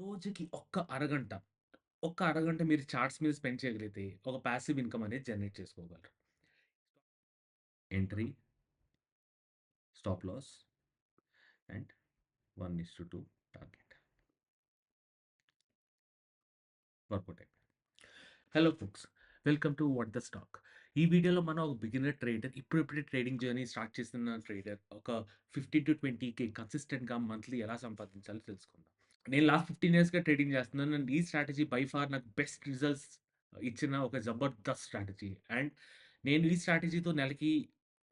రోజుకి ఒక్క అరగంట మీరు చార్ట్స్ మీద స్పెండ్ చేయగలిగితే, ఒక పాసివ్ ఇన్‌కమ్ అనేది జనరేట్ చేసుకోగలరు. Entry, stop loss and 1:2 target. Work out అయిపోయింది. Hello folks, welcome to what the stock. ఈ వీడియోలో మనం ఒక బిగినర్ ట్రేడర్, ఇప్పుడిప్పుడే ట్రేడింగ్ జర్నీ స్టార్ట్ చేస్తున్న ట్రేడర్, ఒక 15-20K కన్సిస్టెంట్‌గా మంత్లీ ఎలా సంపాదించాలో తెలుసుకుందాం. నేను లాస్ట్ 15 ఇయర్స్‌గా ట్రేడింగ్ చేస్తున్నాను. అండ్ ఈ స్ట్రాటజీ బై ఫార్ నాకు బెస్ట్ రిజల్ట్స్ ఇచ్చిన ఒక జబర్దస్త్ స్ట్రాటజీ. అండ్ నేను ఈ స్ట్రాటజీతో నెలకి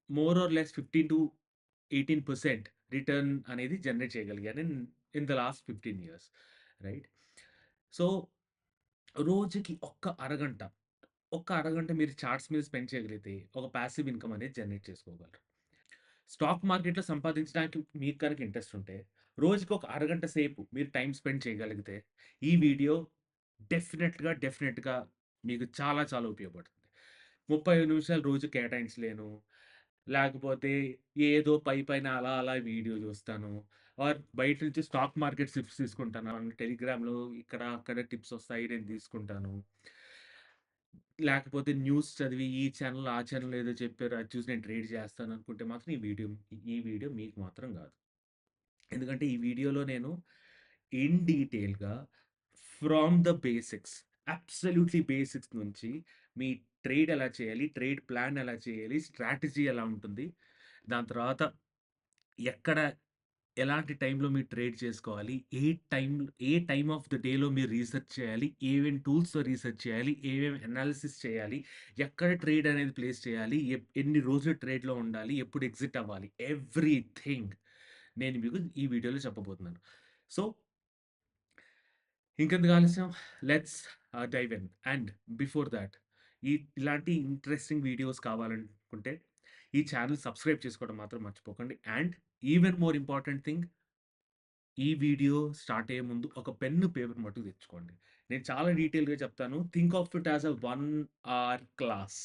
మోర్ ఆర్ లెస్ 15-18% రిటర్న్ అనేది జనరేట్ చేయగలిగాను in the last 15 years. Right. So, రోజుకి ఒక్క అరగంట మీరు చార్ట్స్ మీద స్పెండ్ చేయగలిగితే, ఒక పాసివ్ ఇన్‌కమ్ అనేది జనరేట్ చేసుకోగలరు. స్టాక్ మార్కెట్‌లో సంపాదించడానికి మీకు కనుక ఇంట్రెస్ట్ ఉంటే, రోజుకి ఒక అరగంట సేపు మీరు టైమ్ స్పెండ్ చేయగలిగితే, ఈ వీడియో డెఫినెట్‌గా మీకు చాలా చాలా ఉపయోగపడుతుంది. 35 నిమిషాలు రోజు కేటాయించలేను. లేకపోతే ఏదో పైపైన అలా అలా వీడియో చూస్తాను. ఆర్ బయట నుంచి స్టాక్ మార్కెట్ టిప్స్ తీసుకుంటాను. టెలిగ్రామ్‌లో ఇక్కడ అక్కడ టిప్స్ వస్తాయి, నేను తీసుకుంటాను. లేకపోతే న్యూస్ చదివి ఈ ఛానెల్, ఆ ఛానెల్ ఏదో చెప్పారు, అది చూసి నేను ట్రేడ్ చేస్తాననుకుంటే మాత్రం ఈ వీడియో మీకు మాత్రం గాదు. ఎందుకంటే ఈ వీడియోలో నేను ఇన్ డీటెయిల్‌గా from the basics, absolutely basics నుంచి మీ ట్రేడ్ ఎలా చేయాలి, ట్రేడ్ ప్లాన్ ఎలా చేయాలి, స్ట్రాటజీ ఎలా ఉంటుంది, దాని తర్వాత ఎక్కడ ఎలాంటి టైంలో మీరు ట్రేడ్ చేసుకోవాలి, ఏ టైమ్ ఆఫ్ ద డేలో మీరు రిసర్చ్ చేయాలి, ఏమేం టూల్స్‌తో రిసర్చ్ చేయాలి, ఏమేమి అనాలిసిస్ చేయాలి, ఎక్కడ ట్రేడ్ అనేది ప్లేస్ చేయాలి, ఎన్ని రోజులు ట్రేడ్‌లో ఉండాలి, ఎప్పుడు ఎగ్జిట్ అవ్వాలి, ఎవ్రీథింగ్ నేను మీకు ఈ వీడియోలో చెప్పబోతున్నాను. సో, ఇంకెందుకు ఆలస్యం, let's dive in. And before that, ఇలాంటి ఇంట్రెస్టింగ్ వీడియోస్ కావాలనుకుంటే ఈ ఛానెల్ సబ్స్క్రైబ్ చేసుకోవడం మాత్రం మర్చిపోకండి. And even more important thing, ఈ వీడియో స్టార్ట్ అయ్యే ముందు ఒక పెన్ను, పేపర్ మట్టుకు తెచ్చుకోండి. నేను చాలా డీటెయిల్‌గా చెప్తాను. Think of it as a 1 hour class.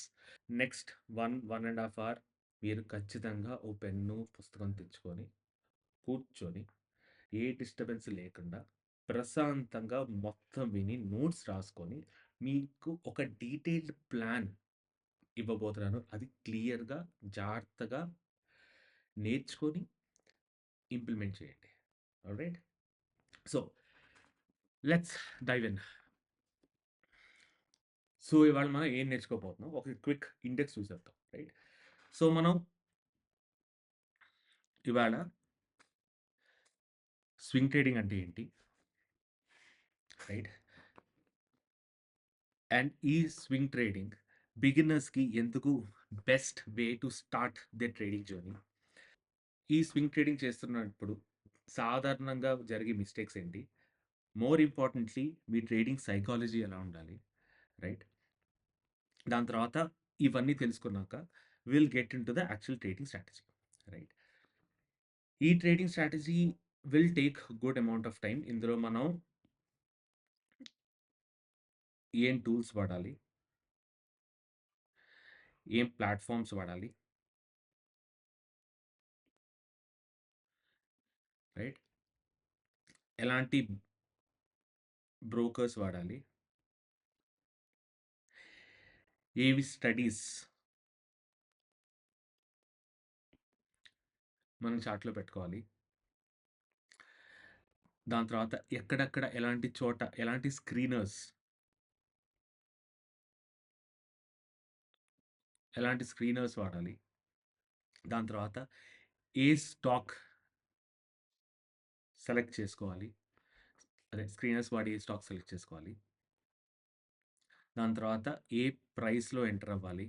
Next 1 ½ hour మీరు ఖచ్చితంగా ఓ పెన్ను, పుస్తకం తెచ్చుకొని, కూర్చొని, ఏ డిస్టర్బెన్స్ లేకుండా ప్రశాంతంగా మొత్తం విని, నోట్స్ రాసుకొని, మీకు ఒక డీటెయిల్డ్ ప్లాన్ ఇవ్వబోతున్నాను. అది క్లియర్‌గా, జాగ్రత్తగా నేర్చుకొని ఇంప్లిమెంట్ చేయండి. Alright. So, let's dive in. So, ఇవాళ మనం ఏం నేర్చుకోబోతున్నాం? ఒక క్విక్ ఇండెక్స్ చూసేద్దాం. రైట్. సో, మనం ఇవాళ స్వింగ్ ట్రేడింగ్ అంటే ఏంటి? రైట్. అండ్ ఈ స్వింగ్ ట్రేడింగ్ బిగినర్స్‌కి ఎందుకు best way to start their trading journey? ఈ స్వింగ్ ట్రేడింగ్ చేస్తున్నప్పుడు సాధారణంగా జరిగే మిస్టేక్స్ ఏంటి? మోర్ ఇంపార్టెంట్‌లీ మీ ట్రేడింగ్ సైకాలజీ ఎలా ఉండాలి? రైట్. దాని తర్వాత ఇవన్నీ తెలుసుకున్నాక will get into the actual trading strategy. Right. ఈ trading strategy will take good amount of time. ఇందులో మనం ఏం టూల్స్ వాడాలి? ఏం ప్లాట్‌ఫార్మ్స్ వాడాలి? రైట్. ఎలాంటి బ్రోకర్స్ వాడాలి? ఏవి స్టడీస్ మనం చార్ట్‌లో పెట్టుకోవాలి? దాని తర్వాత ఎక్కడెక్కడ, ఎలాంటి చోట, ఎలాంటి స్క్రీనర్స్ వాడాలి? దాని తర్వాత ఏ స్టాక్ సెలెక్ట్ చేసుకోవాలి? అదే స్క్రీనర్స్ వాడి ఏ స్టాక్ సెలెక్ట్ చేసుకోవాలి? దాని తర్వాత ఏ ప్రైస్‌లో ఎంటర్ అవ్వాలి?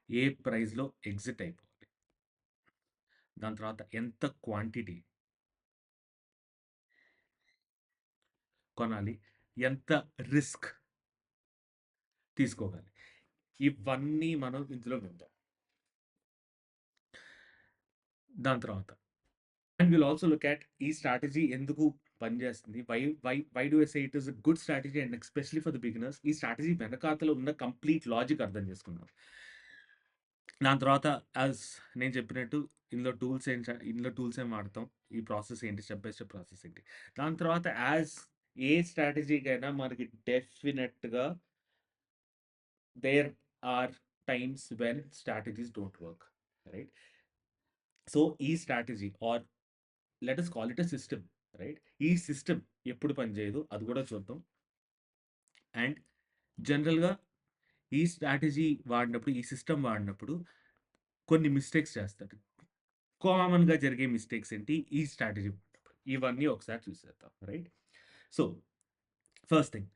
ఏ ప్రైస్‌లో ఎగ్జిట్ అయిపోవాలి? దాని తర్వాత ఎంత క్వాంటిటీ కొనాలి? ఎంత రిస్క్ తీసుకోవాలి? ఇవన్నీ మనం ఇందులో విందాం. దాని తర్వాత and will also look at ఈ స్ట్రాటజీ ఎందుకు పనిచేస్తుంది? Why do I say it is a good strategy and especially for the beginners. ఈ స్ట్రాటజీ వెనకాతల ఉన్న కంప్లీట్ లాజిక్ అర్థం చేసుకుందాం. దాని తర్వాత యాజ్ నేను చెప్పినట్టు ఇందులో టూల్స్ ఏం వాడతాం? ఈ ప్రాసెస్ ఏంటి? స్టెప్ బై స్టెప్ ప్రాసెస్ ఏంటి? దాని తర్వాత యాజ్ ఏ స్ట్రాటజీకైనా మనకి డెఫినెట్‌గా there are times when strategies don't work. Right? So, ఈ strategy or let us call it a system. Right? ఈ సిస్టమ్ ఎప్పుడు పనిచేయదు అది కూడా చూద్దాం. అండ్ జనరల్‌గా ఈ స్ట్రాటజీ వాడినప్పుడు, ఈ సిస్టమ్ వాడినప్పుడు కొన్ని మిస్టేక్స్ చేస్తారు. కామన్‌గా జరిగే మిస్టేక్స్ ఏంటి? ఈ స్ట్రాటజీ వాడినప్పుడు. ఇవన్నీ ఒకసారి చూసేద్దాం. Right? So, first thing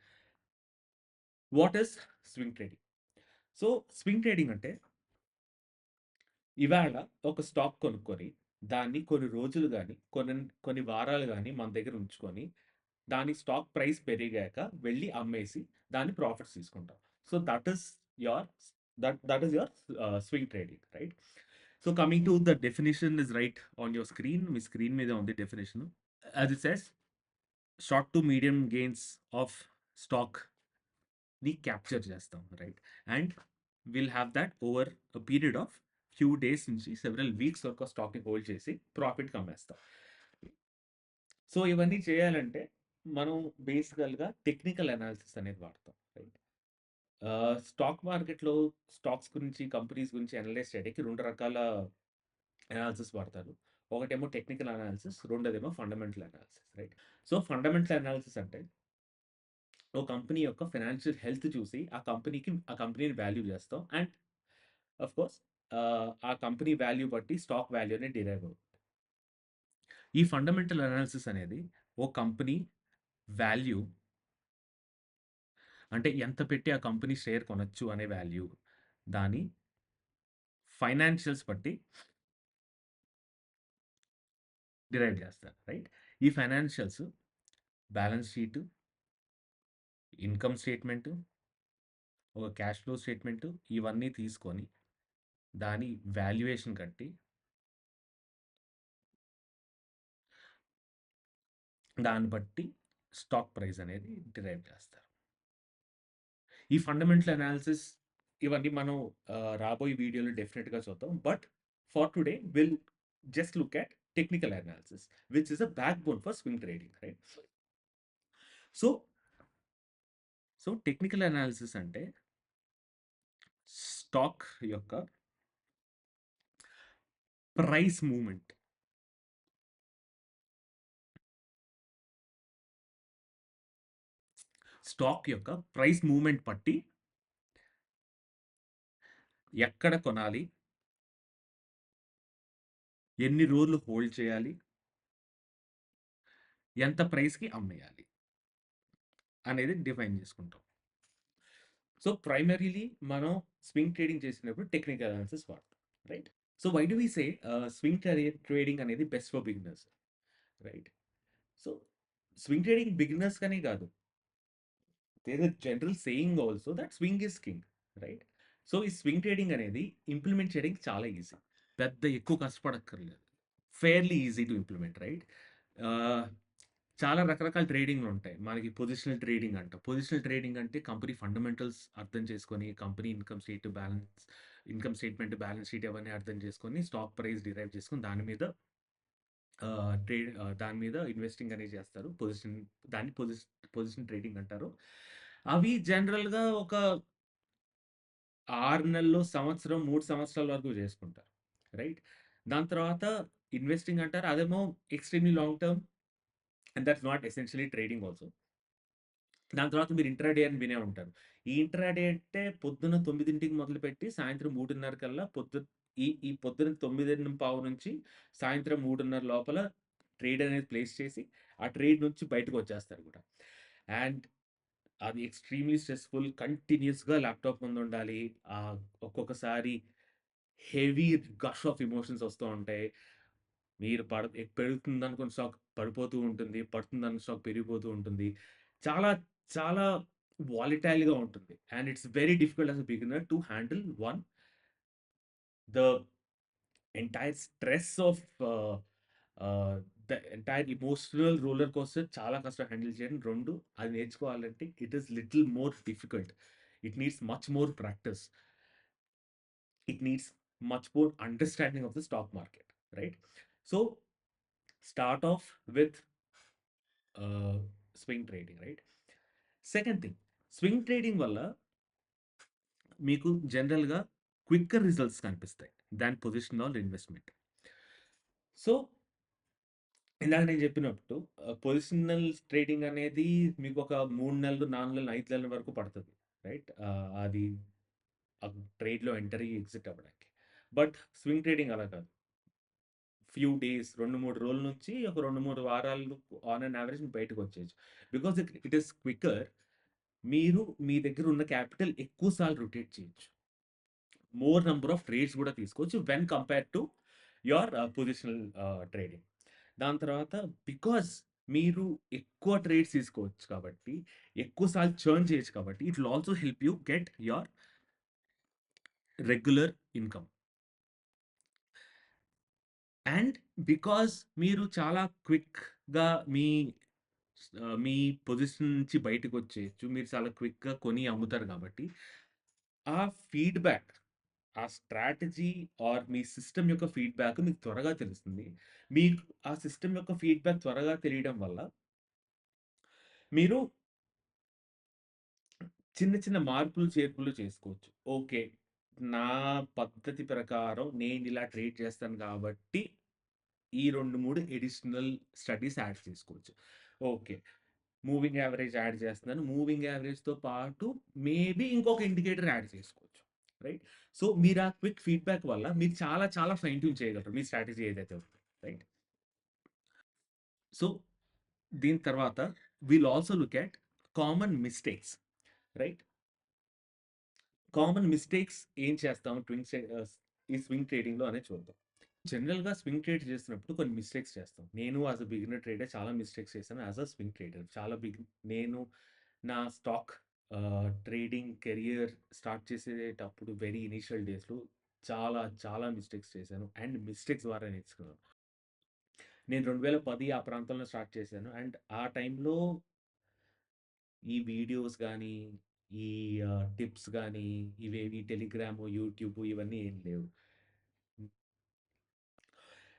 what is swing trading? So, swing trading అంటే ఇవాళ ఒక స్టాక్ కొనుక్కొని, దాన్ని కొన్ని రోజులు గాని, కొన్ని వారాలు గాని మన దగ్గర ఉంచుకొని, దాని స్టాక్ ప్రైస్ పెరిగాక వెళ్లి అమ్మేసి, దాని ప్రాఫిట్స్ తీసుకుంటాం. So, your that is your swing trading. Right? So, coming to the definition is right on your screen. మీ స్క్రీన్ మీద ఉంది definition. As it says short to medium gains of స్టాక్‌ని capture చేస్తాం. Right? And will have that over a period of few days నుంచి several weeks వరకు ఆ స్టాక్‌ని hold చేసి ప్రాఫిట్‌కి అమ్మేస్తాం. So, ఇవన్నీ చేయాలంటే మనం బేసికల్‌గా టెక్నికల్ అనాలిసిస్ అనేది వాడతాం. రైట్? స్టాక్ మార్కెట్‌లో స్టాక్స్ గురించి, కంపెనీస్ గురించి అనలైజ్ చేయడానికి 2 రకాల అనాలిసిస్ వాడతారు. ఒకటేమో టెక్నికల్ అనాలిసిస్, రెండోదేమో fundamental analysis. Right? So, fundamental analysis అంటే ఓ కంపెనీ యొక్క ఫైనాన్షియల్ హెల్త్ చూసి ఆ కంపెనీని వాల్యూ చేస్తాం. అండ్ ఆఫ్ కోర్స్ ఆ కంపెనీ వాల్యూ బట్టి స్టాక్ వాల్యూ అనేది డిరైవ్ అవుతుంది. ఈ ఫండమెంటల్ అనాలిసిస్ అనేది ఓ కంపెనీ వాల్యూ అంటే ఎంత పెట్టి ఆ కంపెనీ షేర్ కొనొచ్చు అనే వాల్యూ దాని ఫైనాన్షియల్స్ బట్టి డిరైవ్ చేస్తారు. రైట్? ఈ financials balance sheet, income statement, ఒక క్యాష్ ఫ్లో స్టేట్‌మెంట్ ఇవన్నీ తీసుకొని దాని వాల్యుయేషన్ కట్టి దాన్ని బట్టి స్టాక్ ప్రైస్ అనేది డిరైవ్ చేస్తారు. ఈ ఫండమెంటల్ అనాలిసిస్ ఇవన్నీ మనం రాబోయే వీడియోలో డెఫినిట్‌గా చూద్దాం. But for today will just look at technical analysis which is a backbone for swing trading. Right? So, technical analysis అంటే స్టాక్ యొక్క ప్రైస్ మూవ్‌మెంట్. స్టాక్ యొక్క ప్రైస్ మూవ్‌మెంట్ బట్టి ఎక్కడ కొనాలి? ఎన్ని రోజులు హోల్డ్ చేయాలి? ఎంత ప్రైస్‌కి అమ్మేయాలి? అనేది డిఫైన్ చేసుకుంటాం. సో, ప్రైమరీలీ మనం స్వింగ్ ట్రేడింగ్ చేసినప్పుడు టెక్నికల్ అనాలిసిస్ వాడతాం. Right? So, why do we say swing trading అనేది best for beginners. Right? So, swing trading బిగినర్స్‌కనే కాదు. There is a general saying also that swing is king. Right? So, ఈ swing trading అనేది implement చేయడానికి చాలా easy. పెద్ద ఎక్కువ కష్టపడక్కర్లేదు. Fairly easy to implement. Right? ఆహ్, చాలా రకరకాల ట్రేడింగ్‌లుంటాయి. మనకి పొజిషనల్ ట్రేడింగ్ అంటాం. పొజిషనల్ ట్రేడింగ్ అంటే కంపెనీ ఫండమెంటల్స్ అర్థం చేసుకొని, company income statement, balance sheet అవన్నీ అర్థం చేసుకొని, స్టాక్ ప్రైస్ డిరైవ్ చేసుకొని, దాని మీద ఇన్వెస్టింగ్ అనేది చేస్తారు. దాన్ని పొజిషన్ ట్రేడింగ్ అంటారు. అవి జనరల్‌గా ఒక 6 నెలలు, సంవత్సరం, 3 సంవత్సరాల వరకు చేసుకుంటారు. రైట్? దాని తర్వాత ఇన్వెస్టింగ్ అంటారు. అదేమో extremely long term and that's not essentially trading also. దాని తర్వాత మీరు ఇంట్రాడే అని వినే ఉంటారు. ఈ ఇంట్రాడే అంటే పొద్దున్న 9కి మొదలుపెట్టి సాయంత్రం 3:30 కల్లా ఈ పొద్దున 9:15 నుంచి సాయంత్రం 3:30 లోపల ట్రేడ్ అనేది ప్లేస్ చేసి, ఆ ట్రేడ్ నుంచి బయటకొచ్చేస్తారు కూడా. అండ్ అది ఎక్స్‌ట్రీమ్‌లీ స్ట్రెస్‌ఫుల్. కంటిన్యూయస్‌గా ల్యాప్‌టాప్ ముందుండాలి. ఒక్కొక్కసారి హెవీ గష్ ఆఫ్ ఎమోషన్స్ వస్తూ ఉంటాయి. మీరు పెరుగుతుందనుకున్న స్టాక్ పడిపోతూ ఉంటుంది. పడుతుందన్న స్టాక్ పెరిగిపోతూ ఉంటుంది. చాలా, చాలా వాలటైల్‌గా ఉంటుంది. And it's very difficult as a beginner to handle the entire stress of ah, the entire emotional roller coaster చాలా కష్టం హ్యాండిల్ చేయడం. 2 అది నేర్చుకోవాలంటే it is little more difficult. It needs much more practice. It needs much more understanding of the stock market, right? So start off with uh, swing trading, right? Second thing, swing trading వల్ల మీకు జనరల్‌గా quicker results కనిపిస్తాయి దాన్ positional investment. So ఇందాక నేను చెప్పినట్టు positional trading అనేది మీకొక 3 నెలలు, 4 నెలలు, 5 నెలల వరకు పడతది. రైట్? అది ఆ ట్రేడ్‌లో ఎంటర్ అయ్యి, ఎగ్జిట్ అవ్వడానికి. బట్ స్వింగ్ ట్రేడింగ్ అలా కాదు. ఫ్యూ డేస్ 2, 3 రోజుల నుంచి ఒక 2, 3 వారాలు ఆన్ అన్ యావరేజ్ బయటకొచ్చేయొచ్చు. Because it is quicker. మీరు మీ దగ్గర ఉన్న క్యాపిటల్ ఎక్కువ సార్లు రొటేట్ చేయొచ్చు. మోర్ నంబర్ ఆఫ్ ట్రేడ్స్ గూడా తీసుకోవచ్చు when compared to your positional trading. దాని తర్వాత బికాజ్ మీరు ఎక్కువ ట్రేడ్స్ తీసుకోవచ్చు కాబట్టి, ఎక్కువ సార్లు చర్న్ చేయొచ్చు కాబట్టి, it will also help you get your regular income. And because మీరు చాలా క్విక్‌గా మీ పొజిషన్ నుంచి బయటకొచ్చేయొచ్చు. మీరు చాలా క్విక్‌గా కొని అమ్ముతారు కాబట్టి, ఆ ఫీడ్‌బ్యాక్, ఆ స్ట్రాటజీ ఆర్ మీ సిస్టమ్ యొక్క ఫీడ్‌బ్యాక్ మీకు త్వరగా తెలుస్తుంది. మీకు ఆ సిస్టమ్ యొక్క ఫీడ్‌బ్యాక్ త్వరగా తెలియడం వల్ల, మీరు చిన్న చిన్న మార్పులు, చేర్పులు చేసుకోవచ్చు. ఓకే. నా పద్ధతి ప్రకారం నేనిలా ట్రేడ్ చేస్తాను కాబట్టి, ఈ 2, 3 అడిషనల్ స్టడీస్ యాడ్ చేసుకోవచ్చు. ఓకే. మూవింగ్ యావరేజ్ యాడ్ చేస్తున్నాను. మూవింగ్ యావరేజ్‌తో పాటు మేబీ ఇంకొక ఇండికేటర్ యాడ్ చేసుకోవచ్చు. రైట్? సో, మీరు ఆ క్విక్ ఫీడ్‌బ్యాక్ వల్ల మీరు చాలా చాలా ఫైన్ ట్యూన్ చేయగలరు. మీ స్ట్రాటజీ ఏదైతే ఉందో. రైట్? సో, దీని తర్వాత we'll also look at common mistakes. Right? Common mistakes ఏం చేస్తాం ఈ స్వింగ్ ట్రేడింగ్‌లో అనేది చూద్దాం. జనరల్‌గా స్వింగ్ ట్రేడ్ చేస్తున్నప్పుడు కొన్ని మిస్టేక్స్ చేస్తాం. నేను యాస్ ఎ బిగినర్ ట్రేడర్ చాలా మిస్టేక్స్ చేశాను యాస్ ఎ స్వింగ్ ట్రేడర్. నేను నా స్టాక్ ట్రేడింగ్ కెరియర్ స్టార్ట్ చేసేటప్పుడు వెరీ ఇనీషియల్ డేస్‌లో చాలా చాలా మిస్టేక్స్ చేశాను. అండ్ మిస్టేక్స్ ద్వారా నేర్చుకున్నాను. నేను 2010 ఆ ప్రాంతంలో స్టార్ట్ చేశాను. అండ్ ఆ టైంలో ఈ వీడియోస్ గానీ, ఈ టిప్స్ గానీ, ఇవేవి టెలిగ్రాము, యూట్యూబు ఇవన్నీ ఏం లేవు.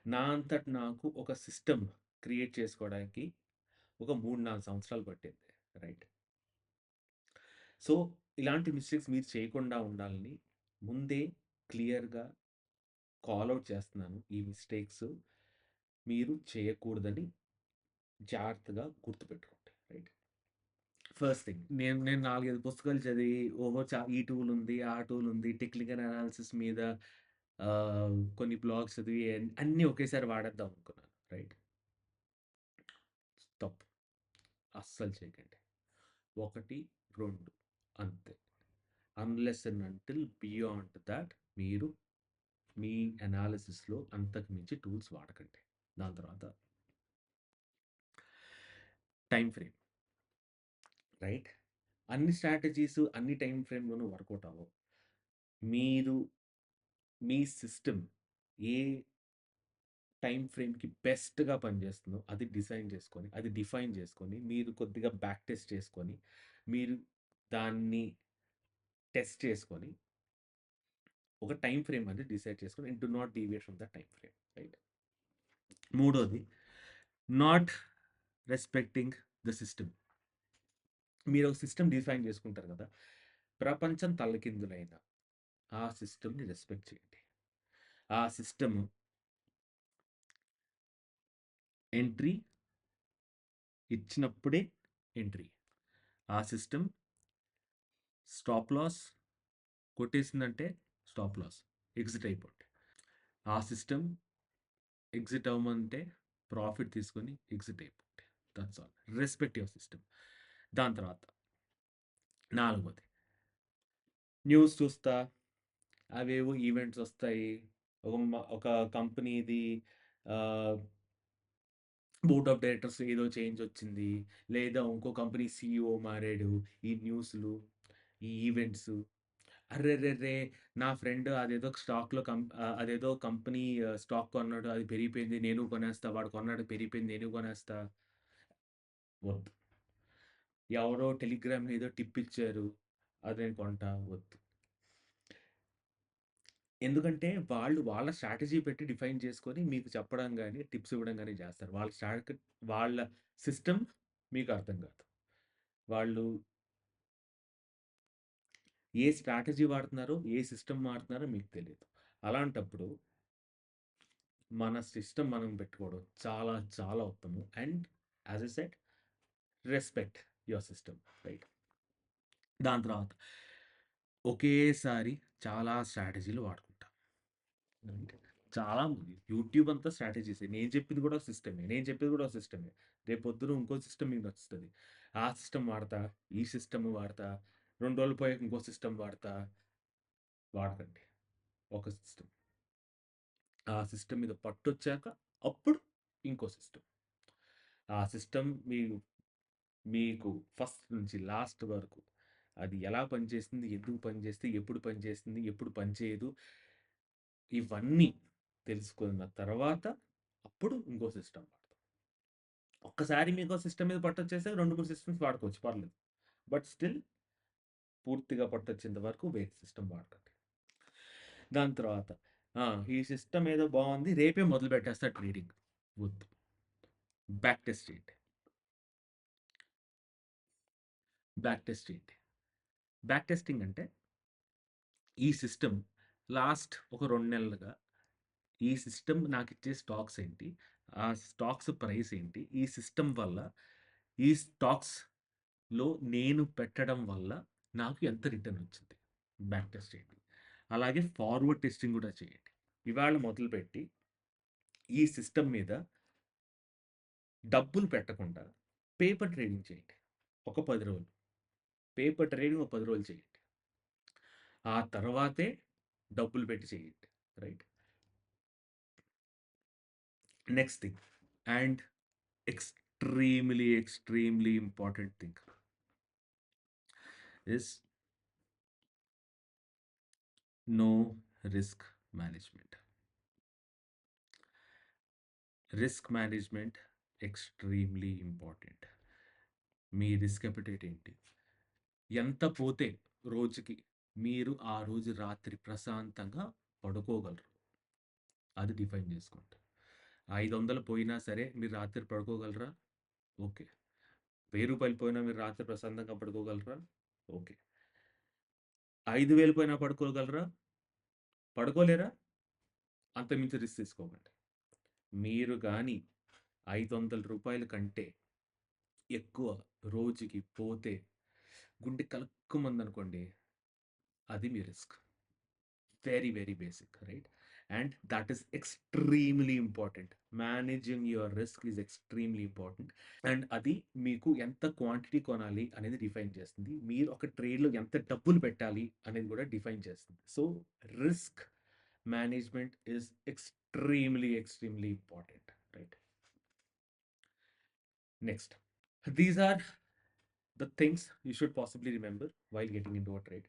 నా అంతట నాకు ఒక సిస్టమ్ క్రియేట్ చేసుకోవడానికి ఒక 3, 4 సంవత్సరాలు పట్టింది. రైట్. సో, ఇలాంటి మిస్టేక్స్ మీరు చేయకుండా ఉండాలని ముందే క్లియర్‌గా కాల్ ఔట్ చేస్తున్నాను. ఈ మిస్టేక్స్ మీరు చేయకూడదని జాగ్రత్తగా గుర్తుపెట్టుకోండి. రైట్. ఫస్ట్ థింగ్ నేను 4, 5 పుస్తకాలు చదివి ఈ టూల్ ఉంది, ఆ టూల్ ఉంది, టెక్నికల్ అనాలిసిస్ మీద కొన్ని బ్లాగ్స్ చదివి అన్నీ ఒకేసారి వాడేద్దాం అనుకున్నాను. రైట్. తప్పు. అస్సలు చేయకండి. 1, 2 అంతే. Unless and until beyond that మీరు మీ అనాలిసిస్‌లో అంతకు మించి టూల్స్ వాడకండి. దాని తర్వాత టైమ్ ఫ్రేమ్. రైట్? అన్ని స్ట్రాటజీస్ అన్ని టైమ్ ఫ్రేమ్‌లోనూ వర్కౌట్ అవ్వవు. మీరు మీ సిస్టమ్ ఏ టైమ్ ఫ్రేమ్‌కి బెస్ట్‌గా పనిచేస్తుందో అది డిఫైన్ చేసుకొని, మీరు కొద్దిగా బ్యాక్ టెస్ట్ చేసుకొని, మీరు దాన్ని టెస్ట్ చేసుకొని, ఒక టైమ్ ఫ్రేమ్ అనేది డిసైడ్ చేసుకొని and do not deviate from the time frame. Right? మూడోది నాట్ రెస్పెక్టింగ్ ద సిస్టమ్. మీరు ఒక సిస్టమ్ డిఫైన్ చేసుకుంటారు కదా! ప్రపంచం తల్లకిందులైన ఆ సిస్టమ్‌ని రెస్పెక్ట్ చేయండి. ఆ సిస్టమ్ ఎంట్రీ ఇచ్చినప్పుడే ఎంట్రీ. ఆ సిస్టమ్ స్టాప్ లాస్ కొట్టేసిందంటే స్టాప్ లాస్. ఎగ్జిట్ అయిపోండి. ఆ సిస్టమ్ ఎగ్జిట్ అవ్వమంటే ప్రాఫిట్ తీసుకొని ఎగ్జిట్ అయిపోండి. That's all. Respect your system. దాని తర్వాత నాలుగోది న్యూస్ చూస్తా, అవేవో ఈవెంట్స్ ఒస్తాయి. ఒక కంపెనీది ఆహ్, బోర్డ్ ఆఫ్ డైరెక్టర్స్ ఏదో చేంజ్ వచ్చింది. లేదా ఇంకో కంపెనీ సీఈఓ మారాడు. ఈ న్యూస్‌లు, ఈ ఈవెంట్స్. అర్రెర్రెర్రే! నా ఫ్రెండ్ అదేదో కంపెనీ స్టాక్ కొన్నాడు. అది పెరిగిపోయింది. నేను కొనేస్తా. వాడు కొన్నాడు పెరిగిపోయింది. నేను కొనేస్తా. వద్దు. ఎవరో టెలిగ్రామ్‌లో ఏదో టిప్ ఇచ్చారు. అది నేను కొంటా. వద్దు. ఎందుకంటే వాళ్ళు వాళ్ళ స్ట్రాటజీ పెట్టి డిఫైన్ చేసుకొని మీకు చెప్పడం గాని, టిప్స్ ఇవ్వడం గాని చేస్తారు. వాళ్ళ సిస్టమ్ మీకు అర్థం కాదు. వాళ్ళు ఏ స్ట్రాటజీ వాడుతున్నారో, ఏ సిస్టమ్ వాడుతున్నారో మీకు తెలీదు. అలాంటప్పుడు మన సిస్టమ్ మనం పెట్టుకోవడం చాలా చాలా ఉత్తమం. And as I said respect your system, right? దాని తర్వాత ఒకేసారి చాలా స్ట్రాటజీలు వాడుకుంటాం. అంటే చాలా యూట్యూబ్ అంతా స్ట్రాటజీసే. నేను చెప్పింది కూడా సిస్టమే. నేను చెప్పేది కూడా సిస్టమే. రేపొద్దున ఇంకో సిస్టమ్ మీకు నచ్చుతది. ఆ సిస్టమ్ వాడతా, ఈ సిస్టమ్ వాడతా, 2 రోజులు పోయాక ఇంకో సిస్టమ్ వాడతా. వాడకండి. ఒక సిస్టమ్. ఆ సిస్టమ్ మీద పట్టొచ్చాక అప్పుడు ఇంకో సిస్టమ్. ఆ సిస్టమ్ మీకు ఫస్ట్ నుంచి లాస్ట్ వరకు అది ఎలా పనిచేస్తుంది, ఎందుకు పనిచేస్తుంది, ఎప్పుడు పనిచేస్తుంది, ఎప్పుడు పనిచేయదు, ఇవన్నీ తెలుసుకున్న తర్వాత అప్పుడు ఇంకో సిస్టమ్ వాడతాం. ఒక్కసారి మీకో సిస్టమ్ మీద పట్టొచ్చేస్తే 2, 3 సిస్టమ్స్ వాడుకోవచ్చు పర్లేదు. బట్ స్టిల్ పూర్తిగా పట్టొచ్చేంత వరకు వేరే సిస్టమ్ వాడకండి. దాని తర్వాత ఈ సిస్టమ్ ఏదో బాగుంది, రేపే మొదలు పెట్టేస్తా ట్రేడింగ్. వద్దు. బ్యాక్ టెస్ట్ చేయండి. బ్యాక్ టెస్ట్ చేయండి. బ్యాక్ టెస్టింగ్ అంటే ఈ సిస్టమ్ లాస్ట్ ఒక 2 నెలలుగా ఈ సిస్టమ్ నాకిచ్చే స్టాక్స్ ఏంటి? ఆ స్టాక్స్ ప్రైస్ ఏంటి? ఈ సిస్టమ్ వల్ల ఈ స్టాక్స్‌లో నేను పెట్టడం వల్ల నాకు ఎంత రిటర్న్ వచ్చింది? బ్యాక్ టెస్ట్ చేయండి. అలాగే ఫార్వర్డ్ టెస్టింగ్ కూడా చేయండి. ఇవాళ మొదలుపెట్టి ఈ సిస్టమ్ మీద డబ్బులు పెట్టకుండా పేపర్ ట్రేడింగ్ చేయండి. ఒక 10 రోజులు. పేపర్ ట్రేడింగ్ ఒక 10 రోజులు చేయండి. ఆ తర్వాతే డబ్బులు పెట్టి చేయండి. Right? Next thing and extremely important thing is no risk management. Risk management extremely important. Me risk appetite ఏంటి? ఎంత పోతే రోజుకి మీరు ఆ రోజు రాత్రి ప్రశాంతంగా పడుకోగలరు? అది డిఫైన్ చేసుకోండి. 500 పోయినా సరే మీరు రాత్రి పడుకోగలరా? ఓకే. రూ. 1000 పోయినా మీరు రాత్రి ప్రశాంతంగా పడుకోగలరా? ఓకే. 5000 పోయినా పడుకోగలరా? పడుకోలేరా? అంతకుమించి రిస్క్ తీసుకోకండి. మీరు గాని రూ. 500 కంటే ఎక్కువ రోజుకి పోతే గుండె కలుక్కుమందనుకోండి, అది మీ risk. Very, very basic, right? And that is extremely important. Managing your risk is extremely important. And అది మీకు ఎంత క్వాంటిటీ కొనాలి అనేది డిఫైన్ చేస్తుంది. మీరు ఒక ట్రేడ్‌లో ఎంత డబ్బులు పెట్టాలి అనేది కూడా డిఫైన్ చేస్తుంది. So, risk management is extremely important, right? Next. These are the things you should possibly remember while getting into a trade.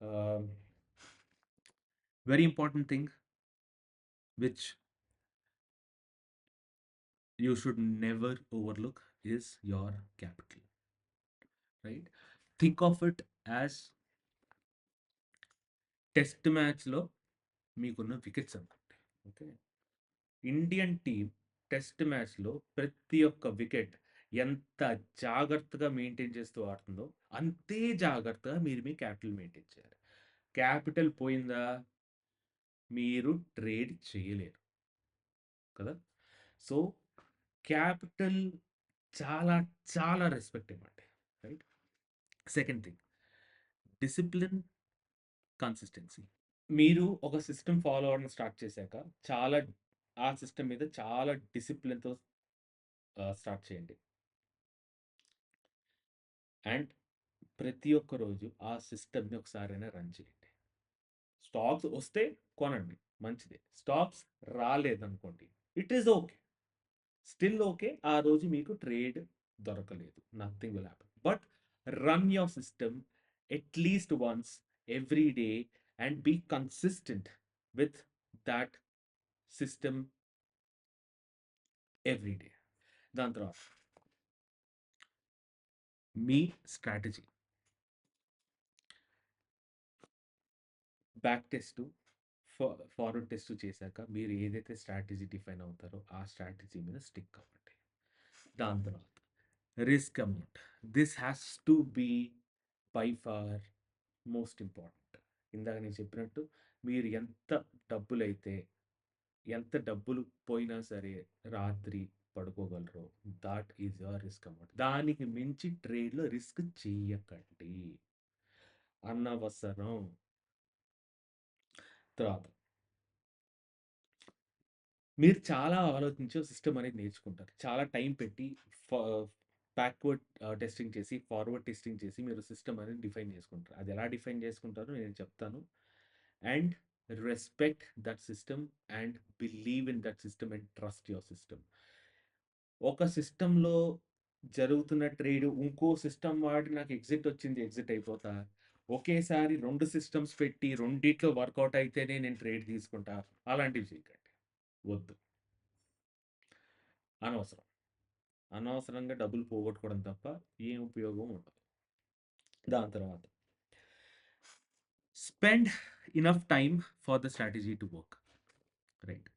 Um, very important thing which you should never overlook is your capital, right? Think of it as test మ్యాచ్‌లో మీకున్న wickets అన్నమాట. Okay. Indian team test మ్యాచ్‌లో ప్రతి ఒక్క wicket ఎంత జాగ్రత్తగా maintain చేస్తూ ఆడుతుందో, అంతే జాగ్రత్తగా మీరు మీ క్యాపిటల్ మెయింటైన్ చేయాలి. క్యాపిటల్ పోయిందా, మీరు ట్రేడ్ చేయలేరు కదా! సో, క్యాపిటల్ చాలా చాలా రెస్పెక్ట్ ఇవ్వండి, right? Second thing discipline, consistency. మీరు ఒక సిస్టమ్ ఫాలో అవ్వడం స్టార్ట్ చేశాక చాలా ఆ సిస్టమ్ మీద చాలా డిసిప్లిన్‌తో స్టార్ట్ చేయండి. అండ్ ప్రతి ఒక్క రోజు ఆ సిస్టమ్‌ని ఒకసారైనా రన్ చేయండి. స్టాక్స్ వస్తే కొనండి, మంచిదే. స్టాక్స్ రాలేదనుకోండి, it is okay. Still okay. ఆ రోజు మీకు ట్రేడ్ దొరకలేదు. Nothing will happen. But run your system at least once every day and be consistent with that system every day. దాని తర్వాత మీ strategy. Back test, forward test చేశాక మీరు ఏదైతే స్ట్రాటజీ డిఫైన్ అవుతారో ఆ స్ట్రాటజీ మీద స్టిక్ అవ్వండి. దాని తర్వాత risk amount. This has to be by far most important. ఇందాక నేను చెప్పినట్టు మీరు డబ్బులైతే ఎంత డబ్బులు పోయినా సరే రాత్రి పడుకోగలరో that is your risk amount. దానికి మించి ట్రేడ్‌లో రిస్క్ చెయ్యకండి. అనవసరం. తర్వాత మీరు చాలా ఆలోచించి ఓ సిస్టమ్ అనేది నేర్చుకుంటారు. చాలా టైం పెట్టి ఫ బ్యాక్వర్డ్ టెస్టింగ్ చేసి, ఫార్వర్డ్ టెస్టింగ్ చేసి మీరు సిస్టమ్ అనేది డిఫైన్ చేసుకుంటారు. అది ఎలా డిఫైన్ చేసుకుంటారో నేను చెప్తాను. And respect that system and believe in that system and trust your system. ఒక సిస్టమ్‌లో జరుగుతున్న ట్రేడ్ ఇంకో సిస్టమ్ వాడి నాకు ఎగ్జిట్ అయిపోతా. ఒకేసారి 2 సిస్టమ్స్ పెట్టి రెండిట్లో వర్కౌట్ అయితేనే నేను ట్రేడ్ తీసుకుంటా. అలాంటివి చేయకండి. వద్దు. అనవసరం. అనవసరంగా డబ్బులు పోగొట్టుకోవడం తప్ప ఏం ఉపయోగం ఉండదు. దాని తర్వాత spend enough time for the strategy to work. Right.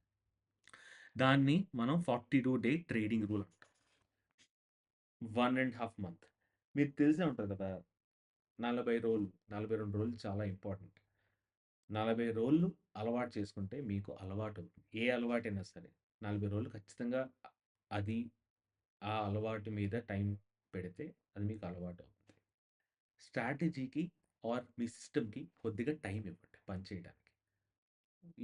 దాన్ని మనం 42 డే ట్రేడింగ్ రూల్ అంటాం. 1 ½ మంత్. మీకు తెలిసే ఉంటది కదా! 40 రోజులు, 42 రోజులు చాలా ఇంపార్టెంట్. 40 రోజులు అలవాటు చేసుకుంటే మీకు అలవాటవుతుంది. ఏ అలవాటైనా సరే 40 రోజులు ఖచ్చితంగా అది ఆ అలవాటు మీద టైం పెడితే అది మీకు అలవాటవుతుంది. స్ట్రాటజీకి ఆర్ మీ సిస్టమ్‌కి కొద్దిగా టైం ఇవ్వండి పని చేయడానికి.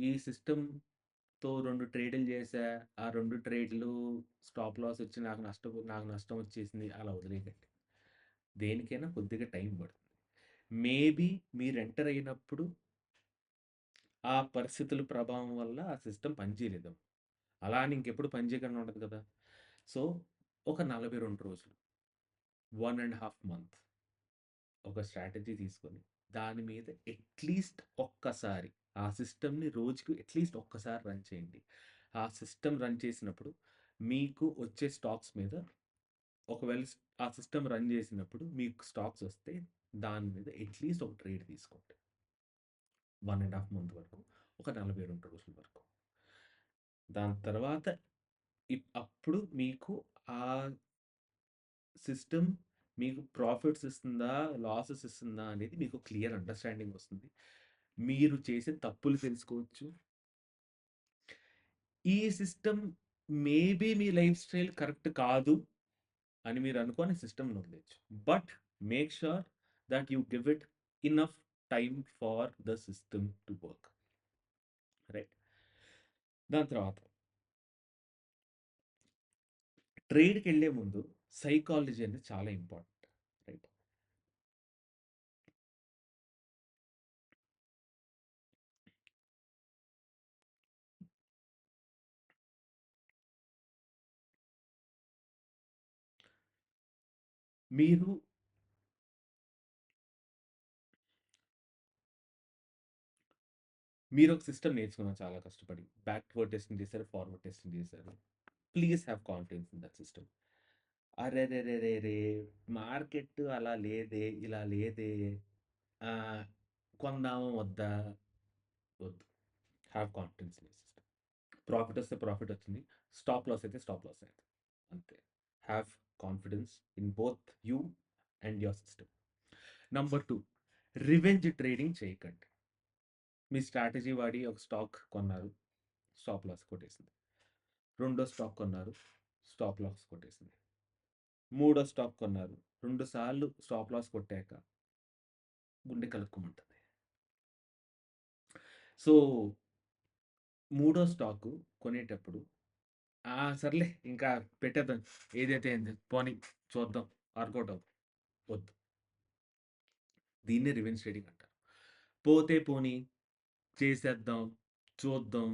ఈ సిస్టమ్‌తో 2 ట్రేడులు చేశా. ఆ 2 ట్రేడ్‌లు స్టాప్ లాస్ వచ్చి నాకు నష్టం వచ్చేసింది. అలా వదిలేయకండి. దేనికైనా కొద్దిగా టైం పడుతుంది. మేబీ మీరు ఎంటర్ అయినప్పుడు ఆ పరిస్థితుల ప్రభావం వల్ల ఆ సిస్టమ్ పనిచేయలేదు. అలా అని ఇంకెప్పుడు పని చేయకుండా ఉండదు కదా! సో, ఒక 42 రోజులు, 1 ½ మంత్ ఒక స్ట్రాటజీ తీసుకొని దాని మీద అట్‌లీస్ట్ ఒక్కసారి ఆ సిస్టమ్‌ని రోజుకి అట్‌లీస్ట్ ఒక్కసారి రన్ చేయండి. ఆ సిస్టమ్ రన్ చేసినప్పుడు మీకు వచ్చే స్టాక్స్ మీద ఒకవేళ ఆ సిస్టమ్ రన్ చేసినప్పుడు మీకు స్టాక్స్ వస్తే దాని మీద అట్‌లీస్ట్ ఒక ట్రేడ్ తీసుకోండి. 1 ½ మంత్ వరకు. ఒక 42 రోజుల వరకు. దాని తర్వాత అప్పుడు మీకు ఆ సిస్టమ్ మీకు ప్రాఫిట్స్ ఇస్తుందా? లాసెస్ ఇస్తుందా? అనేది మీకు క్లియర్ అండర్‌స్టాండింగ్ వస్తుంది. మీరు చేసే తప్పులు తెలుసుకోవచ్చు. ఈ సిస్టమ్ మేబీ మీ లైఫ్ స్టైల్ కరెక్ట్ కాదు అని మీరు అనుకోని సిస్టమ్‌ని వదిలేయొచ్చు. But make sure that you give it enough time for the system to work. Right. దాని తర్వాత ట్రేడ్‌కెళ్ళే ముందు సైకాలజీ అనేది చాలా ఇంపార్టెంట్. రైట్. మీరు మీరొక సిస్టమ్ నేర్చుకున్నారు చాలా కష్టపడి. బ్యాక్వర్డ్ టెస్టింగ్ చేశారు, ఫార్వర్డ్ టెస్టింగ్ చేశారు. Please have confidence in that system. అరెరెరెరెరే! మార్కెట్ అలా లేదే, ఇలా లేదే, ఆహ్, కొందామా వద్దా? వద్దు. Have confidence in your system. Profit వస్తే ప్రాఫిట్ వచ్చింది. స్టాప్ లాస్ అయితే స్టాప్ లాస్ అయింది. అంతే. Have confidence in both you and your system. Number 2 revenge trading చేయకండి. మీ స్ట్రాటజీ వాడి ఒక స్టాక్ కొన్నారు. స్టాప్ లాస్ కొట్టేసింది. రెండో స్టాక్ కొన్నారు. స్టాప్ లాస్ కొట్టేసింది. మూడో స్టాక్ కొన్నారు. 2 సార్లు స్టాప్ లాస్ కొట్టాక గుండె కలుక్కుమంటది. సో, మూడో స్టాకు కొనేటప్పుడు సర్లే ఇంకా పెట్టేద్దాం. ఏదైతే అయింది. పోనీ చూద్దాం. వర్కౌట్ అవుద్ది. వద్దు. దీన్నే రివెంజ్ ట్రేడింగ్ అంటారు. పోతే పోనీ చేసేద్దాం. చూద్దాం.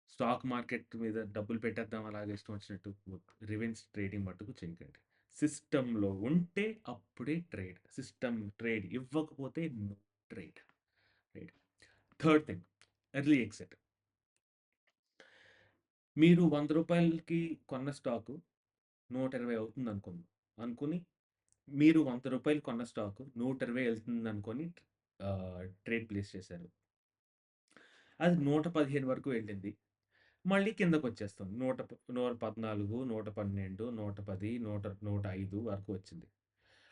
స్టాక్ మార్కెట్ మీద డబ్బులు పెట్టేద్దాం అలాగా ఇష్టం వచ్చినట్టు. వద్దు. రివెంజ్ ట్రేడింగ్ మట్టుకు చేయకండి. సిస్టమ్‌లో ఉంటే అప్పుడే ట్రేడ్. సిస్టమ్ ట్రేడ్ ఇవ్వకపోతే no trade. Right. Third thing early exit. మీరు ₹100కి కొన్న స్టాకు 120 అవుతుందనుకుందాం. అనుకుని మీరు ₹100 కొన్న స్టాకు 120 ఎళ్తుందనుకోని ట్రేడ్ ప్లేస్ చేశారు. అది 115 వరకు వెళ్ళింది. మళ్ళీ కిందకొచ్చేస్తాం. 114, 112, 110, 105 వరకు వచ్చింది.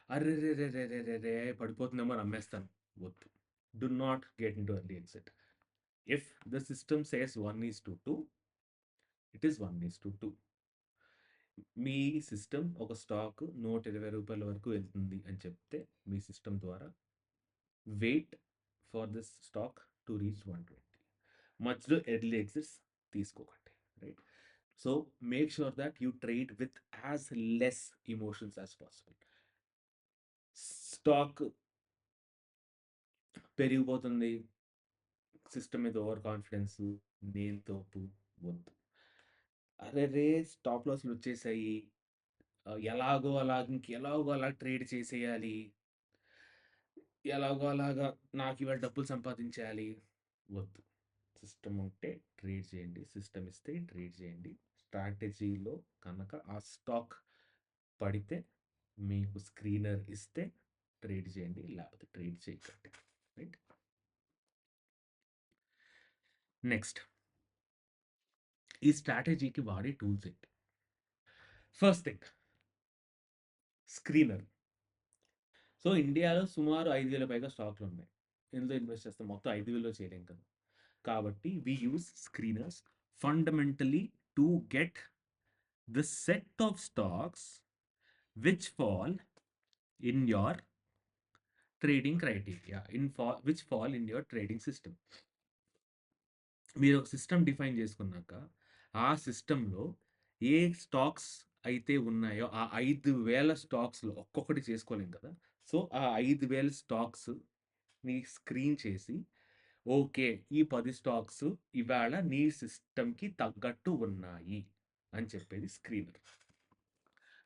అర్రెర్రెర్రెర్రెర్రెరే! పడిపోతుందేమో అని అమ్మేస్తాను. వద్దు. Do not get into early exit. If the system says 1:2, it is 1:2. మీ సిస్టమ్ ఒక స్టాక్ రూ. 120 వరకు వెళ్తుంది అని చెప్తే, మీ సిస్టమ్ ద్వారా wait for this stock to reach 120. మధ్యలో ఎర్లీ ఎగ్జిట్స్ తీసుకోకండి. Right? So, make sure that you trade with as less emotions as possible. Stock పెరిగిపోతుంది. సిస్టమ్ మీద ఓవర్ కాన్ఫిడెన్సు, నేను తోపు వద్దు. అరెరే! స్టాప్ లాస్‌లొచ్చేసాయి. ఇంకెలాగో అలా ట్రేడ్ చేసేయాలి. ఎలాగో అలాగా నాకివాళ డబ్బులు సంపాదించేయాలి. వద్దు. సిస్టమ్ ఉంటే ట్రేడ్ చేయండి. సిస్టమ్ ఇస్తే ట్రేడ్ చేయండి. స్ట్రాటజీలో కనుక ఆ స్టాక్ పడితే మీకు స్క్రీనర్ ఇస్తే ట్రేడ్ చేయండి. లేకపోతే ట్రేడ్ చేయకండి. రైట్? నెక్స్ట్ ఈ స్ట్రాటజీకి వాడే టూల్స్ ఏంటి? First thing screener. సో, ఇండియాలో సుమారు 5,000 పైగా స్టాక్‌లున్నాయి. ఎందులో ఇన్వెస్ట్ చేస్తాం? మొత్తం 5,000లో చేయలేం కదా! కాబట్టి we use screeners fundamentally to get the set of stocks which fall in your trading criteria. Which fall in your trading system. మీరు ఒక సిస్టమ్ డిఫైన్ చేసుకున్నాక, ఆ సిస్టమ్‌లో ఏ స్టాక్స్ అయితే ఉన్నాయో, ఆ 5,000 స్టాక్స్‌లో ఒక్కొక్కటి చేసుకోలేం కదా! సో, ఆ 5,000 స్టాక్స్‌ని స్క్రీన్ చేసి, ఓకే. ఈ 10 స్టాక్స్ ఇవాళ నీ సిస్టమ్‌కి తగ్గట్టు ఉన్నాయి అని చెప్పేది స్క్రీనర్.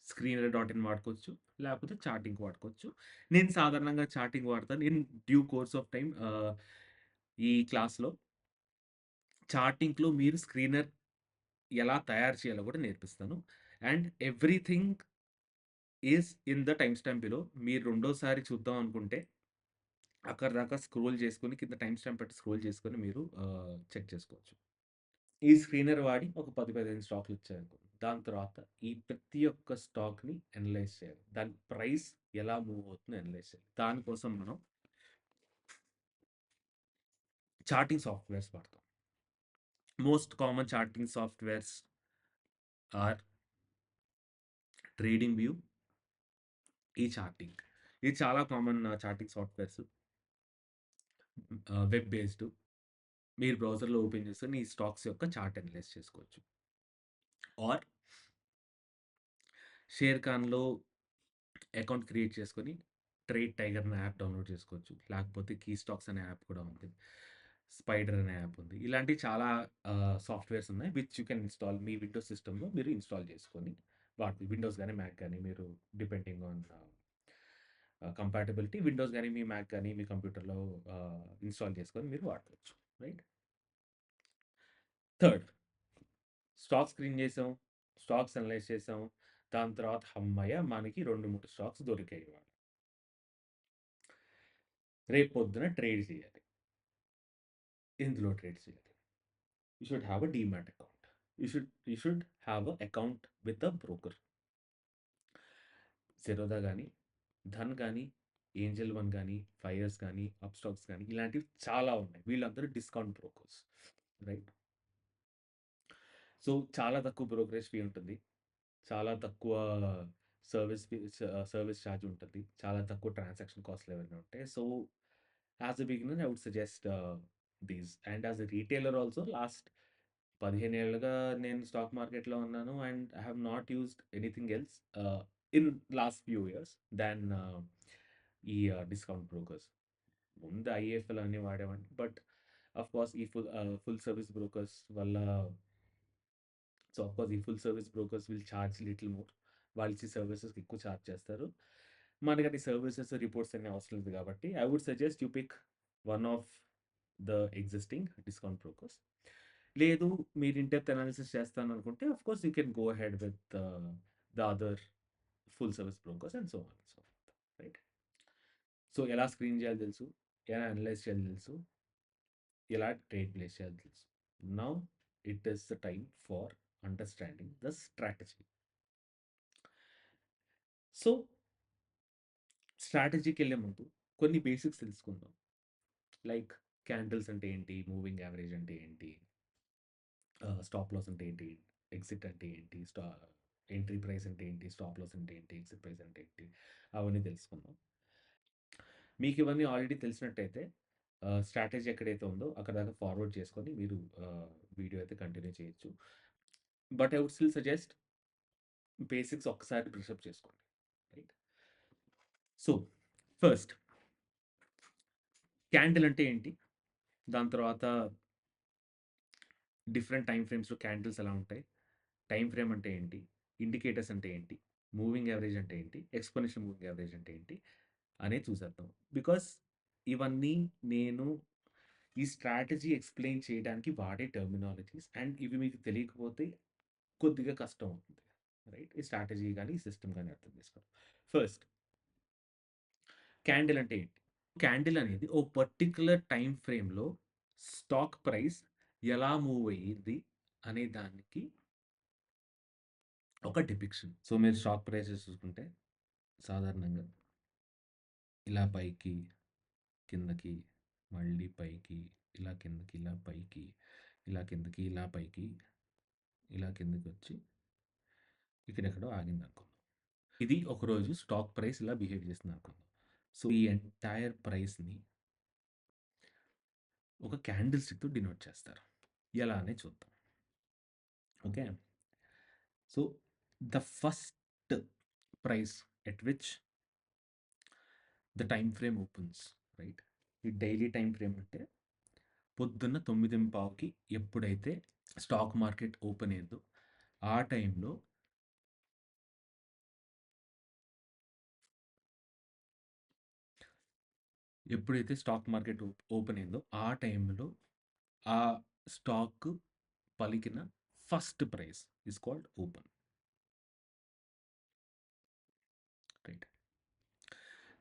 స్క్రీనర్ డాట్ ఇన్ వాడుకోవచ్చు. లేకపోతే చార్టింగ్ వాడుకోవచ్చు. నేను సాధారణంగా చార్టింగ్ వాడతాను. In due course of time ఈ క్లాస్‌లో చార్టింగ్‌లో మీరు స్క్రీనర్ ఎలా తయారు చేయాలో కూడా నేర్పిస్తాను. And everything is in the time stamp below. మీరు రెండోసారి చూద్దాం అనుకుంటే అక్కడి దాకా స్క్రోల్ చేసుకొని కింద టైమ్ స్టాంప్ పెట్టి స్క్రోల్ చేసుకొని మీరు చెక్ చేసుకోవచ్చు. ఈ స్క్రీనర్ వాడి ఒక 10, 15 స్టాక్‌లు ఇచ్చారనుకోండి. దాని తర్వాత ఈ ప్రతి ఒక్క స్టాక్‌ని అనలైజ్ చేయాలి. దాని ప్రైస్ ఎలా మూవ్ అవుతుందో అనలైజ్ చేయాలి. దానికోసం మనం చార్టింగ్ సాఫ్ట్‌వేర్స్ వాడతాం. Most common charting softwares are trading view, charting. ఇది చాలా common charting softwares. Web based. మీరు బ్రౌజర్‌లో ఓపెన్ చేసుకొని ఈ స్టాక్స్ యొక్క చార్ట్ అనలైజ్ చేసుకోవచ్చు. ఆర్ షేర్ ఖాన్‌లో అకౌంట్ క్రియేట్ చేసుకొని ట్రేడ్ టైగర్ అనే యాప్ డౌన్లోడ్ చేసుకోవచ్చు. లేకపోతే కీ స్టాక్స్ అనే యాప్ కూడా ఉంది. స్పైడర్ అనే యాప్ ఉంది. ఇలాంటి చాలా సాఫ్ట్‌వేర్స్ ఉన్నాయి. Which you can install me Windows సిస్టమ్‌లో మీరు ఇన్‌స్టాల్ చేసుకొని వాటి విండోస్ గాని, మ్యాక్ గాని మీరు డిపెండింగ్ ఆన్ కంపాటబిలిటీ విండోస్ గాని, మీ మ్యాక్ గాని, మీ కంప్యూటర్‌లో ఇన్‌స్టాల్ చేసుకొని మీరు వాడుకోవచ్చు. రైట్? థర్డ్ స్టాక్ స్క్రీన్ చేసాం. స్టాక్స్ అనలైజ్ చేసాం. దాని తర్వాత హమ్మయ్య! మనకి 2, 3 స్టాక్స్ దొరికాయి ఇవాళ. రేపు పొద్దున ట్రేడ్ చేయాలి. ఎందులో ట్రేడ్ చేయాలి? You should have a demat account. You should have a account with a broker. Zerodha గాని, ధన్ గాని, ఏంజెల్ వన్ గాని, ఫైర్స్ గాని, అప్‌స్టాక్స్ గాని ఇలాంటివి చాలా ఉన్నాయి. వీళ్ళందరూ డిస్కౌంట్ బ్రోకర్స్. రైట్? సో, చాలా తక్కువ బ్రోకరేజ్ ఫీ ఉంటుంది. చాలా తక్కువ సర్విస్ చార్జ్ ఉంటుంది. చాలా తక్కువ ట్రాన్సాక్షన్ కాస్ట్‌లు అవన్నీ ఉంటాయి. So, as a beginner I would suggest these. And as a retailer also last 15 ఏళ్లుగా నేను స్టాక్ మార్కెట్‌లో ఉన్నాను. And I have not used anything else in last few years than ఈ డిస్కౌంట్ బ్రోకర్స్. ముందు ఐఎఫ్ఎల్ అన్నీ వాడేవాడిని. బట్ ఆఫ్‌కోర్స్ ఈ full service brokers వల్ల ఆఫ్‌కోర్స్ ఈ full service brokers will charge little more. వాళ్ళిచ్చే సర్వీసెస్‌కి ఎక్కువ చార్జ్ చేస్తారు. మనకది సర్వీసెస్, రిపోర్ట్స్ అన్నీ అవసరం లేదు కాబట్టి I would suggest you pick one of the existing discount brokers. లేదు మీరు ఇన్ డెప్త్ అనాలిసిస్ చేస్తాననుకుంటే of course you can go ahead with the other full service brokers and so on and so forth. Right? So, ఎలా screen చేయాలో తెలుసు. ఎలా analyse చేయాలో తెలుసు. ఎలా ట్రేడ్ ప్లేస్ చేయాలో తెలుసు. Now it is the time for understanding the strategy. So, స్ట్రాటజీకెళ్ళే ముందు కొన్ని బేసిక్స్ తెలుసుకుందాం. లైక్ క్యాండిల్స్ అంటే ఏంటి? మూవింగ్ యావరేజ్ అంటే ఏంటి? స్టాప్ లాస్ అంటే ఏంటి? ఎగ్జిట్ అంటే ఏంటి? ఎంట్రీ ప్రైస్ అంటే ఏంటి? స్టాప్ లాస్ అంటే ఏంటి? ఎగ్జిట్ ప్రైస్ అంటే ఏంటి? అవన్నీ తెలుసుకుందాం. మీకు ఇవన్నీ ఆల్రెడీ తెలిసినట్టయితే స్ట్రాటజీ ఎక్కడైతే ఉందో అక్కడ దాకా ఫార్వర్డ్ చేసుకొని మీరు వీడియో అయితే కంటిన్యూ చేయొచ్చు. But I would still suggest basics ఒక్కసారి బ్రష్ అప్ చేసుకోండి. రైట్? సో, ఫస్ట్ క్యాండిల్ అంటే ఏంటి? దాని తర్వాత డిఫరెంట్ టైమ్ ఫ్రేమ్స్‌లో క్యాండిల్స్ ఎలా ఉంటాయి? టైమ్ ఫ్రేమ్ అంటే ఏంటి? ఇండికేటర్స్ అంటే ఏంటి? మూవింగ్ యావరేజ్ అంటే ఏంటి? ఎక్స్‌పోనెన్షియల్ మూవింగ్ యావరేజ్ అంటే ఏంటి? అనేది చూసేద్దాం. బికాస్ ఇవన్నీ నేను ఈ స్ట్రాటజీ ఎక్స్‌ప్లెయిన్ చేయడానికి వాడే టెర్మినాలజీస్. అండ్ ఇవి మీకు తెలియకపోతే కొద్దిగా కష్టం అవుతుంది. రైట్? ఈ స్ట్రాటజీ గాని, ఈ సిస్టమ్ గాని అర్థం చేసుకోవడం. ఫస్ట్ క్యాండిల్ అంటే ఏంటి? క్యాండిల్ అనేది ఓ పర్టిక్యులర్ టైమ్ ఫ్రేమ్‌లో స్టాక్ ప్రైస్ ఎలా మూవ్ అయ్యింది అనే దానికి ఒక డిపిక్షన్. సో, మీరు స్టాక్ ప్రైసెస్ చూసుకుంటే సాధారణంగా ఇలా పైకి, కిందకి, మళ్ళీ పైకి, ఇలా కిందకి, ఇలా పైకి, ఇలా కిందకి, ఇలా పైకి, ఇలా కిందకొచ్చి ఇక్కడెక్కడో ఆగిందనుకుందాం. ఇది ఒకరోజు స్టాక్ ప్రైస్ ఇలా బిహేవ్ చేసిందనుకుందాం. సో, ఈ ఎంటైర్ ప్రైస్‌ని ఒక క్యాండిల్ స్టిక్‌తో డినోట్ చేస్తారు. ఎలా అనేది చూద్దాం. Okay. So, the first price at which the time frame opens, right? ఈ డైలీ టైమ్ ఫ్రేమ్ అంటే పొద్దున్న 9:15కి ఎప్పుడైతే స్టాక్ మార్కెట్ ఓపెన్ అయిందో ఆ టైంలో ఎప్పుడైతే స్టాక్ మార్కెట్ ఓపెన్ అయిందో ఆ టైంలో ఆ స్టాక్ పలికిన first price is called open. Right?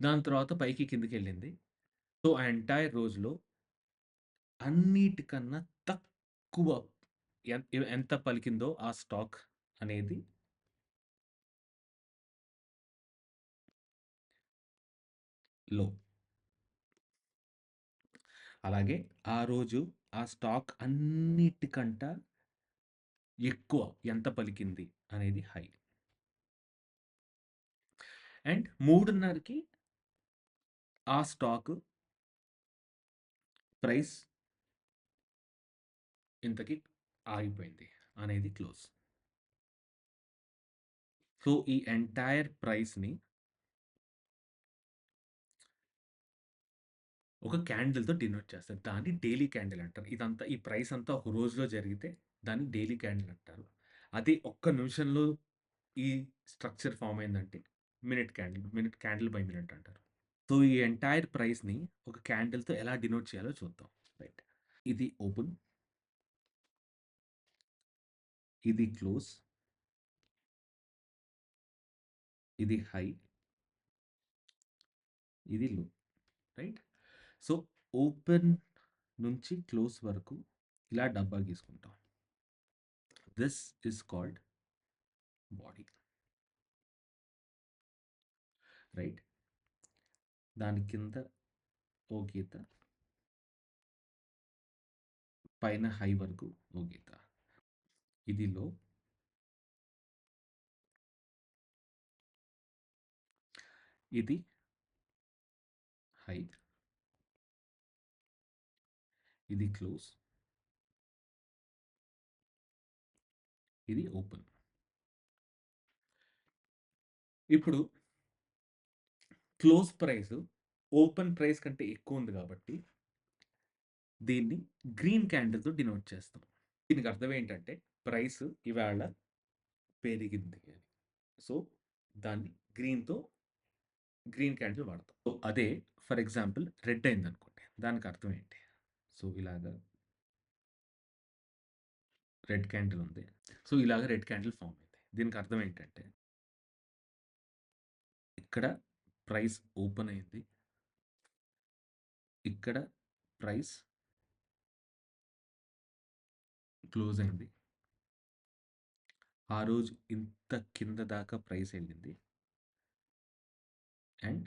దాని తర్వాత పైకి కిందకెళ్ళింది. సో, ఆ ఎంటైర్ రోజులో అన్నిటికన్నా తక్కువ ఎంత పలికిందో ఆ స్టాక్ అనేది లో. అలాగే ఆ రోజు ఆ స్టాక్ అన్నిటికంట ఎక్కువ ఎంత పలికింది అనేది హై. అండ్ 3:30కి ఆ స్టాక్ ప్రైస్ ఇంతకి ఆగిపోయింది అనేది క్లోజ్. సో, ఈ ఎంటైర్ ప్రైస్‌ని ఒక క్యాండిల్‌తో డినోట్ చేస్తారు. దాన్ని డైలీ క్యాండిల్ అంటారు. ఇదంతా ఈ ప్రైస్ అంతా ఒక రోజులో జరిగితే దాన్ని డైలీ క్యాండిల్ అంటారు. అదే ఒక్క నిమిషంలో ఈ స్ట్రక్చర్ ఫార్మ్ అయిందంటే మినిట్ క్యాండిల్ బై మినిట్ అంటారు. సో, ఈ ఎంటైర్ ప్రైస్‌ని ఒక క్యాండిల్‌తో ఎలా డినోట్ చేయాలో చూద్దాం. రైట్. ఇది ఓపెన్. ఇది క్లోజ్. ఇది హై. ఇది లో. రైట్? సో, ఓపెన్ నుంచి క్లోజ్ వరకు ఇలా డబ్బా గీసుకుంటాం. This is called body. Right? దాని కింద ఓ గీత, పైన హై వరకు ఓ గీత. ఇది లో. ఇది హై. ఇది క్లోజ్. ఇది ఓపెన్. ఇప్పుడు క్లోజ్ ప్రైస్ ఓపెన్ ప్రైస్ కంటే ఎక్కువ ఉంది కాబట్టి దీన్ని గ్రీన్ క్యాండిల్‌తో డినోట్ చేస్తాం. దీనికి అర్థం ఏంటంటే ప్రైస్ ఇవాళ పెరిగింది అని. సో, దాన్ని గ్రీన్ క్యాండిల్ వాడతాం. సో, అదే ఫర్ ఎగ్జాంపుల్ రెడ్ అయిందనుకోండి. దానికి అర్థం ఏంటి? సో, ఇలాగా రెడ్ క్యాండిల్ ఉంది. సో, ఇలాగ రెడ్ క్యాండిల్ ఫార్మ్ అయింది. దీనికి అర్థం ఏంటంటే ఇక్కడ ప్రైస్ ఓపెన్ అయింది. ఇక్కడ ప్రైస్ క్లోజ్ అయింది. ఆ రోజు ఇంత కింద దాకా ప్రైస్ వెళ్ళింది. అండ్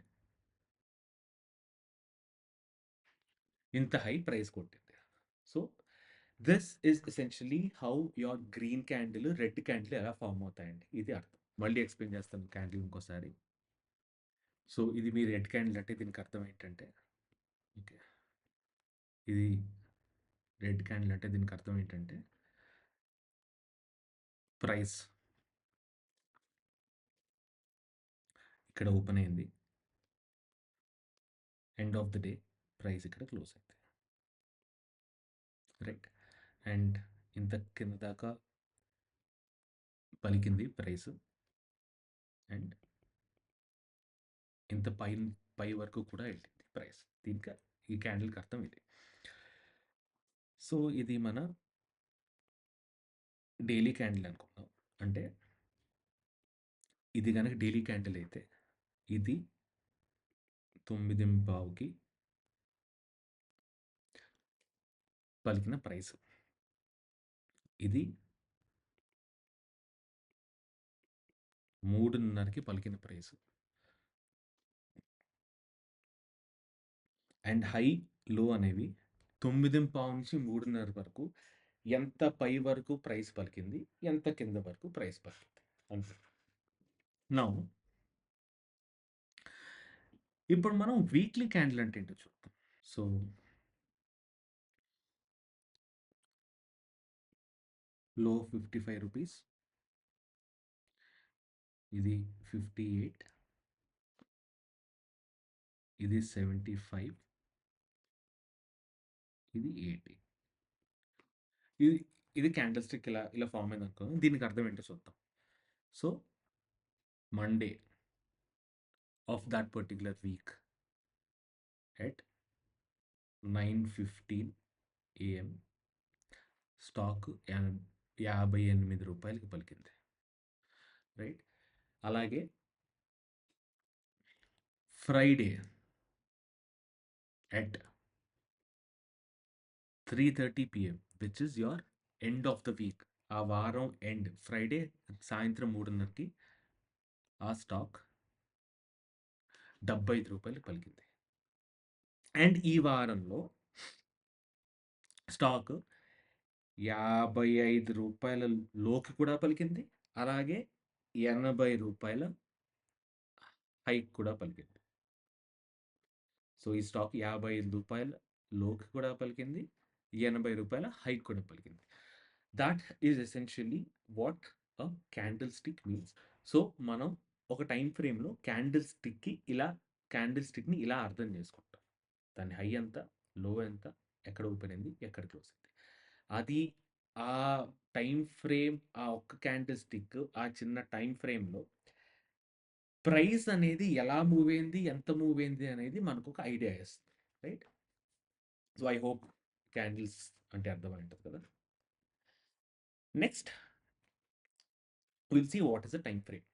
ఇంత హై ప్రైస్ కొట్టింది. So this is essentially how your green candle, red candle ఎలా ఫామ్ అవుతాయండి. ఇది అర్థం. మళ్ళీ ఎక్స్‌ప్లెయిన్ చేస్తాను క్యాండిల్ ఇంకోసారి. సో ఇది మీ రెడ్ క్యాండిల్ అంటే దీనికి అర్థం ఏంటంటే, ఓకే. ఇది రెడ్ క్యాండిల్ అంటే దీనికి అర్థం ఏంటంటే ప్రైస్ ఇక్కడ ఓపెన్ అయింది. End of the day price ఇక్కడ క్లోజ్ అయింది. రైట్. అండ్ ఇంత కింద దాకా పలికింది ప్రైస్. అండ్ ఇంత పై వరకు కూడా వెళ్ళింది ప్రైస్. దీనికి ఈ క్యాండిల్‌కి అర్థం ఇది. సో ఇది మన డైలీ క్యాండిల్ అనుకుందాం. అంటే ఇది గనక డైలీ క్యాండిల్ అయితే ఇది 9:15కి పలికిన ప్రైస్. ఇది 3:30కి పలికిన ప్రైస్. అండ్ హై, లో అనేవి 9:15 నుంచి 3:30 వరకు ఎంత పై వరకు ప్రైస్ పలికింది, ఎంత కింద వరకు ప్రైస్ పలికింది అంతే. నౌ ఇప్పుడు మనం వీక్లీ క్యాండిల్ అంటే ఏంటో చూద్దాం. సో లో ₹55, ఇది 58, ఇది 75, ఇది 80. ఇది ఇది క్యాండిల్ స్టిక్ ఇలా ఫామ్ అయింది అనుకో. దీనికి అర్థం ఏంటో చూద్దాం. So Monday of that particular week at 9:15 AM stock ₹58కి పలికింది. రైట్. అలాగే Friday at 3:30 PM which is your end of the week. ఆ వారం ఎండ్ ఫ్రైడే సాయంత్రం 3:30కి ఆ స్టాక్ ₹75 పలికింది. అండ్ ఈ వారంలో స్టాక్ ₹55 లోకి కూడా పలికింది. అలాగే ₹80 హైక్ కూడా పలికింది. సో ఈ స్టాక్ ₹55 లోకి కూడా పలికింది. ₹80 హైక్ కూడా పలికింది. That is essentially what a candle stick means. So మనం ఒక టైమ్ ఫ్రేమ్‌లో క్యాండిల్ స్టిక్‌ని ఇలా అర్థం చేసుకుంటాం. దాని హై ఎంత, లో ఎంత, ఎక్కడ ఓపెన్ అయింది, ఎక్కడ క్లోజ్ అయింది. అది ఆ టైమ్ ఫ్రేమ్, ఆ ఒక్క క్యాండిల్ స్టిక్, ఆ చిన్న టైమ్ ఫ్రేమ్‌లో ప్రైస్ అనేది ఎలా మూవ్ అయింది, ఎంత మూవ్ అయింది అనేది మనకొక ఐడియా ఇస్తుంది. Right. So I hope candles అంటే అర్థమై ఉంటది కదా! Next will see what is the time frame.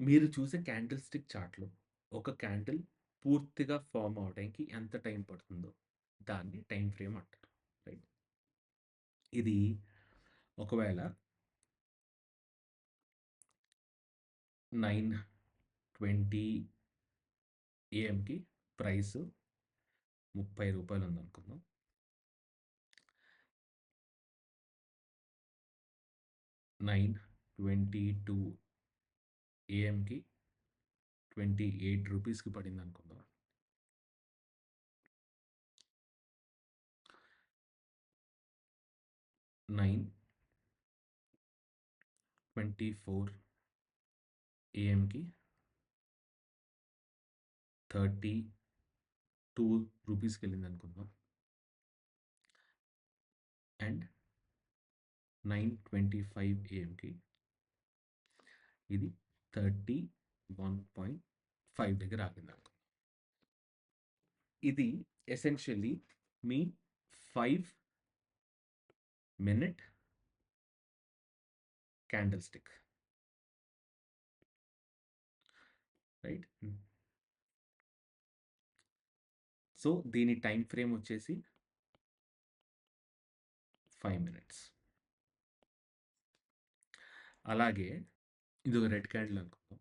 మీరు చూసే క్యాండిల్ స్టిక్ చార్ట్‌లో ఒక క్యాండిల్ పూర్తిగా ఫార్మ్ అవ్వడానికి ఎంత టైం పడుతుందో దాన్ని టైమ్ ఫ్రేమ్ అంటారు. రైట్. ఇది ఒకవేళ 9:20 AMకి ప్రైస్ ₹30 ఉందనుకుందాం. 9:22 AMకి ₹28కి పడిందనుకుందాం. 9:24 AMకి ₹32కెళ్ళిందనుకుందాం. అండ్ 9:25 AMకి ఇది 31.5 దగ్గర ఆగిందనుకుందాం. ఇది ఎసెన్షియల్లీ మీ 5 minute candle stick. Right. So దీని టైమ్ ఫ్రేమ్ వచ్చేసి 5 మినిట్స్. అలాగే ఇదొక రెడ్ క్యాండిల్ అనుకుందాం.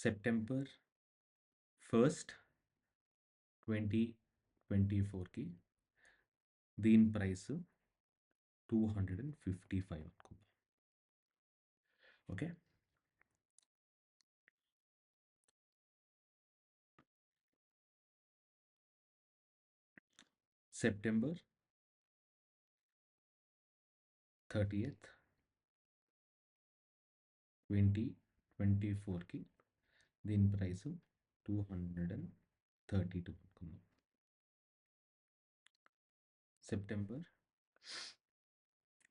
సెప్టెంబర్ 1, 2024కి దీని ప్రైస్ 255 అనుకుందాం. ఓకే. సెప్టెంబర్ 30th, 2024కి దీని ప్రైస్ 232 అనుకుందాం. సెప్టెంబర్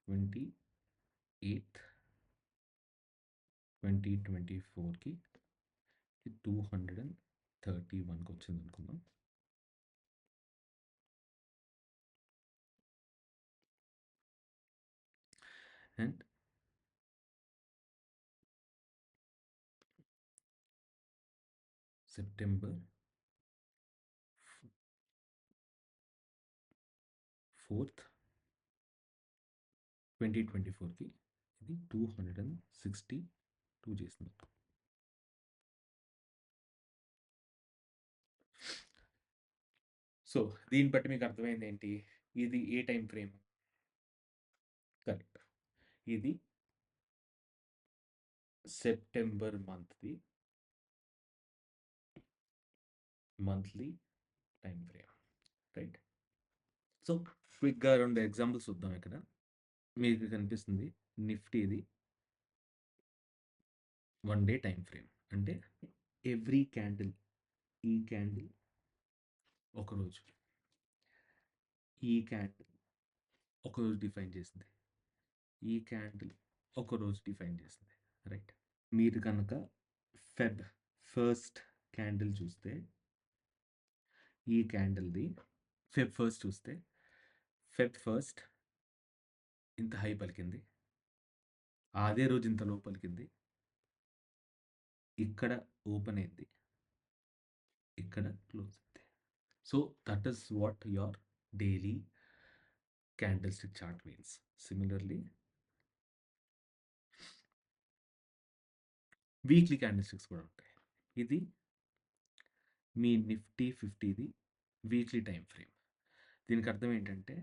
28th, 2024కి 231కి వచ్చింది అనుకుందాం. అండ్ సెప్టెంబర్ 4th, 2024కి ఇది 262 చేసింది. సో దీన్ని బట్టి మీకు అర్థమైంది ఏంటి? ఇది ఏ టైం ఫ్రేమ్? కరెక్ట్. ఇది September monthly time frame, right? So క్విక్గా 2 ఎగ్జాంపుల్స్ చూద్దాం. ఇక్కడ మీకు కనిపిస్తుంది నిఫ్టీది 1 డే టైం ఫ్రేమ్. అంటే ఎవ్రీ క్యాండిల్, ఈ క్యాండిల్ ఒకరోజు, ఈ క్యాండిల్ ఒకరోజు డిఫైన్ చేసింది, ఈ క్యాండిల్ ఒకరోజు డిఫైన్ చేసింది, రైట్? మీరు కనుక ఫెబ్ 1st క్యాండిల్ చూస్తే, ఈ క్యాండిల్ది ఫెబ్ 1st చూస్తే, ఫెబ్ 1st ఇంత హై పలికింది, అదే రోజు ఇంత లో పలికింది, ఇక్కడ ఓపెన్ అయింది, ఇక్కడ క్లోజ్ అయింది. So that is what your daily candlestick chart means. Similarly, weekly candlesticks కూడా ఉంటాయి. ఇది మీ నిఫ్టీ 50ది వీక్లీ టైం ఫ్రేమ్. దీనికి అర్థం ఏంటంటే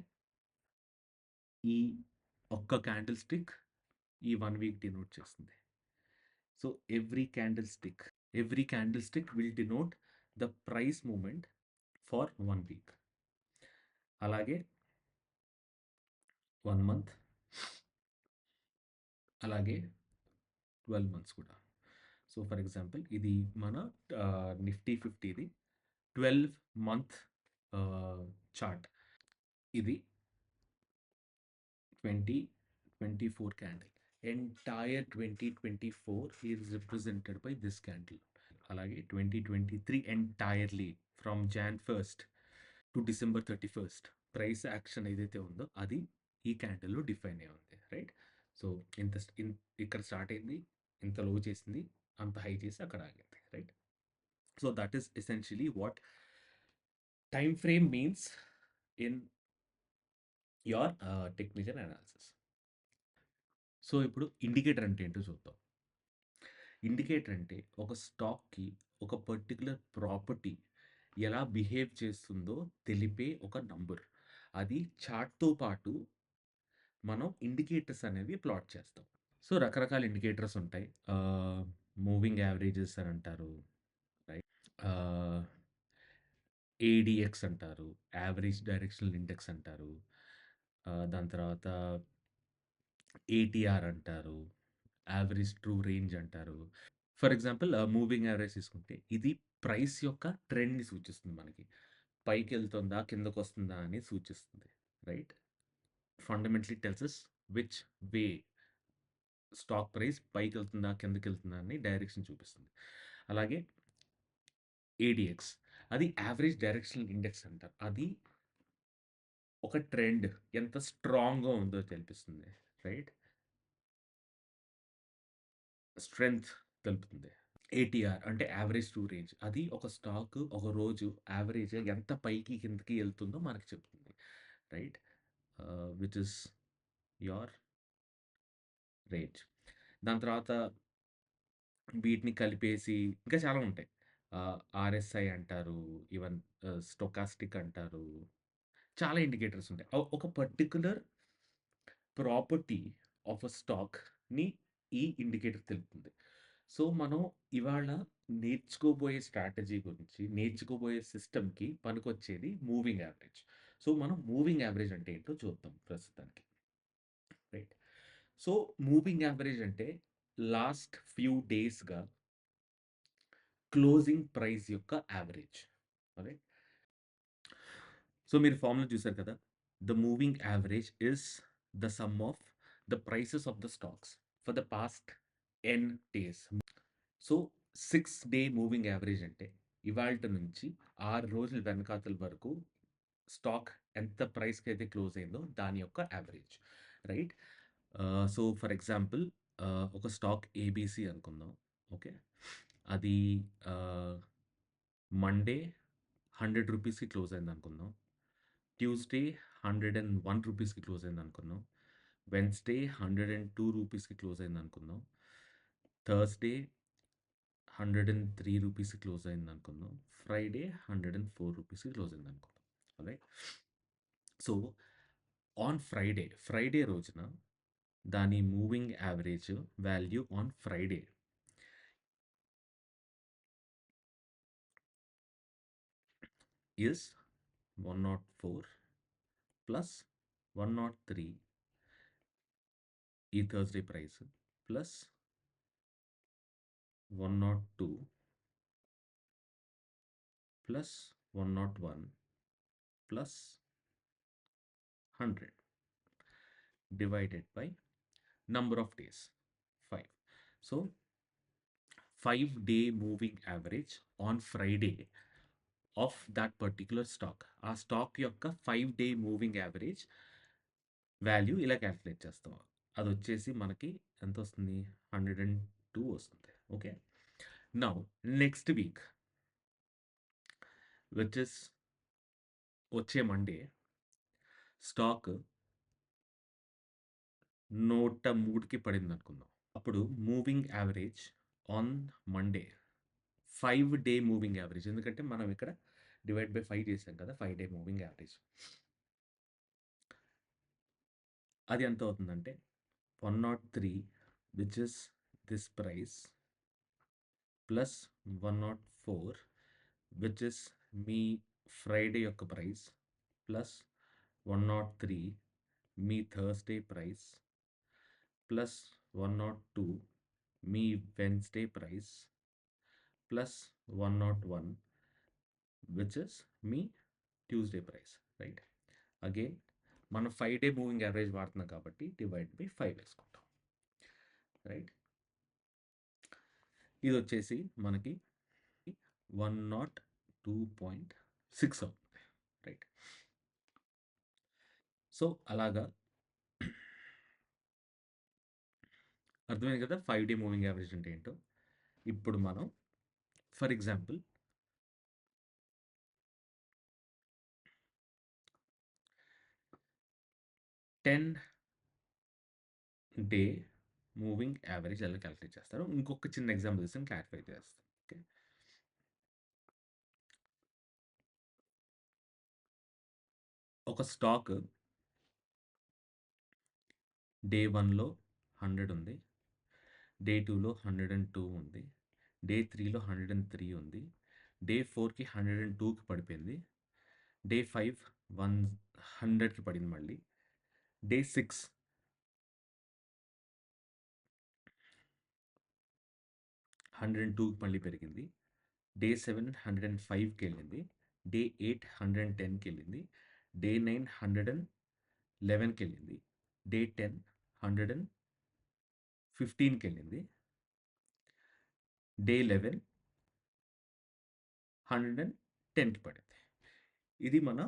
ఈ ఒక్క క్యాండిల్ స్టిక్ ఈ 1 వీక్ డినోట్ చేస్తుంది. So every candlestick will denote the price movement for 1 week. అలాగే 1 మంత్, అలాగే 12 months కూడా. సో ఫర్ ఎగ్జాంపుల్ ఇది మన నిఫ్టీ 50ది 12-month చార్ట్. ఇది 2024 candle. Entire 2024 is represented by this candle. అలాగే 2023 entirely from Jan 1st to December 31st price action ఏదైతే ఉందో అది ఈ క్యాండిల్లో డిఫైన్ అయి ఉంది, రైట్? సో ఇక్కడ స్టార్ట్ అయింది, ఇంత లో చేసింది, అంత హై చేసి అక్కడ ఆగింది, right? So that is essentially what time frame means in your technical analysis. So ఇప్పుడు ఇండికేటర్ అంటే ఏంటో చూద్దాం. ఇండికేటర్ అంటే ఒక స్టాక్కి ఒక పర్టికులర్ ప్రాపర్టీ ఎలా బిహేవ్ చేస్తుందో తెలిపే ఒక నంబర్. అది చార్ట్తో పాటు మనం ఇండికేటర్స్ అనేవి ప్లాట్ చేస్తాం. సో రకరకాల ఇండికేటర్స్ ఉంటాయి. మూవింగ్ యావరేజెస్ అని అంటారు, రైట్? ఏడిఎక్స్ అంటారు, యావరేజ్ డైరెక్షనల్ ఇండెక్స్ అంటారు. దాని తర్వాత ఏటీఆర్ అంటారు, యావరేజ్ ట్రూ రేంజ్ అంటారు. ఫర్ ఎగ్జాంపుల్ మూవింగ్ యావరేజ్ తీసుకుంటే ఇది ప్రైస్ యొక్క ట్రెండ్ని సూచిస్తుంది. మనకి పైకి వెళ్తుందా కిందకు వస్తుందా అని సూచిస్తుంది, right? Fundamentally tells us which way stock price పైకి వెళ్తుందా కిందకి వెళ్తుందా అని డైరెక్షన్ చూపిస్తుంది. అలాగే ఏడిఎక్స్ అది యావరేజ్ డైరెక్షనల్ ఇండెక్స్ అంటారు. అది ఒక ట్రెండ్ ఎంత స్ట్రాంగ్గా ఉందో తెలిపిస్తుంది, రైట్? స్ట్రెంగ్త్ తెలుపుతుంది. ఏటీఆర్ అంటే యావరేజ్ ట్రూ రేంజ్. అది ఒక స్టాక్ ఒక రోజు యావరేజ్‌గా ఎంత పైకి, కిందకి ఎళ్తుందో మనకు చెప్తుంది. Right? Which is your range. దాని తర్వాత వీటిని కలిపేసి ఇంకా చాలా ఉంటాయి. ఆర్ఎస్ఐ అంటారు. ఈవెన్ స్టొకాస్టిక్ అంటారు. చాలా ఇండికేటర్స్ ఉంటాయి. ఒక పర్టిక్యులర్ ప్రాపర్టీ ఆఫ్ ఎ స్టాక్‌ని ఈ ఇండికేటర్ తెలుపుతుంది. సో, మనం ఇవాళ నేర్చుకోబోయే స్ట్రాటజీ గురించి, నేర్చుకోబోయే సిస్టమ్‌కి పనికొచ్చేది మూవింగ్ యావరేజ్. సో, మనం మూవింగ్ యావరేజ్ అంటే ఏంటో చూద్దాం ప్రస్తుతానికి. రైట్. సో, మూవింగ్ యావరేజ్ అంటే లాస్ట్ ఫ్యూ డేస్‌గా క్లోజింగ్ ప్రైస్ యొక్క యావరేజ్. రైట్. సో, మీరు ఫార్ములా చూసారు కదా! The moving average is the sum of the prices of the stocks for the past N days. So, 6 day moving average అంటే ఇవాల్టి నుంచి 6 రోజుల వెనకాతల వరకు స్టాక్ ఎంత ప్రైస్‌కైతే క్లోజ్ అయిందో దాని యొక్క average. Right. So, for example ఒక స్టాక్ ఏబీసీ అనుకుందాం. ఓకే. అది ఆహ్, మండే రూ. 100కి క్లోజ్ అయిందనుకుందాం. ట్యూస్‌డే రూ. 101కి క్లోజ్ అయిందనుకుందాం. వెడ్నెస్‌డే రూ. 102కి క్లోజ్ అయిందనుకుందాం. థర్స్‌డే రూ. 103కి క్లోజ్ అయిందనుకుందాం. ఫ్రైడే రూ. 104కి క్లోజ్ అయిందనుకుందాం. ఆల్‌రైట్. సో, ఆన్ ఫ్రైడే రోజున దాని moving average value on Friday is 104 plus 103 ఈ Thursday price plus 102 plus 101 plus 100 divided by number of days 5. So, 5-day moving average on Friday of that particular stock. ఆ స్టాక్ యొక్క 5-day moving average value ఇలా calculate చేస్తాం. అదొచ్చేసి మనకి ఎంతొస్తుంది? 102 వస్తుంది. Okay. Now next week which is వచ్చే మండే స్టాక్ 103కి పడిందనుకుందాం. అప్పుడు moving average on Monday 5-day moving average. ఎందుకంటే మనం ఇక్కడ డివైడ్ బై 5 చేసాం కదా! 5-day moving average. అది ఎంత అవుతుందంటే 103 which is this price plus 104 which is మీ ఫ్రైడే యొక్క ప్రైస్ ప్లస్ 103 మీ థర్స్‌డే ప్రైస్ ప్లస్ 102 మీ Wednesday price plus 101 which is మీ ట్యూస్‌డే ప్రైస్. రైట్. అగైన్ మనం 5-day మూవింగ్ యావరేజ్ వాడుతున్నాం కాబట్టి డివైడ్ బై 5 వేసుకుంటాం. రైట్. ఇదొచ్చేసి మనకి 102.6 అవుతుంది. రైట్. సో, అలాగా అర్థమైంది కదా! 5-day మూవింగ్ యావరేజ్ అంటే ఏంటో. ఇప్పుడు మనం for example 10-day moving average ఎలా క్యాలిక్యులేట్ చేస్తారో ఇంకొక చిన్న ఎగ్జాంపుల్ తీసుకొని క్లారిఫై చేస్తాం. ఓకే. ఒక స్టాక్ డే 1లో 100 ఉంది. డే 2లో 102 ఉంది. డే 3లో 103 ఉంది. డే 4కి 102కి పడిపోయింది. డే 5 100కి పడింది మళ్ళీ. డే 6 102కి మళ్ళీ పెరిగింది. డే 7 105కెళ్ళింది. డే 8 110కెళ్ళింది. డే 9 111కెళ్ళింది. డే 10 115కెళ్ళింది. డే 11 110కి పడింది. ఇది మన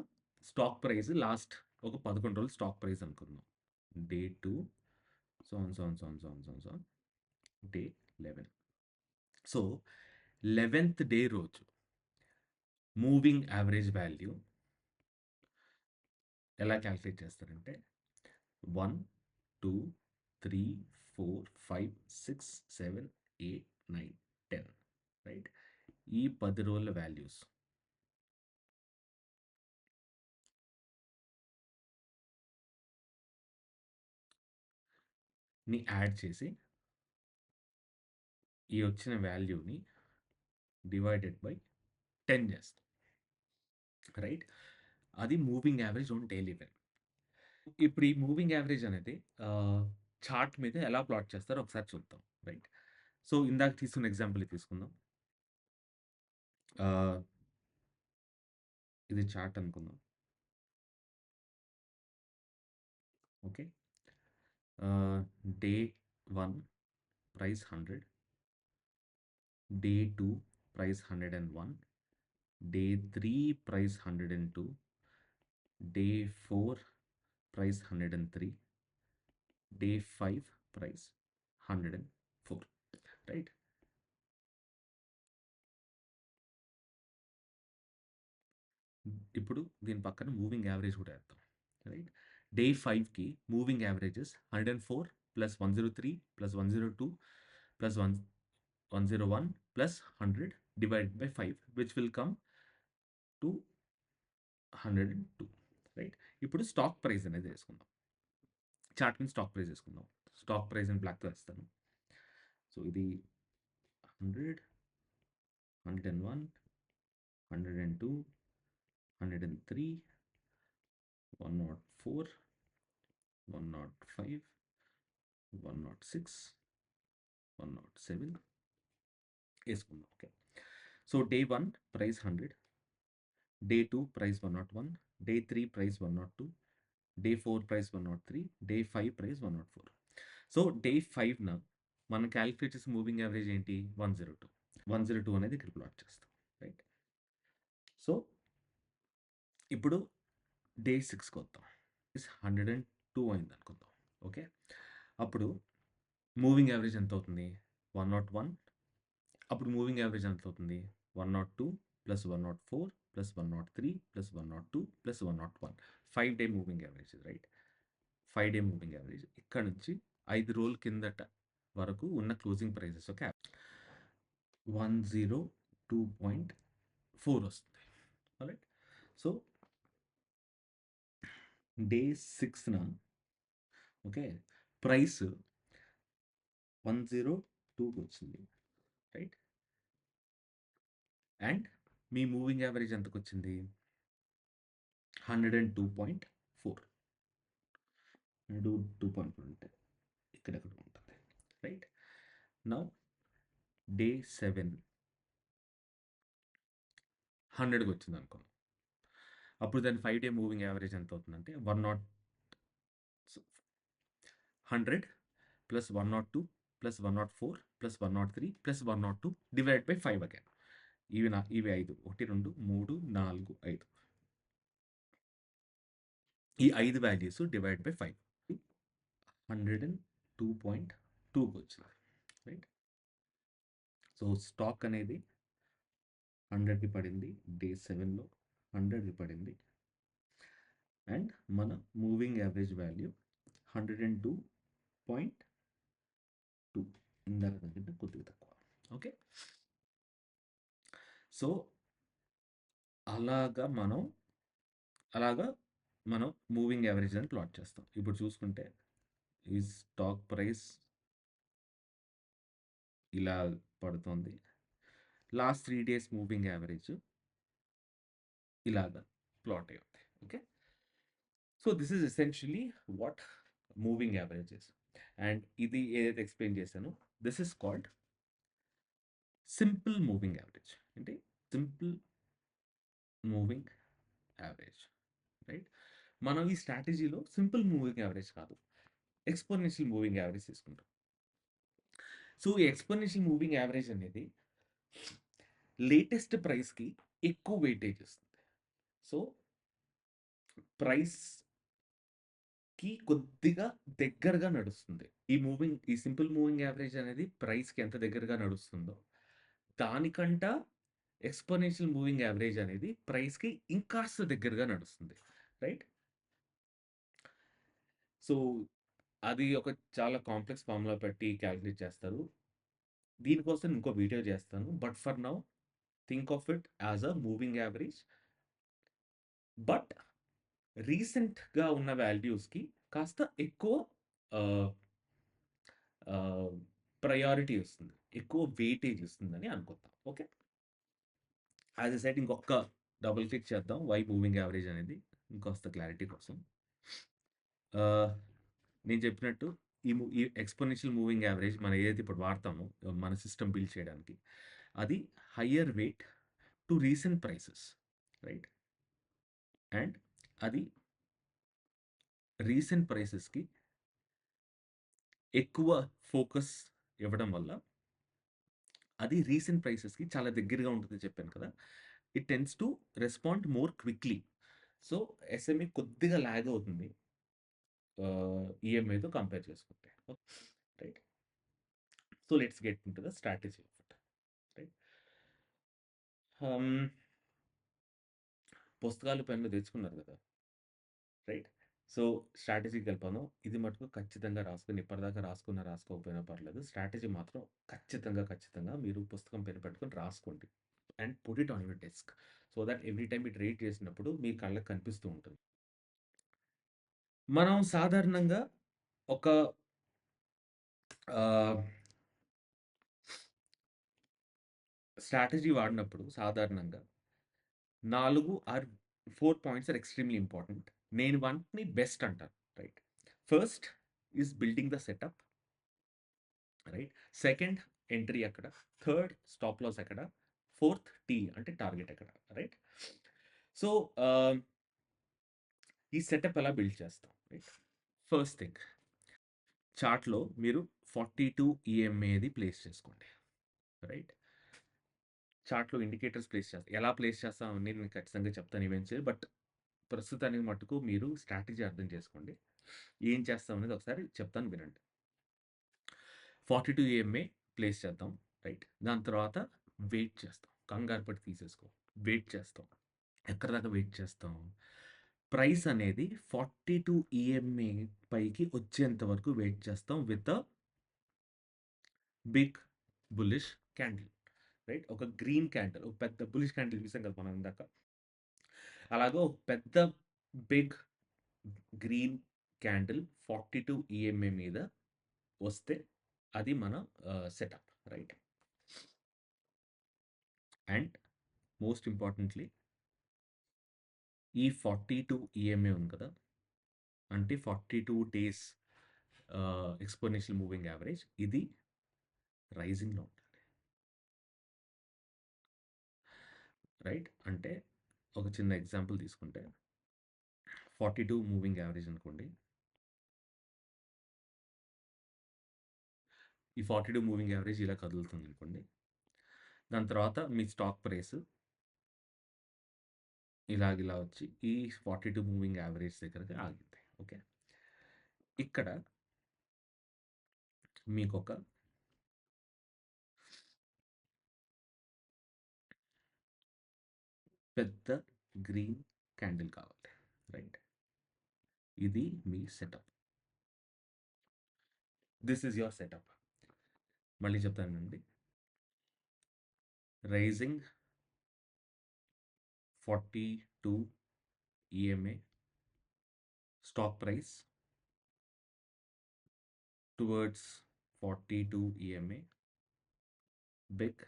స్టాక్ ప్రైస్ లాస్ట్ ఒక 11 రోజులు స్టాక్ ప్రైస్ అనుకుందాం. Day 2 so on, so on, so on, so on, so on, so on. Day 11. So 11th day రోజు మూవింగ్ యావరేజ్ వాల్యూ ఎలా క్యాలిక్యులేట్ చేస్తారంటే 1, 2, 3, 4, 5, 6, 7, 8, 9, 10 రైట్. ఈ 10 రోజుల వాల్యూస్ ని యాడ్ చేసి ఈ వచ్చిన వాల్యూని డివైడెడ్ బై 10 చేస్తాం. రైట్. అది moving average on daily value. ఇప్పుడు ఈ మూవింగ్ యావరేజ్ అనేది చార్ట్ మీద ఎలా ప్లాట్ చేస్తారో ఒకసారి చూద్దాం. రైట్. సో ఇందాక తీసుకున్న ఎగ్జాంపుల్ తీసుకుందాం. ఇది చార్ట్ అనుకుందాం. Okay. Day 1 price 100, day 2 price 101, day 3 price 102, day 4 price 103, day 5 price 104. Right. ఇప్పుడు దీని పక్కన మూవింగ్ యావరేజ్ కూడా వేద్దాం. రైట్. డే 5కి moving averages 104 plus 103 plus 102 plus 101 plus 100 divided by 5 which will come to 102. Right. ఇప్పుడు స్టాక్ ప్రైస్ అనేది వేసుకుందాం. Chart మీద స్టాక్ ప్రైస్ వేసుకుందాం. స్టాక్ ప్రైస్ అని బ్లాక్తో వేస్తాను. సో ఇది 100, 101, 102, 103, 104, 105, 106, 107 వేసుకుందాం. Okay. So day 1 price 100, day 2 price 101, day 3 price 102, day 4 price 103, day 5 price 104. So day 5న మనం క్యాలిక్యులేట్ చేసే మూవింగ్ యావరేజ్ ఏంటి? 102. 102 అనేది ఇక్కడ ప్లాట్ చేస్తాం. రైట్. సో ఇప్పుడు డే 6కి వద్దాం. 102 అయింది అనుకుందాం. ఓకే. అప్పుడు మూవింగ్ యావరేజ్ ఎంత అవుతుంది? 101. అప్పుడు మూవింగ్ యావరేజ్ ఎంత అవుతుంది? 102 plus 104 plus 103 plus 102 plus 101. 5 day moving average. Right. 5 day moving average. ఇక్కడ నుంచి 5 రోజుల కిందట వరకు ఉన్న క్లోజింగ్ ప్రైసెస్ ఓకే 102.4 వస్తుంది. రైట్. సో డే 6న ఓకే ప్రైస్ 102కి వచ్చింది. రైట్. అండ్ మీ మూవింగ్ యావరేజ్ ఎంతకు వచ్చింది? 102.4. 102.4 అంటే ఇక్కడెక్కడ ఉంటుంది. రైట్. నౌ డే 7 100కి వచ్చింది అనుకోండి. అప్పుడు దాని 5 డే మూవింగ్ యావరేజ్ ఎంత అవుతుందంటే 100 plus 102 plus 104 plus 103 plus 102 divide by 5 again. ఇవి 5 1 2 3 4 5 ఈ 5 వాల్యూస్ డివైడ్ బై 5 102.2కి వచ్చింది. రైట్. సో స్టాక్ అనేది 100కి పడింది. డే 7లో 100కి పడింది. అండ్ మన మూవింగ్ యావరేజ్ వాల్యూ 102.2 ఇందాక కంటే కొద్దిగా తక్కువ. ఓకే. సో అలాగా మనం మూవింగ్ యావరేజ్ అని ప్లాట్ చేస్తాం. ఇప్పుడు చూసుకుంటే ఈ స్టాక్ ప్రైస్ ఇలా పడుతుంది. లాస్ట్ 3 డేస్ మూవింగ్ యావరేజ్ ఇలాగా ప్లాట్ అయ్యి ఉంది. Okay. So this is essentially what moving average is. And ఇది ఏదైతే ఎక్స్ప్లెయిన్ చేశానో this is called simple moving average. అంటే సింపుల్ మూవింగ్ యావరేజ్. రైట్. మనం ఈ స్ట్రాటజీలో సింపుల్ మూవింగ్ యావరేజ్ కాదు, ఎక్స్పోనెన్షియల్ మూవింగ్ యావరేజ్ తీసుకుంటాం. సో ఈ ఎక్స్పోనెన్షియల్ మూవింగ్ యావరేజ్ అనేది లేటెస్ట్ ప్రైస్కి ఎక్కువ వెయిటేజ్ ఇస్తుంది. సో ప్రైస్కి కొద్దిగా దగ్గరగా నడుస్తుంది. ఈ సింపుల్ మూవింగ్ యావరేజ్ అనేది ప్రైస్కి ఎంత దగ్గరగా నడుస్తుందో దానికంట ఎక్స్‌పోనెన్షియల్ మూవింగ్ యావరేజ్ అనేది ప్రైస్‌కి ఇంకాస్త దగ్గరగా నడుస్తుంది. రైట్? సో, అది ఒక చాలా కాంప్లెక్స్ ఫార్ములా పెట్టి కాలిక్యులేట్ చేస్తారు. దీనికోసం ఇంకో వీడియో చేస్తాను. But for now think of it as a moving average. But రీసెంట్‌గా ఉన్న వాల్యూస్‌కి కాస్త ఎక్కువ ఆహ్, ఆహ్, ప్రయారిటీ ఇస్తుంది. ఎక్కువ వెయిటేజ్ ఇస్తుందని అనుకుందాం. ఓకే. యాజ్ ఐ సెడ్ ఇంకొక డబుల్ క్లిక్ చేద్దాం. వై మూవింగ్ యావరేజ్ అనేది ఇంకాస్త క్లారిటీ కోసం. ఆహ్, నేను చెప్పినట్టు ఈ ఎక్స్‌పోనెన్షియల్ మూవింగ్ యావరేజ్ మనం ఏదైతే ఇప్పుడు వాడతామో మన సిస్టమ్ బిల్డ్ చేయడానికి, అది higher weight to recent prices. Right? And అది రీసెంట్ ప్రైసెస్‌కి ఎక్కువ ఫోకస్ ఇవ్వడం వల్ల, అది రీసెంట్ ప్రైసెస్‌కి చాలా దగ్గరగా ఉంటుందని చెప్పాను కదా! It tends to respond more quickly. So, SME కొద్దిగా లాగ్ అవుతుంది. ఈఎంఐతో కంపేర్ చేసుకుంటే. Right. So, let's get into the strategy of it. Right. హ్మ్. పుస్తకాలు, పెన్ను తెచ్చుకున్నారు గదా! రైట్. సో, స్ట్రాటజీకి వెళ్ళిపోదాం. ఇది మటుకు ఖచ్చితంగా రాసుకొని ఇప్పటిదాకా రాసుకున్నా, రాసుకోకపోయినా పర్లేదు. స్ట్రాటజీ మాత్రం ఖచ్చితంగా మీరు పుస్తకం, పెన్ పెట్టుకొని రాసుకోండి. And put it on your desk. So that every time మీరు రీడ్ చేసినప్పుడు మీ కళ్ళకి కనిపిస్తూ ఉంటుంది. మనం సాధారణంగా ఒక ఆహ్, స్ట్రాటజీ వాడినప్పుడు సాధారణంగా 4 or 4 points are extremely important. నేను వాటిని బెస్ట్ అంటాను. Right. First is building the setup. Right. Second entry ఎక్కడ? థర్డ్ స్టాప్ లాస్ ఎక్కడ? ఫోర్త్ టీ అంటే టార్గెట్ ఎక్కడ? రైట్. సో, ఈ సెటప్ ఎలా బిల్డ్ చేస్తాం? రైట్. ఫస్ట్ థింగ్, చార్ట్‌లో మీరు 42 ఈఎంఏది ప్లేస్ చేసుకోండి. రైట్. చార్ట్‌లో ఇండికేటర్స్ ప్లేస్ చేస్తాం. ఎలా ప్లేస్ చేస్తాం అనేది నేను ఖచ్చితంగా చెప్తాను ఈవెంచువల్లీ. బట్ ప్రస్తుతానికి మట్టుకు మీరు స్ట్రాటజీ అర్థం చేసుకోండి. ఏం చేస్తాం అనేది ఒకసారి చెప్తాను వినండి. 42 ఈఎంఏ ప్లేస్ చేద్దాం. రైట్. దాని తర్వాత వెయిట్ చేస్తాం. కంగారు పడి తీసేసుకో. వెయిట్ చేస్తాం. ఎక్కడిదాకా వెయిట్ చేస్తాం? ప్రైస్ అనేది 42 ఈఎంఏ పైకి వచ్చేంత వరకు వెయిట్ చేస్తాం with a big bullish candle. Right. ఒక గ్రీన్ క్యాండిల్, ఒక పెద్ద బుల్లిష్ క్యాండిల్ చూసాం కదా మనం ఇందాక. అలాగా ఒక పెద్ద బిగ్ గ్రీన్ క్యాండిల్ 42 ఈఎంఏ మీద వస్తే అది మన setup. Right. And most importantly ఈ 42 ఈఎంఏ ఉంది కదా! అంటే 42 డేస్ ఎక్స్‌పోనెన్షియల్ మూవింగ్ యావరేజ్ ఇది రైజింగ్‌లో ఉండాలి. రైట్. అంటే ఒక చిన్న ఎగ్జాంపుల్ తీసుకుంటే 42 మూవింగ్ యావరేజ్ అనుకోండి. ఈ 42 మూవింగ్ యావరేజ్ ఇలా కదులుతుందనుకోండి. దాని తర్వాత మీ స్టాక్ ప్రైస్ ఇలా వచ్చి ఈ 42 మూవింగ్ యావరేజ్ దగ్గరకి ఆగిద్ది. ఓకే. ఇక్కడ మీకొక పెద్ద గ్రీన్ క్యాండిల్ కావాలి. రైట్. ఇది మీ setup. This is your setup. మళ్ళీ చెప్తానండి. Rising 42 EMA stock price towards 42 EMA big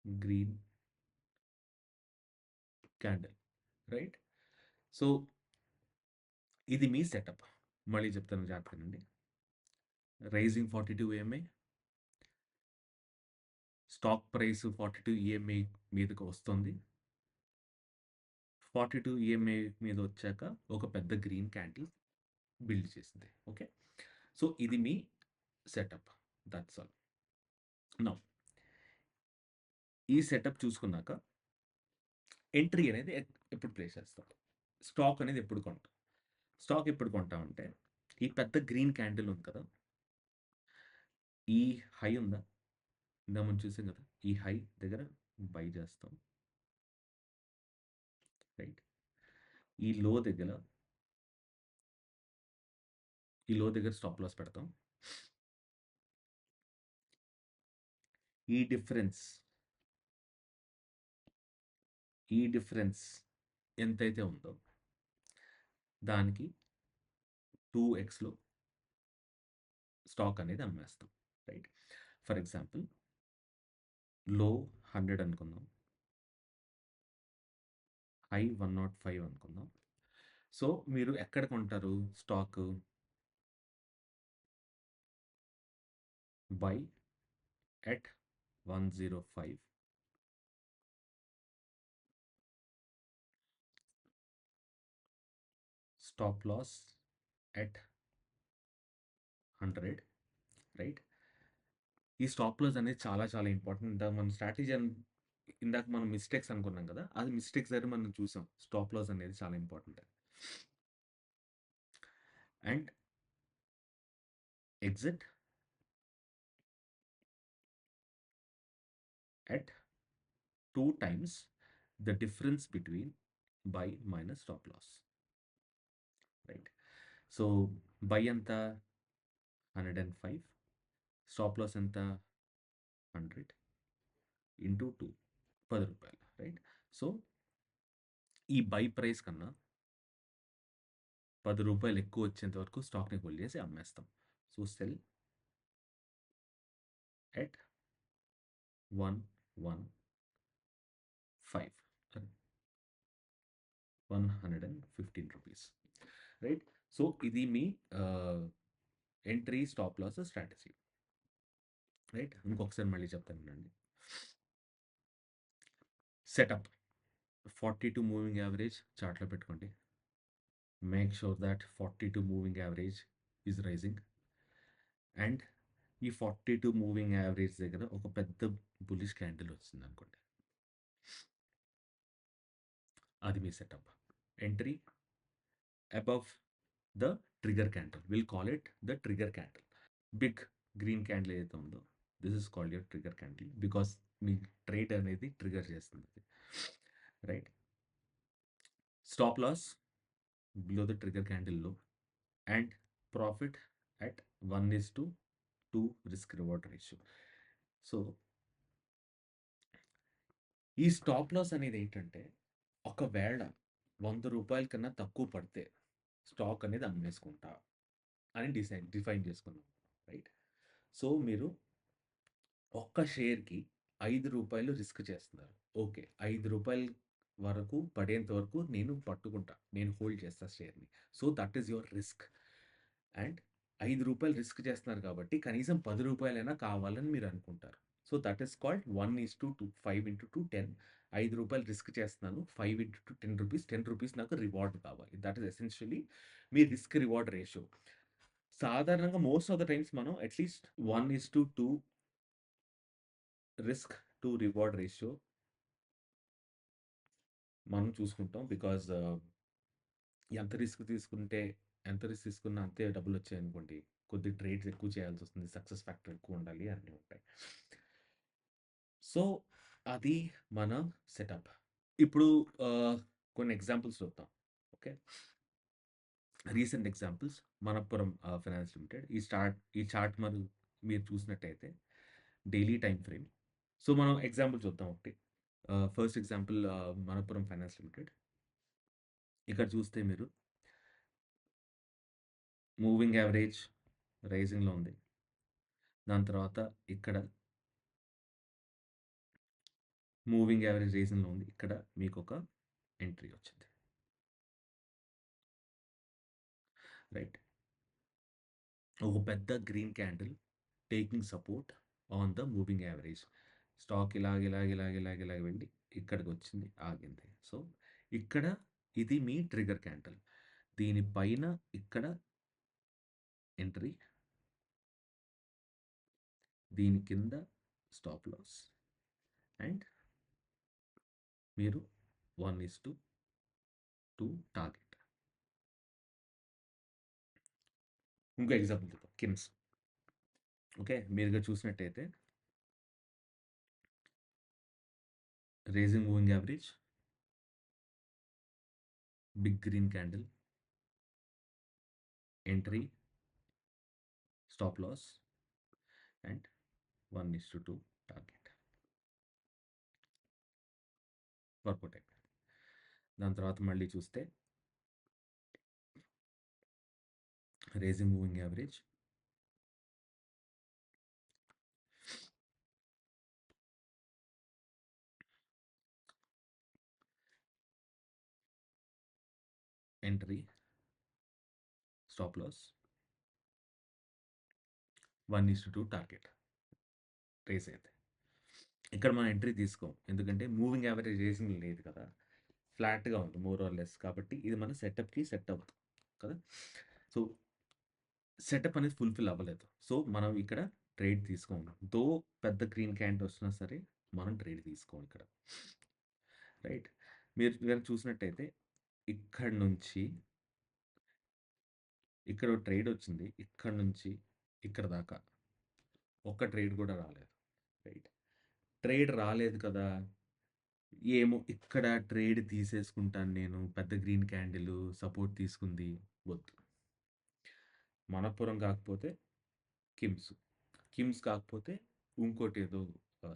green candle. Right. So, ఇది మీ సెటప్. మళ్ళీ చెప్తాను జాగ్రత్తగానండి. Rising 42 EMA stock price 42 EMA మీదకి వస్తుంది. 42 ఈఎంఐ మీద వచ్చాక ఒక పెద్ద గ్రీన్ క్యాండిల్ బిల్డ్ చేసింది. ఓకే. సో, ఇది మీ సెటప్. That's all. నౌ ఈ సెటప్ చూసుకున్నాక ఎంట్రీ అనేది ఎప్పుడు ప్లేస్ చేస్తాం? స్టాక్ అనేది ఎప్పుడు కొంటాం? స్టాక్ ఎప్పుడు కొంటామంటే ఈ పెద్ద గ్రీన్ క్యాండిల్ ఉంది కదా! ఈ హై ఉందా? ఇందాక మనం చూసాం కదా! ఈ హై దగ్గర బై చేస్తాం. రైట్. ఈ లో దగ్గర స్టాప్ లాస్ పెడతాం. ఈ డిఫరెన్స్ ఎంతైతే ఉందో దానికి 2xలో స్టాక్ అనేది అమ్మేస్తాం. రైట్. ఫర్ ఎగ్జాంపుల్ లో 100 అనుకుందాం. హై 105 అనుకుందాం. సో, మీరు ఎక్కడ కొంటారు stock? Buy at 105. Stop loss at 100. Right. ఈ స్టాప్ లాస్ అనేది చాలా చాలా ఇంపార్టెంట్. ఇందాక మనం మిస్టేక్స్ అనుకున్నాం కదా! అది మిస్టేక్స్ దగ్గర మనం చూసాం. స్టాప్ లాస్ అనేది చాలా important. And exit at 2 times the difference between buy minus stop loss. Right. So, buy ఎంత? 105. స్టాప్ లాస్ ఎంత? 100 ఇంటూ 2, ₹10. రైట్. సో, ఈ బై ప్రైస్ కన్నా ₹10 ఎక్కువ వచ్చేంత వరకు స్టాక్‌ని హోల్డ్ చేసి అమ్మేస్తాం. So, sell at 115. Sorry, ₹115. Right. So, ఇది మీ entry stop loss strategy. Right. ఇంకొకసారి మళ్ళీ చెప్తాను వినండి. సెటప్ 42 మూవింగ్ యావరేజ్ చార్ట్‌లో పెట్టుకోండి. Make sure that 42 moving average is rising. And ఈ 42 మూవింగ్ యావరేజ్ దగ్గర ఒక పెద్ద బుల్లిష్ క్యాండిల్ వచ్చిందనుకోండి. అది మీ setup. Entry above the trigger candle. Will call it the trigger candle. Big green candle ఏదైతే ఉందో this is called your trigger candle because మీ ట్రేడ్ అనేది ట్రిగ్గర్ చేస్తుంది. Right. Stop loss below the trigger candle low and profit at 1:2 risk reward ratio. So, ఈ stop loss అనేది ఏంటంటే ఒకవేళ ₹100 కన్నా తక్కువ పడితే స్టాక్ అనేది అమ్మేసుకుంటా అని డిఫైన్ చేసుకున్నాం. రైట్. సో, మీరు ఒక్క షేర్‌కి ₹5 రిస్క్ చేస్తున్నారు. ఓకే. ₹5 వరకు పడేంత వరకు నేను పట్టుకుంటా. నేను హోల్డ్ చేస్తా షేర్‌ని. So, that is your risk. And ₹5 risk చేస్తున్నారు కాబట్టి కనీసం ₹10 కావాలని మీరు అనుకుంటారు. So, that is called 1:2. 5 × 10. ₹5 risk చేస్తున్నాను. 5 × 2 ₹10. ₹10 నాకు రివార్డ్ కావాలి. That is essentially me risk reward ratio. సాధారణంగా మోస్ట్ ఆఫ్ ద టైమ్స్ మనం at least 1:2 risk to reward ratio మనం చూసుకుంటాం. బికాజ్ ఎంత రిస్క్ తీసుకుంటే ఎంత రిస్క్ తీసుకున్నా అంతే డబ్బులొచ్చాయనుకోండి, కొద్దిగా ట్రేడ్స్ ఎక్కువ చేయాల్సొస్తుంది. సక్సెస్ ఫ్యాక్టర్ ఎక్కువుండాలి అన్నీ ఉంటాయి. సో, అది మన సెటప్. ఇప్పుడు కొన్ని ఎగ్జాంపుల్స్ చూద్దాం. Okay. Recent examples Manappuram finance limited. ఈ చార్ట్ మీరు చూసినట్టయితే డైలీ టైమ్ ఫ్రేమ్. సో, మనం ఎగ్జాంపుల్ చూద్దాం ఒకటి. First example Manappuram finance limited. ఇక్కడ చూస్తే మీరు మూవింగ్ యావరేజ్ రైజింగ్‌లో ఉంది. దాని తర్వాత ఇక్కడ మూవింగ్ యావరేజ్ రైజింగ్‌లో ఉంది. ఇక్కడ మీకొక ఎంట్రీ వచ్చింది. రైట్. ఒక పెద్ద green candle taking support on the moving average. Stock ఇలాగ వెళ్ళి ఇక్కడికొచ్చింది, ఆగింది. సో, ఇక్కడ ఇది మీ ట్రిగ్గర్ క్యాండిల్. దీని పైన ఇక్కడ ఎంట్రీ. దీని కింద స్టాప్ లాస్. అండ్ మీరు 1:2 టార్గెట్. ఇంకో ఎగ్జాంపుల్ చూద్దాం. కిమ్స్. ఓకే. మీరుగా చూసినట్టయితే raising moving average, big green candle, entry, stop loss and 1:2 target work out అయిపోయింది. దాని తర్వాత మళ్ళీ చూస్తే raising moving average, entry, stop loss, 1:2 target రేస్ అయితే. ఇక్కడ మనం ఎంట్రీ తీసుకోం. ఎందుకంటే మూవింగ్ యావరేజ్ రేసింగ్ లేదు కదా! ఫ్లాట్‌గా ఉంది మోర్ ఆర్ లెస్. కాబట్టి ఇది మన సెటప్‌కి సెట్ అవ్వదు కదా! సో, సెటప్ అనేది ఫుల్‌ఫిల్ అవ్వలేదు. సో, మనం ఇక్కడ ట్రేడ్ తీసుకోము. దో పెద్ద గ్రీన్ క్యాండిల్ వచ్చినా సరే మనం ట్రేడ్ తీసుకోము ఇక్కడ. రైట్. మీరు గనుక చూసినట్టయితే ఇక్కడి నుంచి ఇక్కడ ఒక ట్రేడ్ వచ్చింది. ఇక్కడి నుంచి ఇక్కడ దాకా ఒక్క ట్రేడ్ కూడా రాలేదు. రైట్. ట్రేడ్ రాలేదు కదా! ఏమో ఇక్కడ ట్రేడ్ తీసేసుకుంటాను నేను. పెద్ద గ్రీన్ క్యాండిల్ సపోర్ట్ తీసుకుంది. వద్దు. మనప్పురం కాకపోతే కిమ్స్. కిమ్స్ కాకపోతే ఇంకోటేదో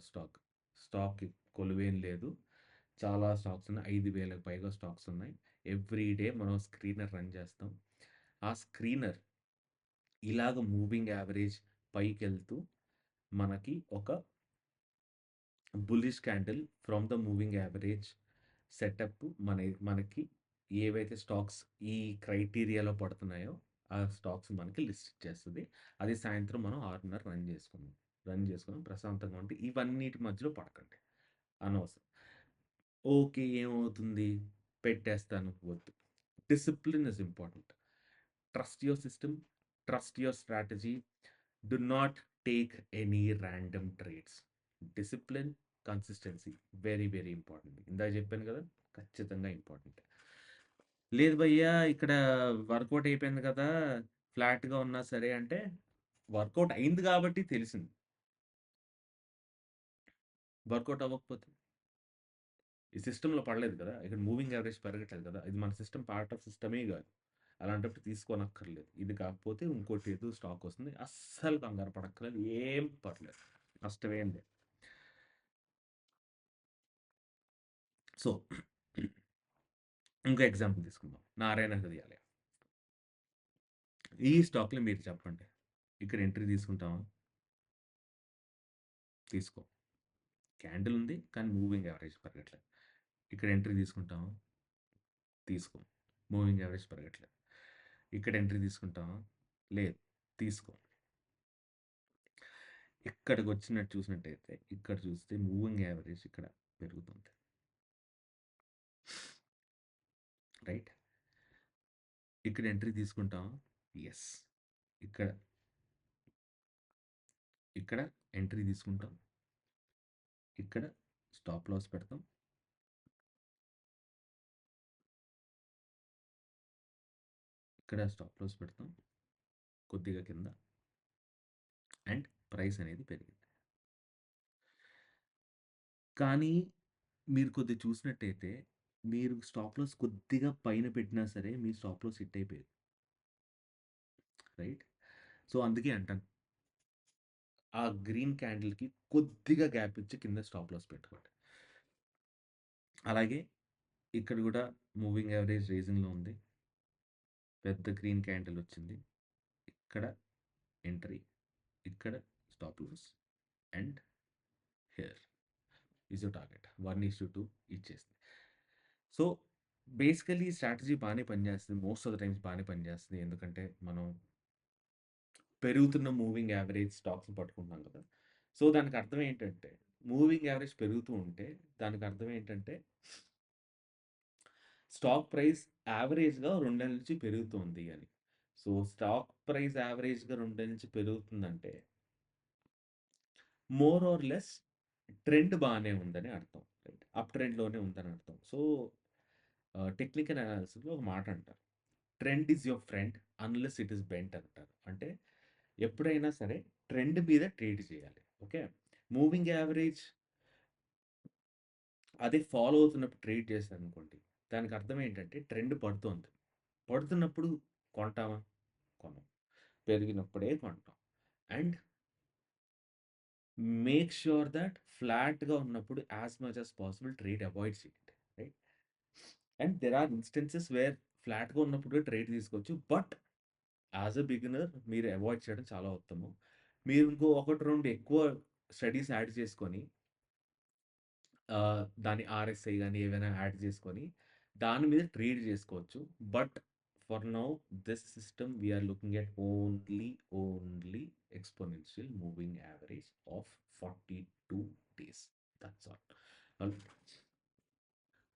స్టాక్. స్టాక్ కొలువేం లేదు. చాలా స్టాక్స్ ఉన్నాయి. 5,000కి పైగా స్టాక్స్ ఉన్నాయి. ఎవ్రీ డే మనం స్క్రీనర్ రన్ చేస్తాం. ఆ స్క్రీనర్ ఇలాగ మూవింగ్ యావరేజ్ పైకెళ్తూ మనకి ఒక bullish candle from the moving average setup మనకి ఏవైతే స్టాక్స్ ఈ క్రైటీరియాలో పడుతున్నాయో ఆ స్టాక్స్ మనకి లిస్ట్ చేస్తుంది. అది సాయంత్రం మనం 6:30 రన్ చేసుకుని ప్రశాంతంగా ఉంటే ఇవన్నిటి మధ్యలో పడకండి. అనవసరం. ఓకే. ఏమవుతుంది? పెట్టేస్తాను. వద్దు. Discipline is important. Trust your system. Trust your strategy. Do not take any random trades. Discipline, consistency very, very important. ఇందాక చెప్పాను కదా! ఖచ్చితంగా ఇంపార్టెంట్. లేదు భయ్యా ఇక్కడ వర్కౌట్ అయిపోయింది కదా! ఫ్లాట్‌గా ఉన్నా సరే అంటే, వర్కౌట్ అయింది కాబట్టి తెలిసింది. వర్కౌట్ అవ్వకపోతే? ఈ సిస్టమ్‌లో పడలేదు కదా! ఇక్కడ మూవింగ్ యావరేజ్ పెరగట్లేదు కదా! ఇది మన సిస్టమ్ పార్ట్ ఆఫ్ సిస్టమే కాదు. అలాంటప్పుడు తీసుకోనక్కర్లేదు. ఇది కాకపోతే ఇంకోటి ఏదో స్టాక్ వస్తుంది. అస్సలు కంగారు పడక్కర్లేదు. ఏం పర్లేదు. నష్టమేం లేదు. సో, ఇంకో ఎగ్జాంపుల్ తీసుకుందాం. నారాయణ హృదయాలయ. ఈ స్టాక్‌లో మీరు చెప్పండి. ఇక్కడ ఎంట్రీ తీసుకుంటామా? తీసుకో. క్యాండిల్ ఉంది. కానీ మూవింగ్ యావరేజ్ పెరగట్లేదు. ఇక్కడ ఎంట్రీ తీసుకుంటామా? తీసుకో. మూవింగ్ యావరేజ్ పెరగట్లేదు. ఇక్కడ ఎంట్రీ తీసుకుంటామా? లేదు. తీసుకో. ఇక్కడికొచ్చినట్టు చూసినట్టయితే ఇక్కడ చూస్తే మూవింగ్ యావరేజ్ ఇక్కడ పెరుగుతుంది. రైట్? ఇక్కడ ఎంట్రీ తీసుకుంటామా? యెస్. ఇక్కడ ఇక్కడ ఎంట్రీ తీసుకుంటాం. ఇక్కడ స్టాప్ లాస్ పెడతాం. ఇక్కడ స్టాప్ లాస్ పెడతాం. కొద్దిగా కింద అండ్ ప్రైస్ అనేది పెరిగింది. కానీ మీరు కొద్దిగా చూసినట్టయితే మీరు స్టాప్ లాస్ కొద్దిగా పైన పెట్టినా సరే మీ స్టాప్ లాస్ హిట్ అయిపోయేది. రైట్? సో, అందుకే అంటాను. ఆ గ్రీన్ క్యాండిల్‌కి కొద్దిగా గ్యాప్ ఇచ్చి కింద స్టాప్ లాస్ పెట్టుకోండి. అలాగే ఇక్కడ గూడా మూవింగ్ యావరేజ్ రైజింగ్‌లో ఉంది. పెద్ద గ్రీన్ క్యాండిల్ వచ్చింది. ఇక్కడ ఎంట్రీ. ఇక్కడ stop loss and here is your target. 1:2 ఇచ్చేసింది. సో, బేసికల్లీ ఈ స్ట్రాటజీ బానే పనిచేస్తుంది. మోస్ట్ ఆఫ్ ద టైమ్స్ బానే పనిచేస్తుంది. ఎందుకంటే మనం పెరుగుతున్న మూవింగ్ యావరేజ్ స్టాక్స్‌ని పట్టుకుంటున్నాం కదా! సో, దానికి అర్థం ఏంటంటే మూవింగ్ యావరేజ్ పెరుగుతూ ఉంటే దానికి అర్థం ఏంటంటే స్టాక్ ప్రైస్ యావరేజ్‌గా 2 నెలల నుంచి పెరుగుతోంది అని. సో, స్టాక్ ప్రైస్ యావరేజ్‌గా 2 నెలల నుంచి పెరుగుతుందంటే మోర్ ఆర్ లెస్ ట్రెండ్ బానే ఉందని అర్థం. రైట్. అప్ ట్రెండ్‌లోనే ఉందని అర్థం. సో, టెక్నికల్ అనాలిసిస్‌లో ఒక మాట అంటారు. Trend is your friend unless it is bent అంటారు. అంటే ఎప్పుడైనా సరే ట్రెండ్ మీద ట్రేడ్ చేయాలి. ఓకే. మూవింగ్ యావరేజ్ అదే ఫాలో అవుతున్నప్పుడు ట్రేడ్ చేశారనుకోండి, దానికి అర్థం ఏంటంటే ట్రెండ్ పడుతోంది. పడుతున్నప్పుడు కొంటామా? కొనం. పెరిగినప్పుడే కొంటాం. అండ్ మేక్ ష్యూర్ థట్ ఫ్లాట్‌గా ఉన్నప్పుడు as much as possible trade avoid చేయండి. Right? And there are instances where ఫ్లాట్‌గా ఉన్నప్పుడు ట్రేడ్ తీసుకోవచ్చు. బట్ యాస్ ఎ బిగినర్ మీరు అవాయిడ్ చేయడం చాలా ఉత్తమం. మీరు ఇంకో 1, 2 ఎక్కువ స్టడీస్ యాడ్ చేసుకొని దాని ఆర్ఎస్ఐ గాని ఏవైనా యాడ్ చేసుకొని దాని మీద ట్రేడ్ చేసుకోవచ్చు. But for now this system we are looking at only exponential moving average of 42 days. That's all.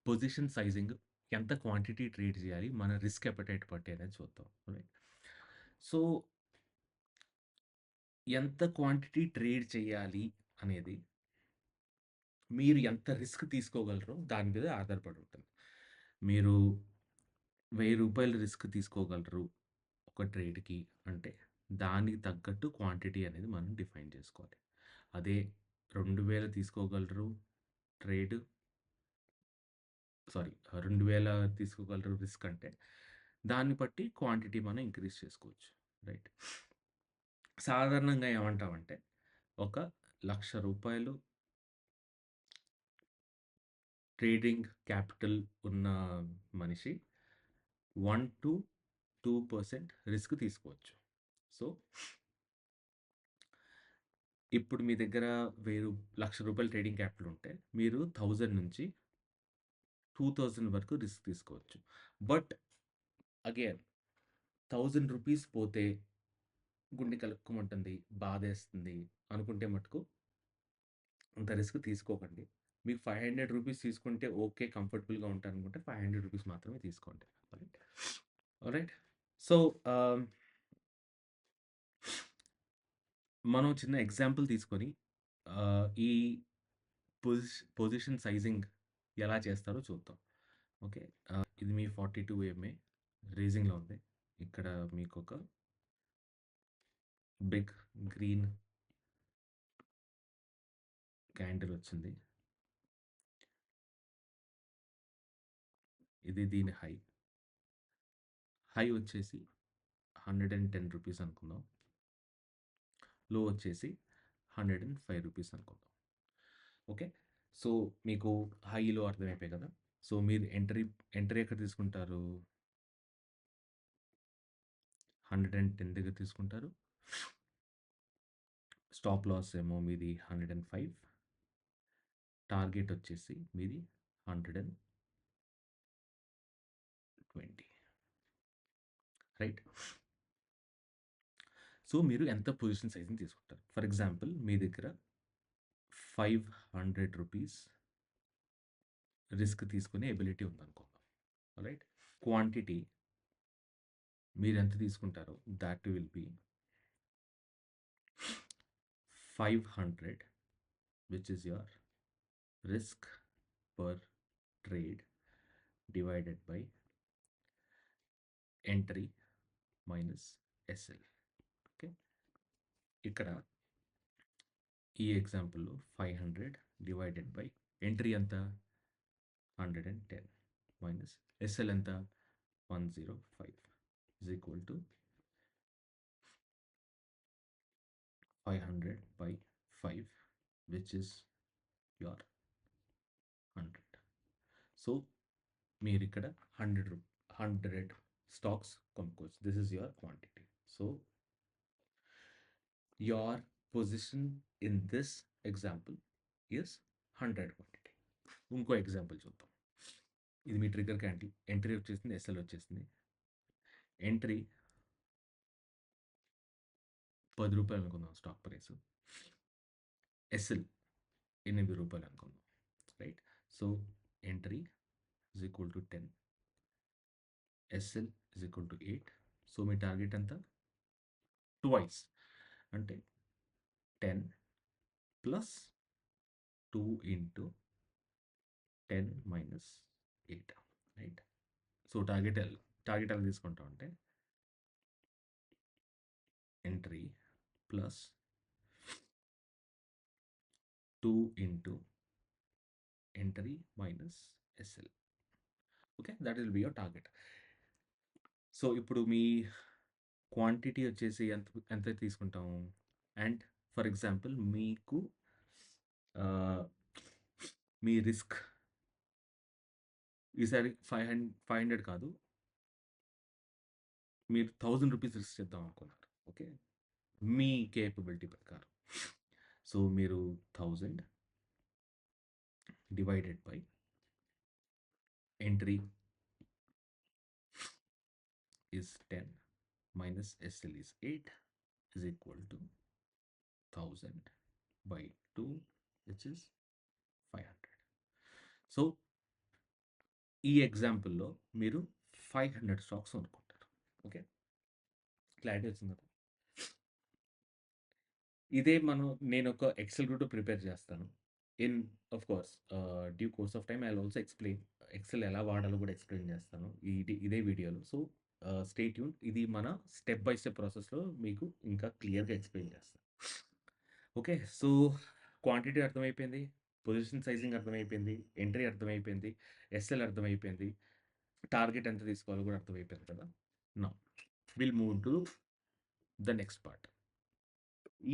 Position sizing ఎంత క్వాంటిటీ ట్రేడ్ చేయాలి? మన రిస్క్ అపెటైట్ బట్టి అనేది చూద్దాం. రైట్. సో, ఎంత క్వాంటిటీ ట్రేడ్ చేయాలి అనేది మీరు ఎంత రిస్క్ తీసుకోగలరో దాని మీద ఆధారపడి ఉంటుంది. మీరు రూ. 1000 రిస్క్ తీసుకోగలరు ఒక ట్రేడ్‌కి అంటే, దానికి తగ్గట్టు క్వాంటిటీ అనేది మనం డిఫైన్ చేసుకోవాలి. అదే 2000 తీసుకోగలరు ట్రేడ్ సారీ 2000 తీసుకోగలరు రిస్క్ అంటే, దాన్ని బట్టి క్వాంటిటీ మనం ఇంక్రీజ్ చేసుకోవచ్చు. రైట్. సాధారణంగా ఏమంటామంటే, ఒక రూ. 1,00,000 ట్రేడింగ్ క్యాపిటల్ ఉన్న మనిషి 1-2% రిస్క్ తీసుకోవచ్చు. సో, ఇప్పుడు మీ దగ్గర రూ. 1,00,000 ట్రేడింగ్ క్యాపిటల్ ఉంటే, మీరు 1000 నుంచి 2000 వరకు రిస్క్ తీసుకోవచ్చు. బట్ అగైన్ రూ. 1000 పోతే గుండె కలుక్కుమంటుంది, బాధేస్తుంది అనుకుంటే మటుకు అంత రిస్క్ తీసుకోకండి. మీకు రూ. 500 తీసుకుంటే ఓకే. కంఫర్టబుల్‌గా ఉంటారనుకుంటే రూ. 500 మాత్రమే తీసుకోండి. ఆల్రైట్. ఆల్రైట్. సో, ఆహ్, మనం చిన్న ఎగ్జాంపుల్ తీసుకొని ఈ పొజిషన్ సైజింగ్ ఎలా చేస్తారో చూద్దాం. ఓకే. ఇది మీ 42 ఎంఏ రేజింగ్‌లో ఉంది. ఇక్కడ మీకొక బిగ్ గ్రీన్ క్యాండిల్ వచ్చింది. ఇది దీని హై. హై వచ్చేసి రూ. 110 అనుకుందాం. లో వచ్చేసి రూ. 105 అనుకుందాం. ఓకే. సో, మీకు హై, లో అర్థమైపోయాయి కదా! సో, మీరు ఎంట్రీ ఎక్కడ తీసుకుంటారు? 110 దగ్గర తీసుకుంటారు. స్టాప్ లాస్ ఏమో మీది 105. టార్గెట్ వచ్చేసి మీది 120. రైట్. సో, మీరు ఎంత పొజిషన్ సైజ్‌ని తీసుకుంటారు? ఫర్ ఎగ్జాంపుల్ మీ దగ్గర రూ. 500 రిస్క్ తీసుకునే ఎబిలిటీ ఉందనుకుందాం. రైట్. క్వాంటిటీ మీరెంత తీసుకుంటారో that will be 500 which is your risk per trade divided by entry minus SL. Okay. ఇక్కడ ఈ ఎగ్జాంపుల్‌లో 500 డివైడెడ్ బై ఎంట్రీ ఎంత? 110 మైనస్ ఎస్ఎల్ ఎంత? 105 is equal to 500 by 5 which is your 100. So, మీరిక్కడ 100 stocks కొనుక్కోవచ్చు. This is your quantity. So, your position in this example is 100 quantity. ఇంకో example చూద్దాం. ఇది మీ ట్రిగ్గర్ క్యాండిల్. ఎంట్రీ వచ్చేసింది. ఎస్ఎల్ వచ్చేసింది. ఎంట్రీ రూ. 10 అనుకుందాం స్టాక్ ప్రైస్. ఎస్ఎల్ రూ. 8 అనుకుందాం. Right. So, entry is equal to 10. SL is equal to 8. So, మీ టార్గెట్ ఎంత? ట్వైస్ అంటే 10 plus 2 into 10 minus 8. Right. So, target ఎలా తీసుకుంటాం అంటే entry plus 2 into entry minus SL. Okay, that will be your target. So ఇప్పుడు మీ quantity వచ్చేసి ఎంత తీసుకుంటాము? అండ్ ఫర్ ఎగ్జాంపుల్ మీకు మీ రిస్క్ ఈసారి 500 కాదు, మీరు 1000 రూపీస్ రిస్క్ చేద్దాం అనుకున్నారు. ఓకే, మీ కేపబిలిటీ ప్రకారం. సో మీరు 1000 divided by entry is 10 minus SL is 8 is equal to 1000 by 2, which is 500. So ఈ ఎగ్జాంపుల్‌లో మీరు 500 స్టాక్స్ కొనుక్కుంటారు. ఓకే, క్లారిటీ వచ్చింది కదా? ఇదే నేనొక ఎక్సెల్ కూడా ప్రిపేర్ చేస్తాను. In of course due course of time I will also explain Excel ఎలా వాడాలో కూడా ఎక్స్‌ప్లెయిన్ చేస్తాను ఇదే వీడియోలో. So stay tune. ఇది మన స్టెప్ బై స్టెప్ ప్రాసెస్‌లో మీకు ఇంకా క్లియర్‌గా ఎక్స్‌ప్లెయిన్ చేస్తాను. ఓకే, సో క్వాంటిటీ అర్థమైపోయింది, పొజిషన్ సైజింగ్ అర్థమైపోయింది, ఎంట్రీ అర్థమైపోయింది, ఎస్ఎల్ అర్థమైపోయింది, టార్గెట్ ఎంత తీసుకోవాలో కూడా అర్థమైపోయింది కదా. Now will move to the next part.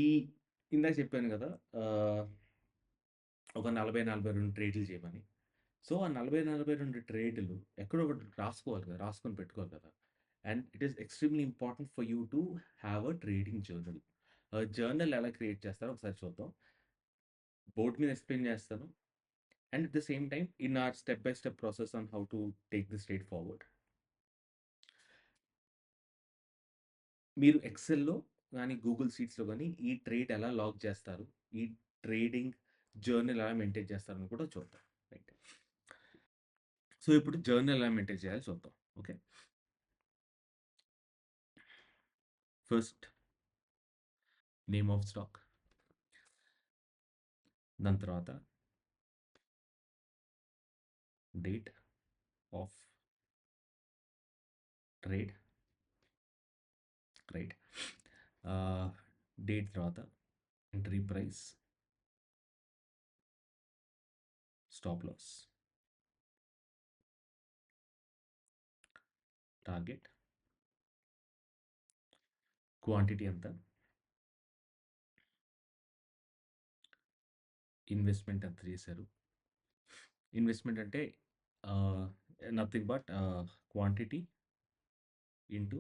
ఈ ఇందాక చెప్పాను కదా, ఒక 40-42 ట్రేడ్లు చేయమని. సో ఆ 40-42 ట్రేడ్లు ఎక్కడో ఒకటి రాసుకోవాలి కదా, రాసుకొని పెట్టుకోవాలి కదా. And it is extremely important for you to have a trading journal. Journal ఎలా క్రియేట్ చేస్తారో ఒకసారి చూద్దాం. బోర్డ్ మీద ఎక్స్ప్లెయిన్ చేస్తాను. And at the same time in our step by step process on how to take this trade forward. మీరు ఎక్సెల్‌లో గానీ, Google షీట్స్‌లో గానీ ఈ ట్రేడ్ ఎలా లాగ్ చేస్తారు, ఈ ట్రేడింగ్ జర్నల్ ఎలా మెయింటైన్ చేస్తారని కూడా చూద్దాం. రైట్. సో ఇప్పుడు జర్నల్ ఎలా మెయింటైన్ చేయాలో చూద్దాం. Okay, first name of stock, దాని తర్వాత date of trade, right. Date తర్వాత entry price, stop loss, target, quantity ఎంత, ఇన్వెస్ట్మెంట్ ఎంత చేశారు. ఇన్వెస్ట్మెంట్ అంటే nothing but quantity into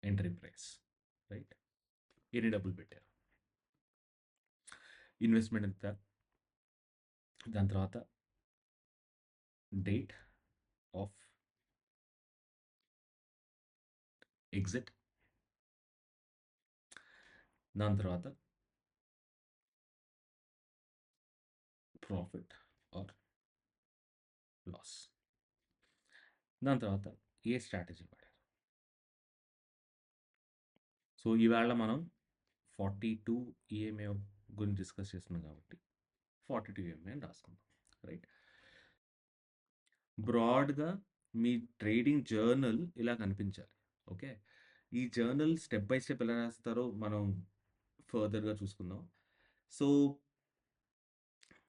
entry price, right. ఎన్ని డబ్బులు పెట్టారు, ఇన్వెస్ట్మెంట్ ఎంత, దాని తర్వాత డేట్ ఆఫ్ ఎగ్జిట్, దాని తర్వాత ప్రాఫిట్ ఆర్ లాస్, దాని తర్వాత ఏ స్ట్రాటజీ వాడారు. సో ఈవేళ మనం 42 ఈఎంఐ గురించి డిస్కస్ చేస్తున్నాం కాబట్టి 42 ఈఎంఐ అని రాసుకుందాం, రైట్. బ్రాడ్‌గా మీ ట్రేడింగ్ జర్నల్ ఇలా కనిపించాలి. ఓకే, ఈ జర్నల్ స్టెప్ బై స్టెప్ ఎలా రాస్తారో మనం ఫర్దర్‌గా చూసుకుందాం. సో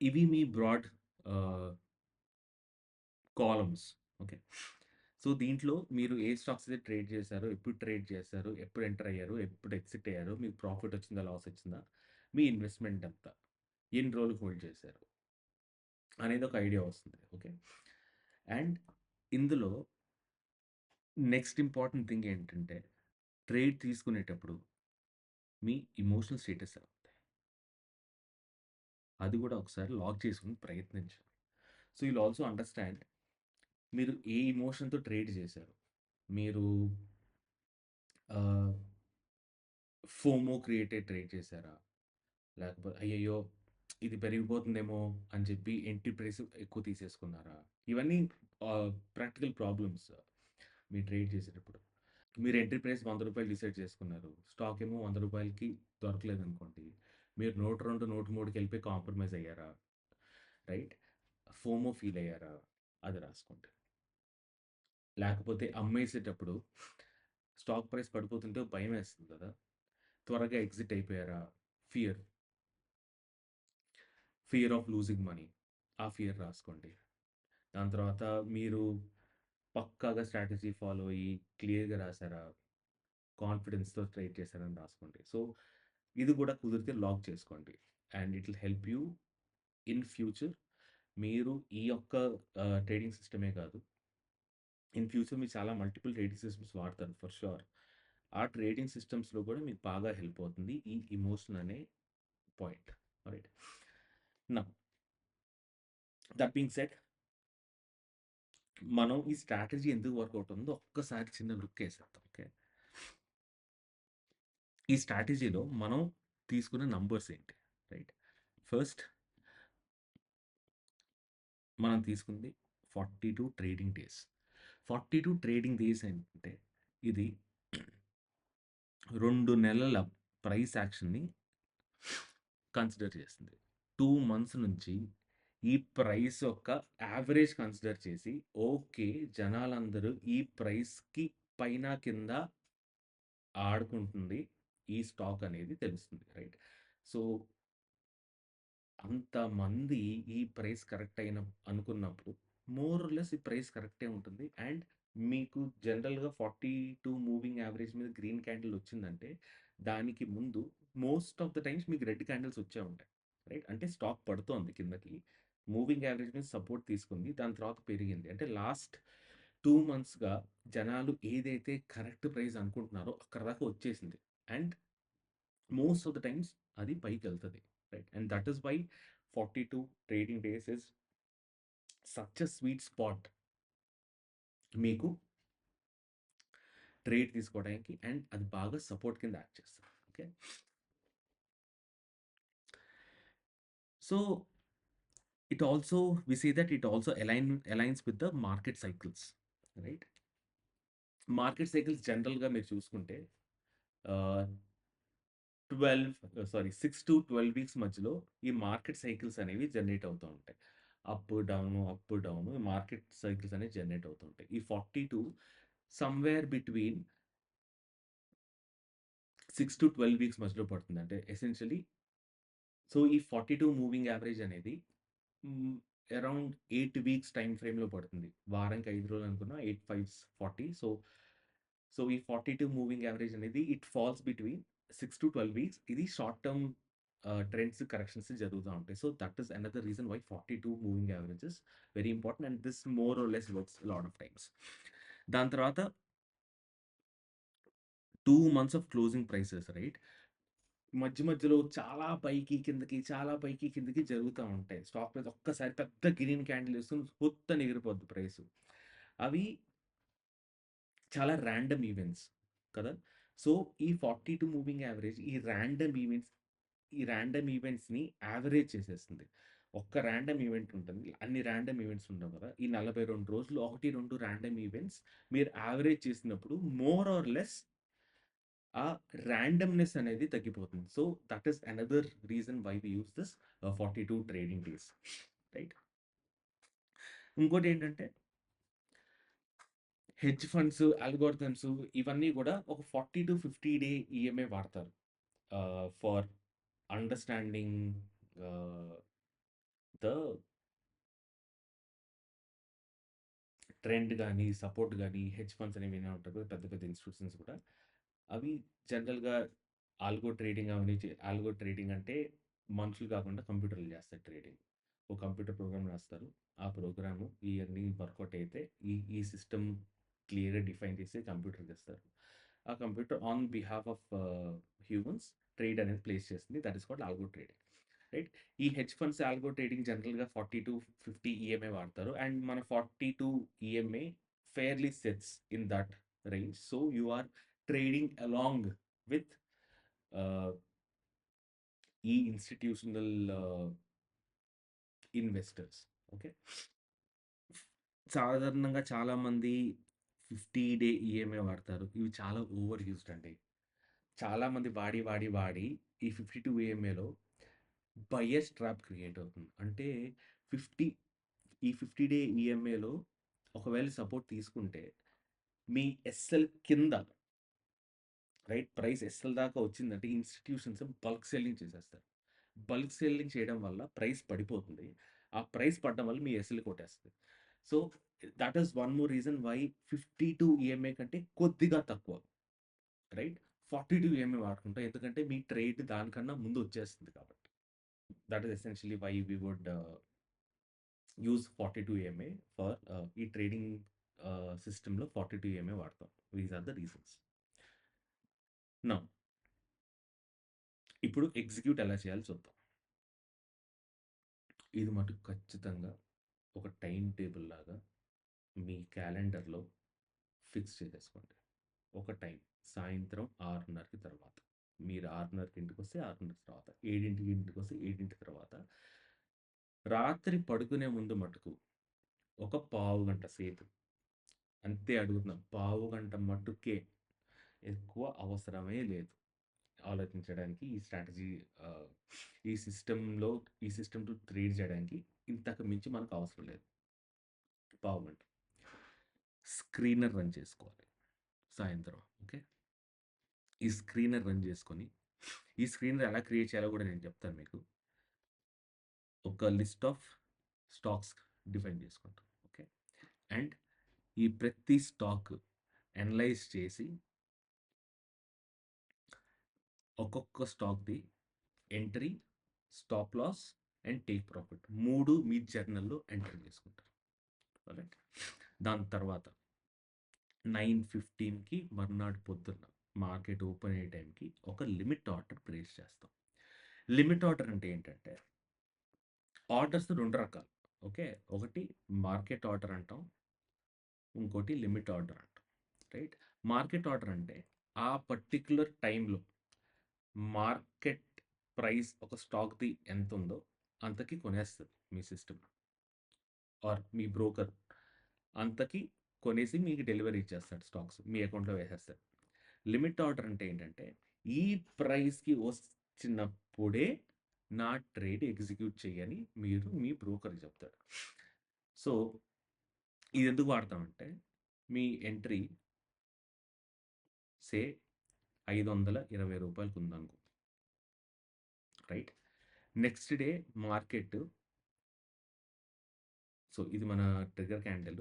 ఇవి మీ బ్రాడ్ కాలమ్స్. ఓకే, సో దీంట్లో మీరు ఏ స్టాక్స్ అయితే ట్రేడ్ చేశారో, ఎప్పుడు ట్రేడ్ చేశారు, ఎప్పుడు ఎంటర్ అయ్యారు, ఎప్పుడు ఎగ్జిట్ అయ్యారు, మీకు ప్రాఫిట్ వచ్చిందా, లాస్ వచ్చిందా, మీ ఇన్వెస్ట్మెంట్ ఎంత, ఎన్ని రోజులు హోల్డ్ చేశారు అనేది ఒక ఐడియా వస్తుంది. ఓకే, అండ్ ఇందులో నెక్స్ట్ ఇంపార్టెంట్ థింగ్ ఏంటంటే ట్రేడ్ తీసుకునేటప్పుడు మీ ఎమోషనల్ స్టేటస్ ఎలా ఉంది, అది కూడా ఒకసారి లాక్ చేసుకుని ప్రయత్నించండి. సో యుల్ ఆల్సో అండర్స్టాండ్ మీరు ఏ ఎమోషన్‌తో ట్రేడ్ చేశారు. మీరు ఫోమో క్రియేటెడ్ ట్రేడ్ చేశారా? లేకపోతే అయ్యయ్యో! ఇది పెరిగిపోతుందేమో అని చెప్పి ఎంట్రీ ప్రైస్ ఎక్కువ తీసేసుకున్నారా? ఇవన్నీ ప్రాక్టికల్ ప్రాబ్లమ్స్ మీరు ట్రేడ్ చేసేటప్పుడు. మీరు ఎంట్రీ ప్రైస్ రూ. 100 డిసైడ్ చేసుకున్నారు. స్టాక్ ఏమో రూ. 100కి దొరకలేదనుకోండి. మీరు 102, 103కెళ్ళిపోయి కాంప్రమైజ్ అయ్యారా? రైట్. ఫోమో ఫీల్ అయ్యారా? అది రాసుకోండి. లేకపోతే అమ్మేసేటప్పుడు స్టాక్ ప్రైస్ పడిపోతుంటే భయమేస్తుంది కదా! త్వరగా ఎగ్జిట్ అయిపోయారా? Fear. Fear of losing money. ఆ ఫియర్ రాసుకోండి. దాని తర్వాత మీరు పక్కాగా స్ట్రాటజీ ఫాలో అయ్యి క్లియర్‌గా రాసారా? కాన్ఫిడెన్స్‌తో ట్రేడ్ చేశారని రాసుకోండి. సో, ఇది కూడా కుదిరితే లాక్ చేసుకోండి. And it will help you in future. మీరు ఈ యొక్క ట్రేడింగ్ సిస్టమే కాదు. ఇన్ ఫ్యూచర్ మీరు చాలా మల్టిపుల్ ట్రేడింగ్ సిస్టమ్స్ వాడతారు ఫర్ ష్యూర్. ఆ ట్రేడింగ్ సిస్టమ్స్‌లో కూడా మీకు బాగా హెల్ప్ అవుతుంది ఈ ఎమోషన్ అనే point. Right. Now that being said, మనం ఈ స్ట్రాటజీ ఎందుకు వర్కౌట్ అవుతుందో ఒక్కసారి చిన్న లుక్ ఏసేద్దాం. ఓకే. ఈ స్ట్రాటజీలో మనం తీసుకున్న నంబర్స్ ఏంటి? రైట్. ఫస్ట్ మనం తీసుకుంది 42 ట్రేడింగ్ డేస్. 42 ట్రేడింగ్ డేస్ అంటే ఇది 2 నెలల ప్రైస్ యాక్షన్‌ని కన్సిడర్ చేస్తుంది. 2 మంత్స్ నుంచి ఈ ప్రైస్ యొక్క యావరేజ్ కన్సిడర్ చేసి, ఓకే. జనాలందరూ ఈ ప్రైస్‌కి పైన, కింద ఆడుకుంటుంది ఈ స్టాక్ అనేది తెలుస్తుంది. రైట్. సో, అంతమంది ఈ ప్రైస్ కరెక్ట్ అనుకున్నప్పుడు మోర్ ఆర్ లెస్ ఈ ప్రైస్ కరెక్టే ఉంటుంది. అండ్ మీకు జనరల్‌గా 42 మూవింగ్ యావరేజ్ మీద గ్రీన్ క్యాండిల్ వచ్చిందంటే, దానికి ముందు మోస్ట్ ఆఫ్ ద టైమ్స్ మీకు రెడ్ క్యాండిల్స్ వచ్చే ఉంటాయి. రైట్. అంటే స్టాక్ పడుతోంది కిందకి. మూవింగ్ యావరేజ్ మీద సపోర్ట్ తీసుకుంది. దాని తర్వాత పెరిగింది. అంటే లాస్ట్ 2 మంత్స్‌గా జనాలు ఏదైతే కరెక్ట్ ప్రైస్ అనుకుంటున్నారో అక్కడి దాకా వచ్చేసింది. And most of the times అది పైకెళ్తది. Right. And that is why 42 trading days is such a sweet spot మీకు ట్రేడ్ తీసుకోవడానికి. అండ్ అది బాగా సపోర్ట్ కింద యాక్ట్ చేస్తది. Okay. So, it also we see that it also aligns with the market cycles. Right. Market cycles జనరల్‌గా మీరు చూసుకుంటే ఆహ్, 6-12 వీక్స్ మధ్యలో ఈ మార్కెట్ సైకిల్స్ అనేవి జనరేట్ అవుతూ ఉంటాయి. Up, down, up, down market cycles అనేవి జనరేట్ అవుతూ ఉంటాయి. ఈ 42 సమ్‌వేర్ బిట్వీన్ 6-12 వీక్స్ మధ్యలో పడుతుంది. అంటే ఎసెన్షియల్లీ సో, ఈ 42 మూవింగ్ యావరేజ్ అనేది హ్మ్, అరౌండ్ 8 వీక్స్ టైమ్ ఫ్రేమ్‌లో పడుతుంది. వారానికి 5 రోజులు అనుకున్న 8 5 40. సో, ఈ 42 మూవింగ్ యావరేజ్ అనేది ఇట్ ఫాల్స్ బిట్వీన్ 6-12 వీక్స్. ఇది షార్ట్ టర్మ్ ట్రెండ్స్, కరెక్షన్స్ జరుగుతా ఉంటాయి. So, that is another reason why 42 moving average is very important. And this more or less works lot of times. దాని తర్వాత 2 months of closing prices. Right. మధ్యలో చాలా పైకి, కిందకి, చాలా పైకి, కిందకి జరుగుతా ఉంటాయి. స్టాక్ ప్రైస్ ఒక్కసారి పెద్ద గ్రీన్ క్యాండిల్ ఏసుకొని హుత్తని ఎగిరిపోద్ది ప్రైసు. అవి చాలా ర్యాండమ్ ఈవెంట్స్ కదా! సో, ఈ 42 మూవింగ్ యావరేజ్ ఈ ర్యాండమ్ ఈవెంట్స్‌ని యావరేజ్ చేసేస్తుంది. ఒక్క ర్యాండమ్ ఈవెంట్ ఉంటుంది. అన్ని ర్యాండమ్ ఈవెంట్స్ ఉండవు కదా! ఈ 42 రోజులు 1, 2 ర్యాండమ్ ఈవెంట్స్ మీరు యావరేజ్ చేసినప్పుడు మోర్ ఆర్ లెస్ ఆ ర్యాండమ్‌నెస్ అనేది తగ్గిపోతుంది. So, that is another reason why we use this 42 trading days. Right. ఇంకోటేంటంటే హెడ్జ్ ఫండ్స్, అల్గోరిథమ్స్ ఇవన్నీ గూడా ఒక 40-50 డే ఈఎంఐ వాడతారు. For understanding ah, the trend గాని, సపోర్ట్ గాని, హెడ్జ్ ఫండ్స్ అనేవి వినే ఉంటారు. పెద్ద పెద్ద ఇన్‌స్టిట్యూషన్స్ కూడా. అవి జనరల్‌గా ఆల్గో ట్రేడింగ్ అంటే మనుషులు కాకుండా కంప్యూటర్‌లు చేస్తాయి ట్రేడింగ్. ఒక కంప్యూటర్ ప్రోగ్రామ్ రాస్తారు. ఆ ప్రోగ్రాము ఇయన్నీ వర్కౌట్ అయితే ఈ సిస్టమ్ క్లియర్‌గా డిఫైన్ చేసి కంప్యూటర్‌కి ఇస్తారు. ఆ computer on behalf of humans trade అనేది ప్లేస్ చేస్తుంది. That is called algo trading. Right. ఈ హెడ్జ్ ఫండ్స్ ఆల్గో ట్రేడింగ్ జనరల్‌గా 40-50 ఈఎంఐ వాడతారు. అండ్ మన 42 EMI fairly sets in that range. So, you are trading along with ah, ఈ institutional investors. Okay. సాధారణంగా చాలామంది 50 day EMI వాడతారు. ఇవి చాలా ఓవర్ యూజ్డ్ అండి. చాలామంది వాడి ఈ 52 ఈఎంఐలో బయర్స్ ట్రాప్ క్రియేట్ అవుతుంది. అంటే 50 ఈ 50 డే ఈఎంఐలో ఒకవేళ సపోర్ట్ తీసుకుంటే మీ ఎస్ఎల్ కింద రైట్? ప్రైస్ ఎస్ఎల్ దాకా వచ్చిందంటే ఇన్‌స్టిట్యూషన్స్ బల్క్ సెల్లింగ్ చేసేస్తారు. బల్క్ సెల్లింగ్ చేయడం వల్ల ప్రైస్ పడిపోతుంది. ఆ ప్రైస్ పడడం వల్ల మీ ఎస్ఎల్ కొట్టేస్తది. So, that is one more reason why 52 EMI కంటే కొద్దిగా తక్కువ. రైట్? 42 ఈఎంఐ వాడుకుంటాం. ఎందుకంటే మీ ట్రేడ్ దానికన్నా ముందు వచ్చేస్తుంది కాబట్టి. That is essentially why we would use 42 EMI for ఈ ట్రేడింగ్ సిస్టమ్‌లో 42 ఈఎంఐ వాడతాం. These are the reasons. Now ఇప్పుడు ఎగ్జిక్యూట్ ఎలా చేయాలో చూద్దాం. ఇది మటుకు ఖచ్చితంగా ఒక టైమ్ టేబుల్ లాగా మీ క్యాలెండర్‌లో ఫిక్స్ చేసేసుకోండి. ఒక టైం సాయంత్రం 6:30కి తర్వాత. మీరు 6:30కి ఇంటికొస్తే 6:30 తర్వాత. 7కి ఇంటికొస్తే 7 తర్వాత. రాత్రి పడుకునే ముందు మటుకు ఒక పావుగంట సేపు అంతే అడుగుతున్నాను. పావుగంట మట్టుకే. ఎక్కువ అవసరమే లేదు. ఆలోచించడానికి ఈ స్ట్రాటజీ ఆహ్, ఈ సిస్టమ్‌లో ఈ సిస్టమ్‌తో ట్రేడ్ చేయడానికి ఇంతకు మించి మనకు అవసరం లేదు. పావుగంట. స్క్రీనర్ రన్ చేసుకోవాలి సాయంత్రం. ఓకే. ఈ స్క్రీనర్ రన్ చేసుకొని, ఈ స్క్రీనర్ ఎలా క్రియేట్ చేయాలో కూడా నేను చెప్తాను మీకు. ఒక లిస్ట్ ఆఫ్ స్టాక్స్ డిఫైన్ చేసుకుంటాం. ఓకే. అండ్ ఈ ప్రతి స్టాక్ అనలైజ్ చేసి ఒక్కొక్క స్టాక్‌ది entry, stop loss and take profit 3 మీ జర్నల్‌లో ఎంటర్ చేసుకుంటారు. రైట్. దాని తర్వాత 9:15కి మర్నాడు పొద్దున్న మార్కెట్ ఓపెన్ అయ్యే టైంకి ఒక లిమిట్ ఆర్డర్ ప్లేస్ చేస్తాం. లిమిట్ ఆర్డర్ అంటే ఏంటంటే ఆర్డర్స్ 2 రకాలు. ఓకే. ఒకటి మార్కెట్ ఆర్డర్ అంటాం. ఇంకోటి లిమిట్ ఆర్డర్ అంటాం. రైట్. మార్కెట్ ఆర్డర్ అంటే ఆ పర్టిక్యులర్ టైంలో మార్కెట్ ప్రైస్ ఒక స్టాక్‌ది ఎంతుందో అంతకి కొనేస్తది మీ సిస్టమ్ ఆర్ మీ బ్రోకర్. అంతకి కొనేసి మీకు డెలివరీ ఇచ్చేస్తాడు స్టాక్స్. మీ అకౌంట్‌లో వేసేస్తాడు. లిమిట్ ఆర్డర్ అంటే ఏంటంటే, ఈ ప్రైస్‌కి వచ్చినప్పుడే నా ట్రేడ్ ఎగ్జిక్యూట్ చెయ్యని మీరు మీ బ్రోకర్‌కి చెప్తాడు. సో, ఇదెందుకు వాడతామంటే, మీ ఎంట్రీ సే రూ. 520 ఉందనుకో. Right. Next day market so, ఇది మన trigger candle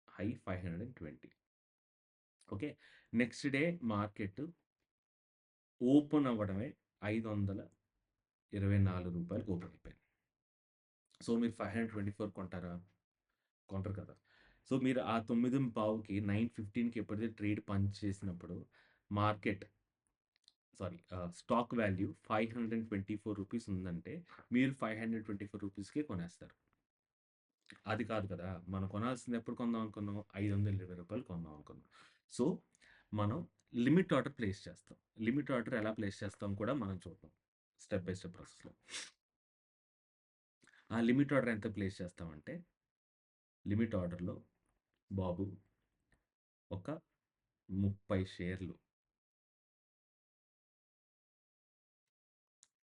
high 520. Okay. Next day market open అవ్వడమే రూ. 524కి ఓపెన్ అయిపోయింది. సో, మీరు 524 కొంటారా? కొనరు కదా! సో, మీరు ఆ 9:15కి 9:15కి ఎప్పుడైతే ట్రేడ్ పంచ్ చేసినప్పుడు మార్కెట్ స్టాక్ వాల్యూ రూ. 524 ఉందంటే మీరు రూ. 524కే కొనేస్తారు. అది కాదు కదా! మనం కొనాల్సింది ఎప్పుడు కొందాం అనుకున్నాం? రూ. 520 కొందాం అనుకున్నాం. సో, మనం లిమిట్ ఆర్డర్ ప్లేస్ చేస్తాం. లిమిట్ ఆర్డర్ ఎలా ప్లేస్ చేస్తాం కూడా మనం చూద్దాం. స్టెప్ బై స్టెప్ ప్రాసెస్‌లో. ఆ లిమిట్ ఆర్డర్ ఎంత ప్లేస్ చేస్తామంటే, లిమిట్ ఆర్డర్‌లో బాబు ఒక 30 షేర్లు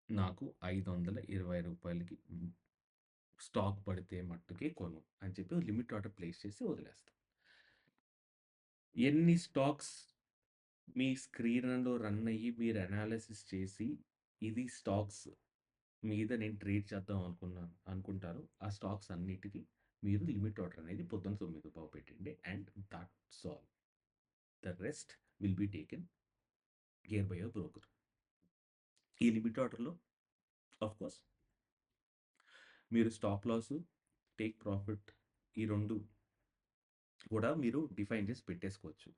నాకు రూ. 520కి స్టాక్ పడితే మట్టుకే కొను అని చెప్పి లిమిట్ ఆర్డర్ ప్లేస్ చేసి వదిలేస్తాం. ఎన్ని స్టాక్స్ మీ స్క్రీన్‌లో రన్ అయ్యి మీరు అనాలిసిస్ చేసి ఇది స్టాక్స్ మీద నేను ట్రేడ్ చేద్దాం అనుకుంటారో ఆ స్టాక్స్ అన్నిటికి మీరు లిమిట్ ఆర్డర్ అనేది పొద్దున్న 9 పెట్టండి. And that's all. The rest will be taken care bye your broker. ఈ లిమిట్ ఆర్డర్‌లో ఆఫ్‌కోర్స్ మీరు స్టాప్ లాస్, టేక్ ప్రాఫిట్ ఈ 2 కూడా మీరు డిఫైన్ చేసి పెట్టేసుకోవచ్చు.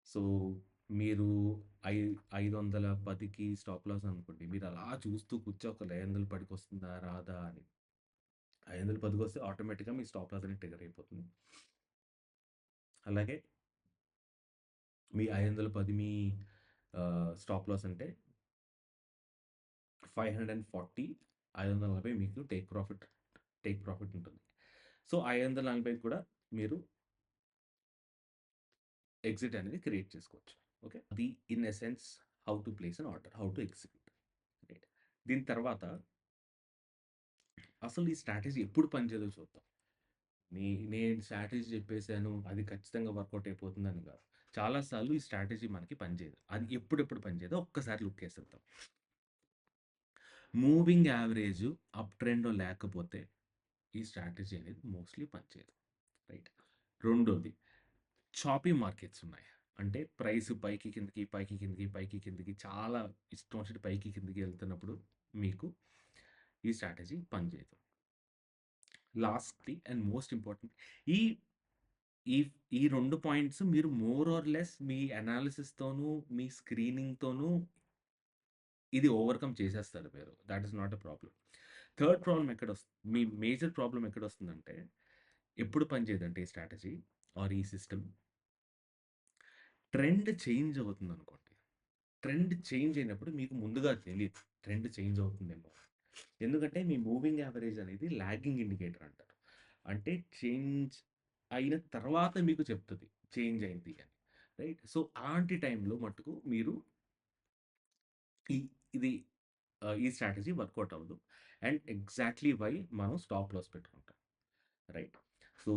సో, మీరు ఐ 510కి స్టాప్ లాస్ అనుకోండి. మీరు అలా చూస్తూ కూర్చో ఒక 510కి వస్తుందా? రాదా? అని. 510కి వస్తే ఆటోమేటిక్‌గా మీ స్టాప్ లాస్ అనేది ట్రిగ్గర్ అయిపోతుంది. అలాగే మీ 510 మీ స్టాప్ లాస్ అంటే 540, 540 మీకు టేక్ ప్రాఫిట్ ఉంటుంది. సో, 540 కూడా మీరు ఎగ్జిట్ అనేది క్రియేట్ చేసుకోవచ్చు. ఓకే. అది in essence how to place an order, how to execute. Right. దీని తర్వాత అసలు ఈ స్ట్రాటజీ ఎప్పుడు పనిచేయదో చూద్దాం. నేను స్ట్రాటజీ చెప్పేసాను. అది ఖచ్చితంగా వర్కౌట్ అయిపోతుందని కాదు. చాలా సార్లు ఈ స్ట్రాటజీ మనకి పనిచేయదు. అది ఎప్పుడెప్పుడు పనిచేయదో ఒక్కసారి లుక్కేసేద్దాం. మూవింగ్ యావరేజ్ అప్ ట్రెండ్‌లో లేకపోతే ఈ స్ట్రాటజీ అనేది మోస్ట్‌లీ పనిచేయదు. రైట్. రెండోది చాపీ మార్కెట్స్ ఉన్నాయి. అంటే ప్రైస్ పైకి కిందకి, పైకి కిందకి, పైకి కిందకి చాలా ఇష్టం వచ్చినట్టు పైకి కిందకి వెళ్తున్నప్పుడు మీకు ఈ స్ట్రాటజీ పనిచేయదు. లాస్ట్‌లీ అండ్ మోస్ట్ ఇంపార్టెంట్ ఈ ఈ ఈ 2 పాయింట్స్ మీరు మోర్ ఆర్ లెస్ మీ అనాలిసిస్‌తోనూ, మీ స్క్రీనింగ్‌తోనూ ఇది ఓవర్‌కమ్ చేసేస్తారు మీరు. That is not a problem. Third problem మీ మేజర్ ప్రాబ్లమ్ ఎక్కడొస్తుందంటే, ఎప్పుడు పనిచేయదంటే ఈ స్ట్రాటజీ ఆర్ ఈ సిస్టమ్ ట్రెండ్ చేంజ్ అవుతుందనుకోండి. ట్రెండ్ చేంజ్ అయినప్పుడు మీకు ముందుగా తెలీదు. ట్రెండ్ చేంజ్ అవుతుందేమో. ఎందుకంటే మీ మూవింగ్ యావరేజ్ అనేది లాగింగ్ ఇండికేటర్ అంటారు. అంటే చేంజ్ అయిన తర్వాత మీకు చెప్తది. చేంజ్ అయింది అని. రైట్? సో, అలాంటి టైంలో మట్టుకు మీరు ఈ ఇది ఈ స్ట్రాటజీ వర్కౌట్ అవ్వదు. అండ్ ఎగ్జాక్ట్‌లీ వై మనం స్టాప్ లాస్ పెట్టుకుంటాం. రైట్? సో,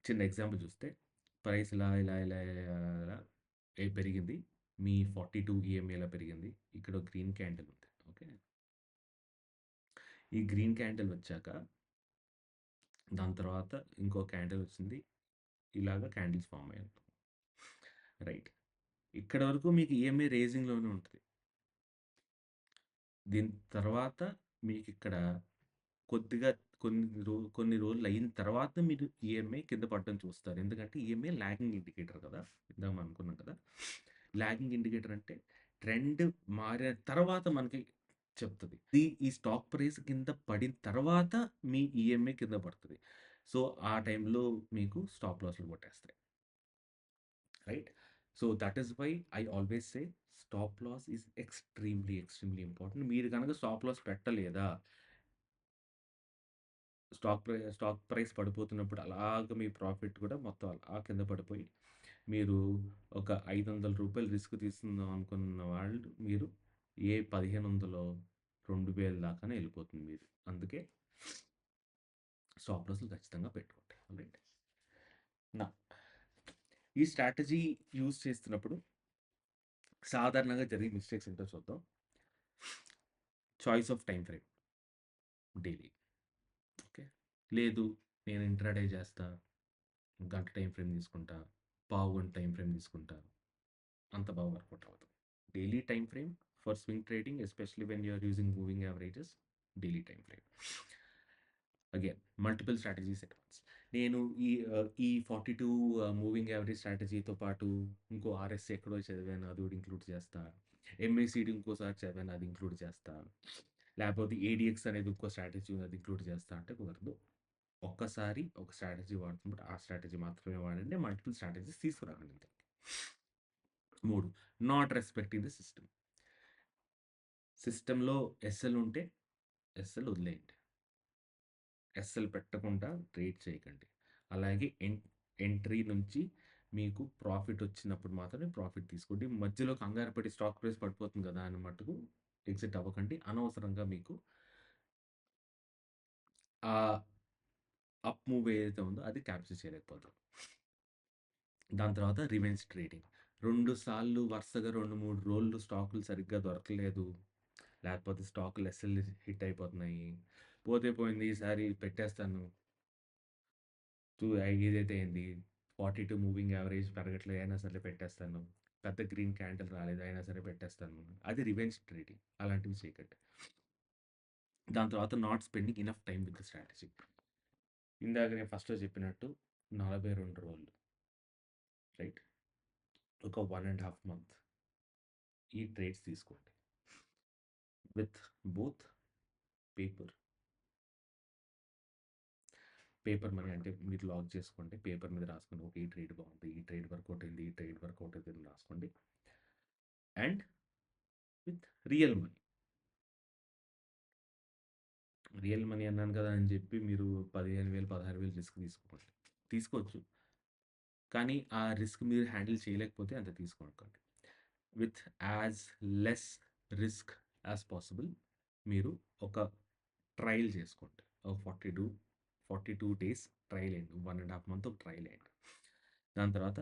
చిన్న ఎగ్జాంపుల్ చూస్తే ప్రైస్ ఇలా, ఇలా, ఇలా, ఇలా, ఇలా పెరిగింది. మీ 42 ఈఎంఐ ఇలా పెరిగింది. ఇక్కడ గ్రీన్ క్యాండిల్ ఉంది. ఓకే. ఈ గ్రీన్ క్యాండిల్ వచ్చాక దాని తర్వాత ఇంకో క్యాండిల్ వచ్చింది. ఇలాగ క్యాండిల్స్ ఫార్మ్ అయ్యాయి. రైట్. ఇక్కడి వరకు మీకు ఈఎంఐ రైజింగ్‌లోనే ఉంటది. దీని తర్వాత మీకిక్కడ కొద్దిగా కొన్ని రోజులు అయిన తర్వాత మీరు ఈఎంఐ కింద పడడం చూస్తారు. ఎందుకంటే ఈఎంఐ లాగింగ్ ఇండికేటర్ కదా! ఇందాక మనం అనుకున్నాం కదా! లాగింగ్ ఇండికేటర్ అంటే ట్రెండ్ మారిన తర్వాత మనకి చెప్తది. ఈ స్టాక్ ప్రైస్ కింద పడిన తర్వాత మీ ఈఎంఐ కింద పడతది. సో, ఆ టైంలో మీకు స్టాప్ లాస్‌లు కొట్టేస్తాయి. రైట్? So, that is why I always say stop loss is extremely, extremely important. మీరు గనక స్టాప్ లాస్ పెట్టలేదా స్టాక్ ప్రైస్ పడిపోతున్నప్పుడు అలాగ మీ ప్రాఫిట్ కూడా మొత్తం అలా కింద పడిపోయి, మీరు ఒక రూ. 500 రిస్క్ తీసుకుందాం అనుకున్న వాళ్ళు మీరు ఏ 1500, 2000 దాకానే ఎళ్ళిపోతుంది మీది. అందుకే స్టాప్ లాస్‌లు ఖచ్చితంగా పెట్టుకోండి. ఆల్రైట్. నౌ ఈ స్ట్రాటజీ యూజ్ చేస్తున్నప్పుడు సాధారణంగా జరిగే మిస్టేక్స్ ఏంటో చూద్దాం. Choice of time frame daily. Okay. లేదు నేను ఇంట్రాడే చేస్తా. గంట టైమ్ ఫ్రేమ్ తీసుకుంటా. పావుగంట టైమ్ ఫ్రేమ్ తీసుకుంటా. అంత బాగా వర్కౌట్ అవ్వదు. Daily time frame for swing trading especially when you are using moving averages daily time frame. Again multiple strategies at once. నేను ఈ 42 మూవింగ్ యావరేజ్ స్ట్రాటజీతో పాటు ఇంకో ఆర్ఎస్‌సి ఎక్కడో చదివాను. అది కూడా ఇంక్లూడ్ చేస్తా. ఎంఏసీడీ ఇంకోసారి చదివాను. అది ఇంక్లూడ్ చేస్తా. లేకపోతే ఏడీఎక్స్ అనేది ఇంకో స్ట్రాటజీ ఉంది. అది ఇంక్లూడ్ చేస్తా అంటే కుదరదు. ఒక్కసారి ఒక స్ట్రాటజీ వాడుతున్నప్పుడు ఆ స్ట్రాటజీ మాత్రమే వాడండి. మల్టిపుల్ స్ట్రాటజీస్ తీసుకురాకండి ఇందులోకి. 3 నాట్ రెస్పెక్టింగ్ ది సిస్టమ్. సిస్టమ్‌లో ఎస్ఎల్ ఉంటే ఎస్ఎల్ వదిలేయండి. ఎస్ఎల్ పెట్టకుండా ట్రేడ్ చేయకండి. అలాగే ఎంట్రీ నుంచి మీకు ప్రాఫిట్ వచ్చినప్పుడు మాత్రమే ప్రాఫిట్ తీసుకోండి. మధ్యలో కంగారు పడి స్టాక్ ప్రైస్ పడిపోతుంది కదా! అని మట్టుకు ఎగ్జిట్ అవ్వకండి. అనవసరంగా మీకు ఆ అప్ మూవ్ ఏదైతే ఉందో అది క్యాప్చర్ చేయలేకపోతారు. దాని తర్వాత రివెంజ్ ట్రేడింగ్. 2 సార్లు వరుసగా 2, 3 రోజులు స్టాకులు సరిగ్గా దొరకలేదు. లేకపోతే స్టాకులు ఎస్ఎల్ హిట్ అయిపోతున్నాయి. పోతే పోయింది ఈసారి పెట్టేస్తాను. ఏదైతే అయింది 42 మూవింగ్ యావరేజ్ పెరగట్లేదు అయినా సరే పెట్టేస్తాను. పెద్ద గ్రీన్ క్యాండిల్ రాలేదు అయినా సరే పెట్టేస్తాను. అది రివెంజ్ ట్రేడింగ్. అలాంటివి చేయకండి. దాని తర్వాత not spending enough time with the strategy. ఇందాక నేను ఫస్ట్‌లో చెప్పినట్టు 42 రోజులు రైట్? ఒక 1 ½ మంత్ ఈ ట్రేడ్స్ తీసుకోండి. విత్ బోత్ పేపర్ మనీ అంటే మీరు లాక్ చేసుకోండి. పేపర్ మీద రాసుకోండి. ఓకే. ఈ ట్రేడ్ బాగుంది. ఈ ట్రేడ్ వర్కౌట్ అయింది. ఈ ట్రేడ్ వర్కౌట్ అయింది అని రాసుకోండి. And with real money. Real money అన్నాను కదా అని చెప్పి మీరు 15,000, 16,000 రిస్క్ తీసుకోకండి. తీసుకోవచ్చు. కానీ ఆ రిస్క్ మీరు హ్యాండిల్ చేయలేకపోతే అంత తీసుకోకండి. With as less risk as possible మీరు ఒక ట్రయల్ చేసుకోండి. ఒక 42 డేస్ ట్రయల్ ఎయండి. 1 ½ మంత్ ఒక ట్రయల్ ఎయండి. దాని తర్వాత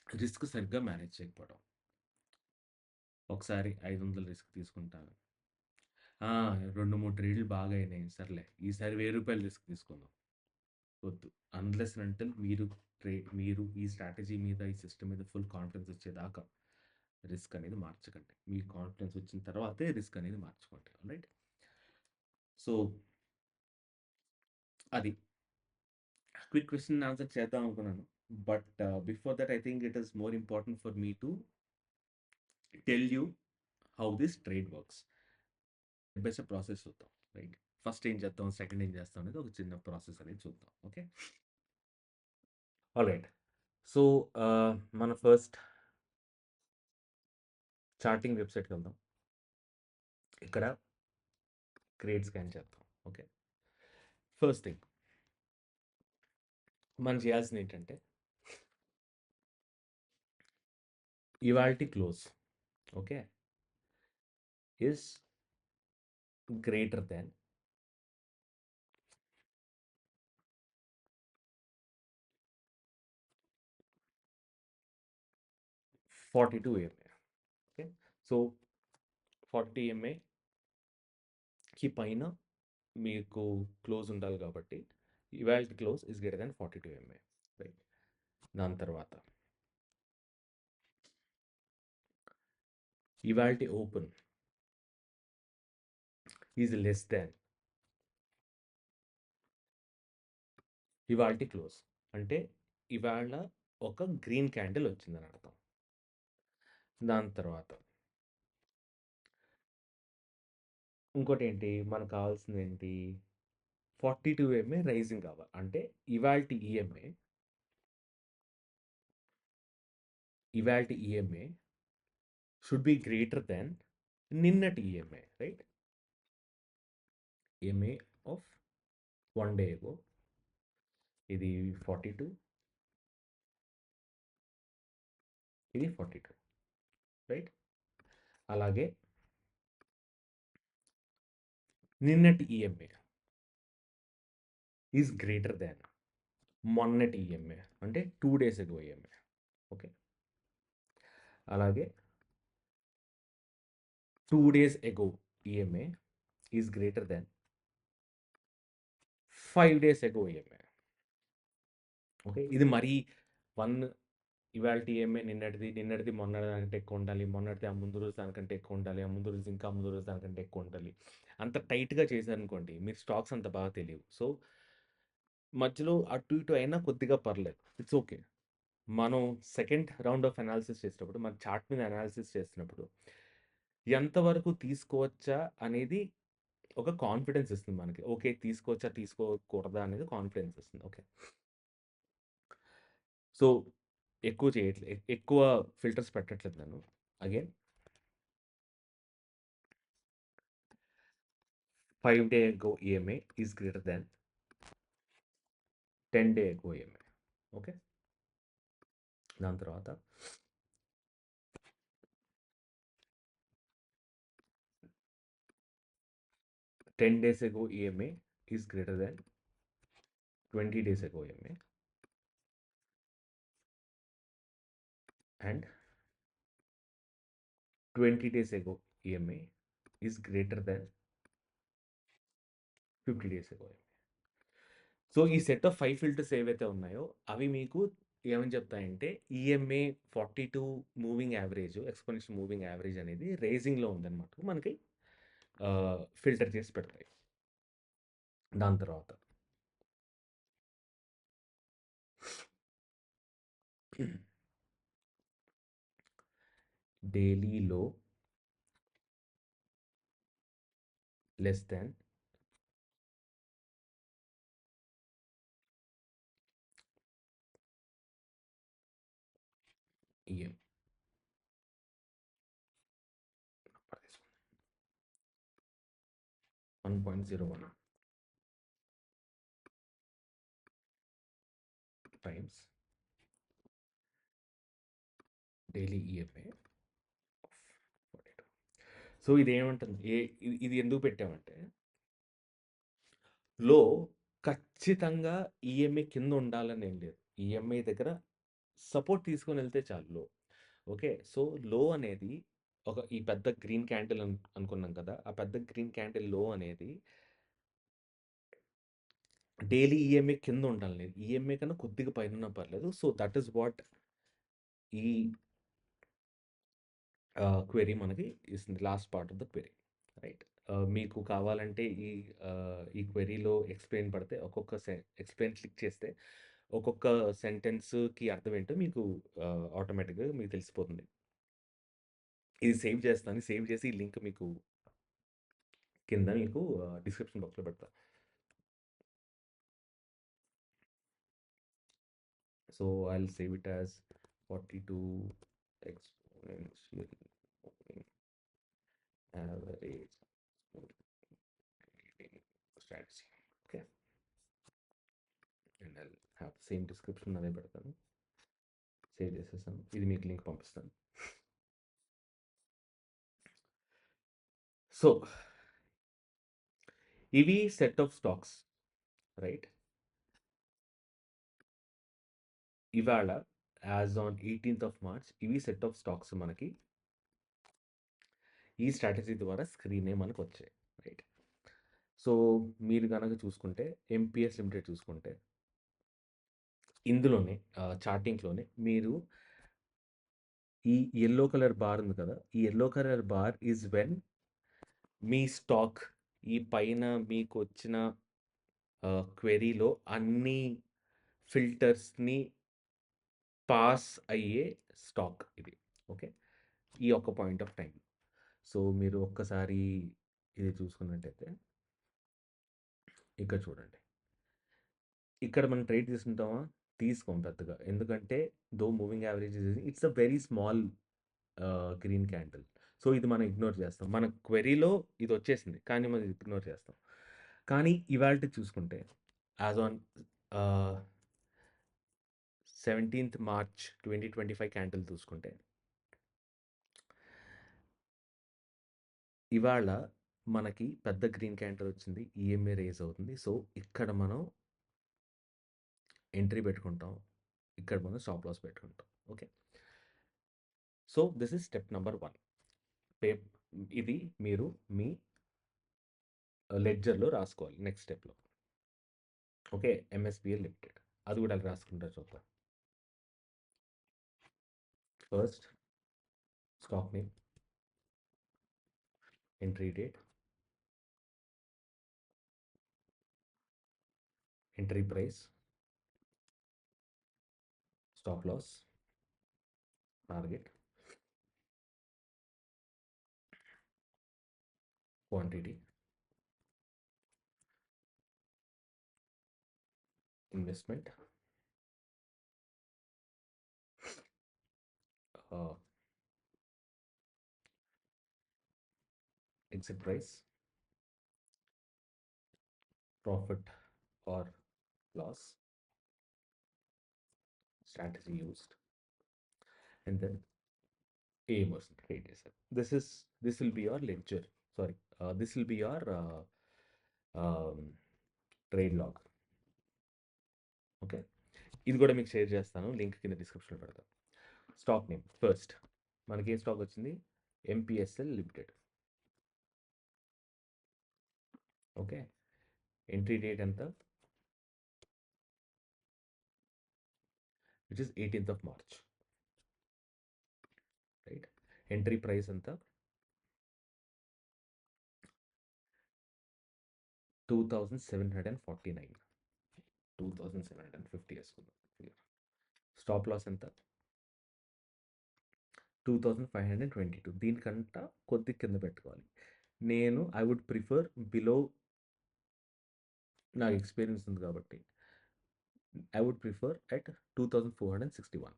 రిస్క్ సరిగ్గా మేనేజ్ చేయకపోవడం. ఒకసారి 500 రిస్క్ తీసుకుంటాను. 2, 3 ట్రేడ్‌లు బాగా అయినాయి. సర్లే ఈసారి రూ. 1000 రిస్క్ తీసుకుందాం. వద్దు. అన్‌లెస్ అండ్ అంటిల్ మీరు ఈ స్ట్రాటజీ మీద, ఈ సిస్టమ్ మీద ఫుల్ కాన్ఫిడెన్స్ వచ్చేదాకా రిస్క్ అనేది మార్చకండి. మీకు కాన్ఫిడెన్స్ వచ్చిన తర్వాతే రిస్క్ అనేది మార్చుకోండి. ఆల్‌రైట్. సో, అది. క్విక్ క్వెషన్ ఆన్సర్ చేద్దాం అనుకున్నాను. But before that I think it is more important for me to tell you how this trade works. By step process చూద్దాం. రైట్. ఫస్ట్ ఏం చేద్దాం, సెకండ్ ఏం చేస్తాం అనేది ఒక చిన్న ప్రాసెస్ అనేది చూద్దాం. ఓకే. ఆల్‌రైట్. సో, మన ఫస్ట్ చార్టింగ్ వెబ్‌సైట్‌కి వెళ్దాం. ఇక్కడ క్రియేట్ స్కాన్ చేద్దాం. ఓకే. ఫస్ట్ థింగ్ మనం చేయాల్సింది ఏంటంటే ఇవాల్టి close okay is greater than 42 MA. Okay. So 40 ఎంఏకి పైన మీకు క్లోజ్ ఉండాలి కాబట్టి ఇవాల్టి close is greater than 42 MA. Right. దాని తర్వాత ఇవాల్టి ఓపెన్ ఈజ్ లెస్ దాన్ ఇవాల్టి క్లోజ్. అంటే ఇవాళ ఒక గ్రీన్ క్యాండిల్ వచ్చిందని అర్థం. దాని తర్వాత ఇంకోటి ఏంటి మనకు కావాల్సింది ఏంటి, 42 ఎంఏ రైజింగ్ కావాలి. అంటే ఇవాల్టి EMA should be greater than నిన్నటి EMI, right? EMI of 1 day ago ఇది 42, ఇది 42, రైట్? అలాగే నిన్నటి ఈఎంఐ ఈజ్ గ్రేటర్ దాన్ మొన్నటి ఈఎంఐ అంటే 2 డేస్ అగో ఈఎంఐ. ఓకే. అలాగే 2 డేస్ అగో EMI is greater than 5 days అగో ఈఎంఐ. ఓకే. ఇది మరీ 1 ఇవాల్టి ఈఎంఐ నిన్నటిది మొన్నటి దానికంటే ఎక్కువ ఉండాలి. మొన్నటిది ఆ ముందు రోజు దానికంటే ఎక్కువ ఉండాలి. ఆ ముందు రోజు ఇంకా ముందు రోజు దానికంటే ఎక్కువ ఉండాలి. అంత టైట్‌గా చేశారనుకోండి మీరు స్టాక్స్ అంత బాగా తెలియవు. సో, మధ్యలో అటు ఇటు అయినా కొద్దిగా పర్లేదు. It's okay. మనం సెకండ్ రౌండ్ ఆఫ్ అనాలిసిస్ చేసేటప్పుడు మన చార్ట్ మీద అనాలిసిస్ చేస్తున్నప్పుడు ఎంతవరకు తీసుకోవచ్చా అనేది ఒక కాన్ఫిడెన్స్ ఇస్తుంది మనకి. ఓకే. తీసుకోవచ్చా, తీసుకోకూడదా అనేది కాన్ఫిడెన్స్ ఇస్తుంది. ఓకే. సో, ఎక్కువ ఫిల్టర్స్ పెట్టట్లేదు నేను. Again 5 day ago EMA is greater than 10 day ago EMA. Okay. దాని తర్వాత 10 days ago EMA is greater than 20 days ago EMA and 20 days ago EMA is greater than 50 days ago EMA. So, ఈ set of 5 filters ఏవైతే ఉన్నాయో అవి మీకు ఏమని చెప్తాయంటే EMA 42 moving average, exponential moving average అనేది రైజింగ్‌లో ఉందన్నమాట. మనకి ఫిల్టర్ చేసి పెడతాయి. దాని తర్వాత daily low less than EMA 1.01 times daily EMI of 42. So, ఇదేమంటుంది ఇది ఎందుకు పెట్టామంటే లో ఖచ్చితంగా ఈఎంఐ కింద ఉండాలని ఏం లేదు. ఈఎంఐ దగ్గర సపోర్ట్ తీసుకొనెళ్తే చాలు లో. ఓకే. సో, లో అనేది ఈ పెద్ద గ్రీన్ క్యాండిల్ అనుకున్నాం కదా! ఆ పెద్ద గ్రీన్ క్యాండిల్ లో అనేది డైలీ ఈఎంఐ కింద ఉండాలి లేదు. ఈఎంఐ కన్నా కొద్దిగా పైనున్నా పర్లేదు. సో, దట్ ఈస్ వాట్ ఈ క్వెరీ మనకి ఇస్తుంది. Last part of the query. Right. మీకు కావాలంటే ఈ క్వెరీలో ఎక్స్‌ప్లెయిన్ పడితే ఎక్స్‌ప్లెయిన్ క్లిక్ చేస్తే ఒక్కొక్క సెంటెన్స్‌కి అర్థం ఏంటో మీకు ఆటోమేటిక్‌గా మీకు తెలిసిపోతుంది. ఇది సేవ్ చేస్తాను. సేవ్ చేసి ఈ లింక్ మీకు కింద మీకు డిస్క్రిప్షన్ బాక్స్‌లో పెడతా. So, I'll save it as 42 exponential average reading strategy. Okay. And I'll have same description అదే పెడతాను. సేవ్ చేసేసాను. ఇది మీకు లింక్ పంపిస్తాను. సో, ఇవి సెట్ ఆఫ్ స్టాక్స్ రైట్. ఇవాళ as on 18th of March ఇవి సెట్ ఆఫ్ స్టాక్స్ మనకి ఈ స్ట్రాటజీ ద్వారా స్క్రీనే మనకు వచ్చాయి. రైట్. సో, మీరు గనక చూసుకుంటే ఎంపీఎస్ లిమిటెడ్ చూసుకుంటే ఇందులోనే చార్టింగ్‌లోనే మీరు ఈ యెల్లో కలర్ బార్ ఉంది కదా! ఈ yellow colour bar is when me stock ఈ పైన మీకొచ్చిన క్వెరీలో అన్ని ఫిల్టర్స్‌ని పాస్ అయ్యే స్టాక్ ఇది. ఓకే. ఈ ఒక్క పాయింట్ ఆఫ్ టైమ్. సో, మీరు ఒక్కసారి ఇది చూసుకున్నట్టయితే ఇక్కడ చూడండి. ఇక్కడ మనం ట్రేడ్ తీసుకుంటామా? తీసుకోం పెద్దగా. ఎందుకంటే moving average it's a very small green candle. So, ఇది మనం ఇగ్నోర్ చేస్తాం. మన క్వెరీలో ఇదొచ్చేసింది. కానీ మనం ఇగ్నోర్ చేస్తాం. కానీ ఇవాల్టిది చూసుకుంటే యాజ్ ఆన్ ఆహ్, 17th మార్చ్ 2025 క్యాండిల్ చూసుకుంటే ఇవాళ మనకి పెద్ద గ్రీన్ క్యాండిల్ వచ్చింది. ఈఎంఐ రైజ్ అవుతుంది. సో, ఇక్కడ మనం ఎంట్రీ పెట్టుకుంటాం. ఇక్కడ మనం స్టాప్ లాస్ పెట్టుకుంటాం. Okay. So, this is step number 1. పేప్ ఇది మీరు మీ లెడ్జర్‌లో రాసుకోవాలి నెక్స్ట్ స్టెప్‌లో. ఓకే. MSBL limited. అది కూడా ఎలా రాసుకుంటారో చూద్దాం. First stock name, entry date, entry price, stop loss, target, quantity, investment, ah, exit price, profit or loss, strategy used, and then aim was created. This will be your ledger. Sorry, this will be your um, trade log. Okay. ఇది కూడా మీకు share చేస్తాను. Link కింద డిస్క్రిప్షన్‌లో పెడతాను. Stock name first మనకి ఏ stock వచ్చింది? ఎంపీఎస్ఎల్ limited. Okay. Entry date ఎంత? Which is 18th of March. Right. Entry price ఎంత? 2749. 2750 వేసుకుందాం. స్టాప్ లాస్ ఎంత? 2522. దీనికంట కొద్ది కింద పెట్టుకోవాలి. నేను ఐ వుడ్ ప్రిఫర్ బిలో, నాకు ఎక్స్‌పీరియన్స్ ఉంది కాబట్టి I would prefer at 2461.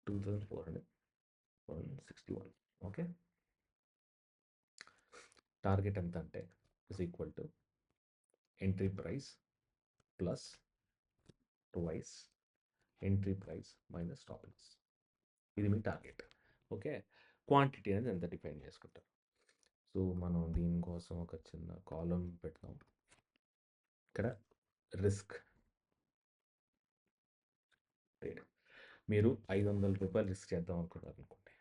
2461. Okay. Target ఎంత అంటే is equal to entry price plus twice entry price minus stop loss. ఇది మీ టార్గెట్. ఓకే. క్వాంటిటీ అనేది ఎంత డిఫైన్ చేసుకుంటారు. సో, మనం దీనికోసం ఒక చిన్న కాలమ్ పెడదాం. ఇక్కడ రిస్క్ రైట్. మీరు రూ. 500 రిస్క్ చేద్దాం అనుకున్నారనుకోండి.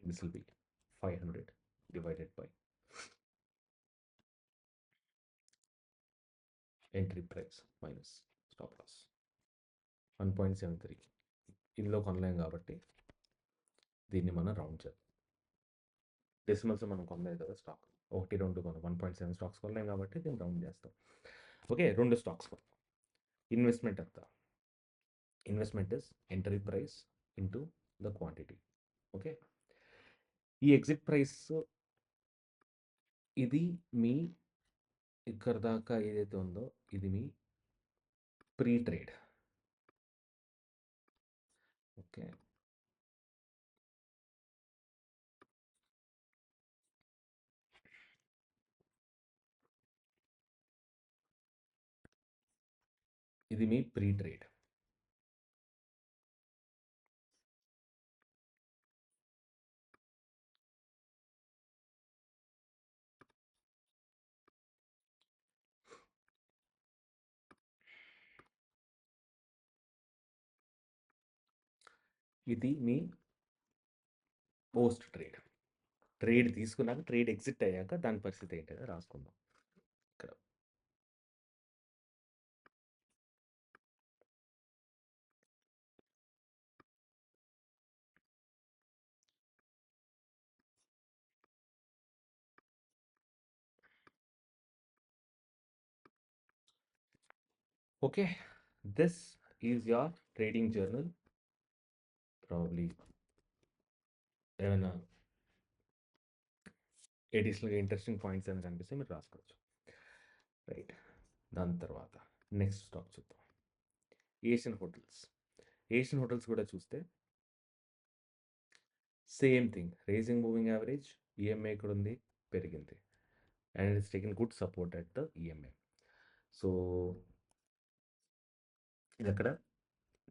This will be 500 divided by entry price minus stop loss 1.73. ఇందులో కొనలేం కాబట్టి దీన్ని మనం రౌండ్ చేద్దాం. డెసిమల్స్ మనం కొనలేదు కదా స్టాక్. 1, 2 కొనం. 1.7 స్టాక్స్ కొనలేం కాబట్టి దీన్ని రౌండ్ చేస్తాం. ఓకే. 2 స్టాక్స్ కొన్నాం. ఇన్వెస్ట్‌మెంట్ ఎంత? Investment is entry price into the quantity. Okay. ఈ ఎగ్జిట్ ప్రైస్ ఇది మీ ఇక్కడ దాకా ఏదైతే ఉందో ఇది మీ ప్రీ ట్రేడ్. ఓకే. ఇది మీ ప్రీ ట్రేడ్. ఇది మీ పోస్ట్ ట్రేడ్. ట్రేడ్ తీసుకున్నాక ట్రేడ్ ఎగ్జిట్ అయ్యాక దాని పరిస్థితి ఏంటనేది రాసుకుందాం ఇక్కడ. Okay. This is your trading journal. Probably ఏమైనా ఎడిషనల్‌గా ఇంట్రెస్టింగ్ పాయింట్స్ ఏమైనా కనిపిస్తే మీరు రాసుకోవచ్చు. రైట్. దాని తర్వాత నెక్స్ట్ స్టాక్ చూద్దాం. Asian Hotels. ఏషియన్ హోటల్స్ కూడా చూస్తే same thing. Raising moving average. EMI ఇక్కడ ఉంది, పెరిగింది. And it's taken good support at the EMI. So ఇది అక్కడ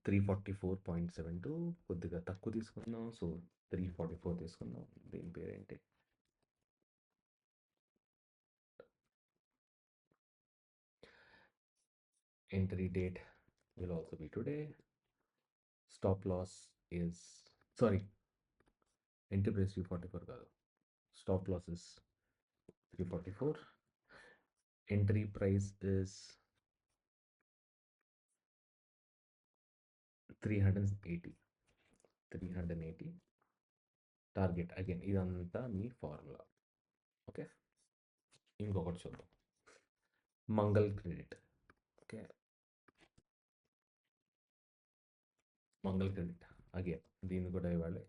344.72 కొద్దిగా తక్కువ తీసుకుందాం. సో 344 తీసుకుందాం. దీని పేరేంటి? Entry date will also be today. Stop loss is sorry, entry price 344 కాదు. Stop loss is 344. Entry price is 380. 380 target. Again ఇదంతా మీ ఫార్ములా. ఓకే. ఇంకొకటి చూద్దాం. Mangal credit. Okay. Mangal credit again దీన్ని కూడా ఇవ్వాలి.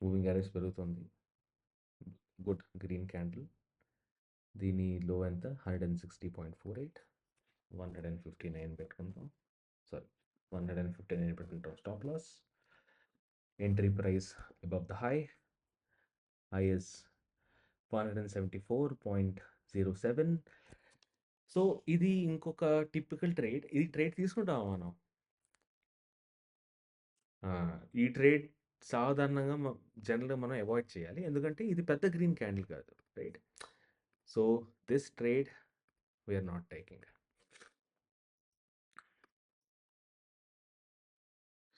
మూవింగ్ యావరేజ్ పెరుగుతుంది. Good green candle. దీని లో ఎంత? 160.48. 159 పెట్టుకుంటాం. సారీ, 159 పెట్టుకుంటాం. Stop loss. Entry price above the high. High is 174.07. So ఇది ఇంకొక టిపికల్ ట్రేడ్. ఈ ట్రేడ్ తీసుకుంటామా మనం? ఈ ట్రేడ్ సాధారణంగా జనరల్‌గా మనం అవాయిడ్ చేయాలి. ఎందుకంటే ఇది పెద్ద గ్రీన్ క్యాండిల్ కాదు. Right. So this trade we are not taking.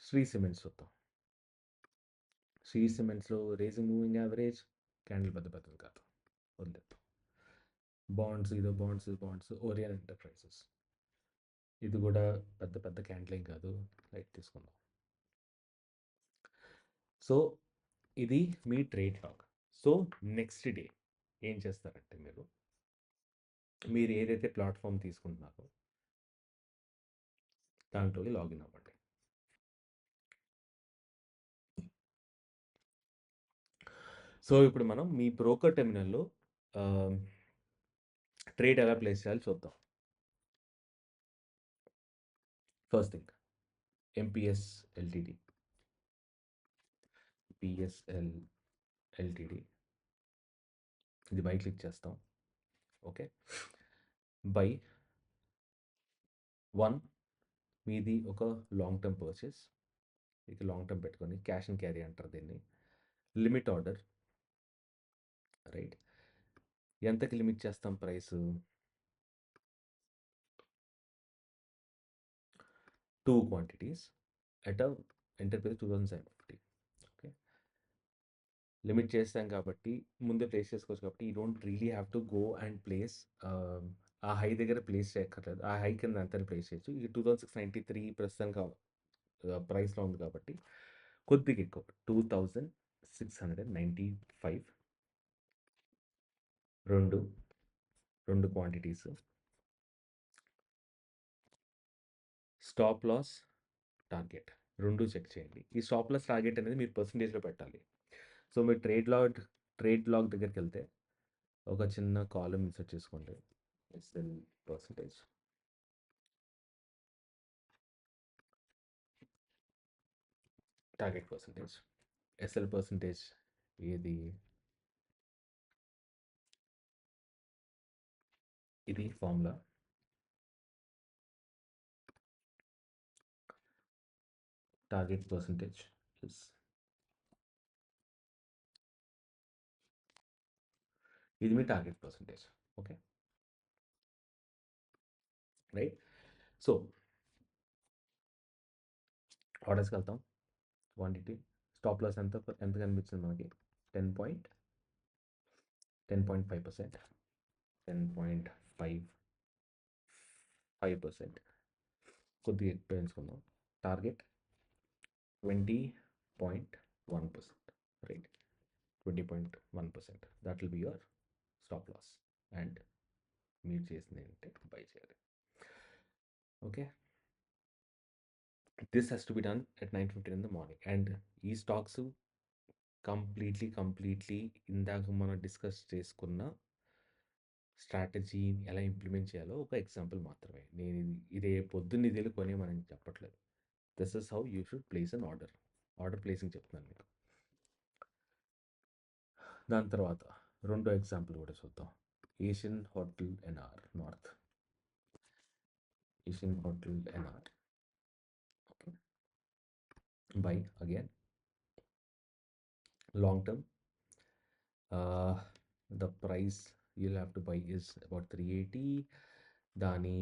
Shri cements చూద్దాం. శ్రీ సిమెంట్స్‌లో రేజింగ్ మూవింగ్ యావరేజ్ క్యాండిల్ పెద్ద పెద్దది కాదు, వదిలేద్దాం. Bonds Orion enterprises. ఇది కూడా పెద్ద పెద్ద క్యాండిల్ ఏం కాదు, లైట్ తీసుకుందాం. సో ఇది మీ trade log. So next day ఏం చేస్తారంటే మీరు ఏదైతే ప్లాట్ఫామ్ తీసుకుంటున్నారో దాంట్లోకి లాగిన్ అవ్వండి. సో ఇప్పుడు మనం మీ బ్రోకర్ టెర్మినల్‌లో ట్రేడ్ ఎలా ప్లేస్ చేయాలో చూద్దాం. First thing MPS LTD. PSL LTD. ఇది బై క్లిక్ చేస్తాం. ఓకే. బై 1 మీది ఒక లాంగ్ టర్మ్ పర్చేస్. ఇక లాంగ్ టర్మ్ పెట్టుకొని క్యాష్ అండ్ క్యారీ అంటారు దీన్ని. Limit order. రైట్. ఎంతకి లిమిట్ చేస్తాం price? 2 quantities at a enter price 2,750. Okay. Limit చేస్తాం కాబట్టి ముందే ప్లేస్ చేసుకోవచ్చు కాబట్టి you don't really have to go and place ఆ హై దగ్గర ప్లేస్ చేయక్కర్లేదు. ఆ హై కింద అంతా ప్లేస్ చేయొచ్చు. ఈ 2693 ప్రస్తుతానికి ప్రైస్‌లో ఉంది కాబట్టి కొద్దిగా ఎక్కువ 2695 2, 2 quantities. Stop loss, target 2 check చేయండి. ఈ స్టాప్ లాస్, టార్గెట్ అనేది మీరు పర్సెంటేజ్‌లో పెట్టాలి. సో, మీరు ట్రేడ్ లాగ్ దగ్గరికెళ్తే ఒక చిన్న కాలమ్ ఇన్సర్ట్ చేసుకోండి. SL percentage, target percentage. SL percentage ఏది? ఇది ఫార్ములా. టార్గెట్ పర్సెంటేజ్ ఇస్ ఇది మీ target percentage. Okay. Right. So, ఆర్డర్స్‌కి వెళ్తాం. క్వాంటిటీ స్టాప్ లాస్ ఎంత కనిపించింది మనకి? 10.5%. 10.55%. కొద్దిగా ఎక్కువ ఎంచుకుందాం. Target 20.1%. Right. 20.1%. That will be your stop loss. And మీరు చేసింది ఏంటంటే బై చేయాలి. Okay. This has to be done at 9:15 in the morning. And ఈ స్టాక్స్ కంప్లీట్లీ ఇందాక మనం డిస్కస్ చేసుకున్న స్ట్రాటజీని ఎలా ఇంప్లిమెంట్ చేయాలో ఒక ఎగ్జాంపుల్ మాత్రమే. నేను ఇదే పొద్దున్న ఇది వెళ్ళి కొనేమని చెప్పట్లేదు. This is how you should place an order. Order placing చెప్తున్నాను మీకు. దాని తర్వాత రెండో ఎగ్జాంపుల్ కూడా చూద్దాం. Asian Hotel NR north. Asian Hotel NR. Okay. Buy again long term. The price you'll have to buy is about 380. దాని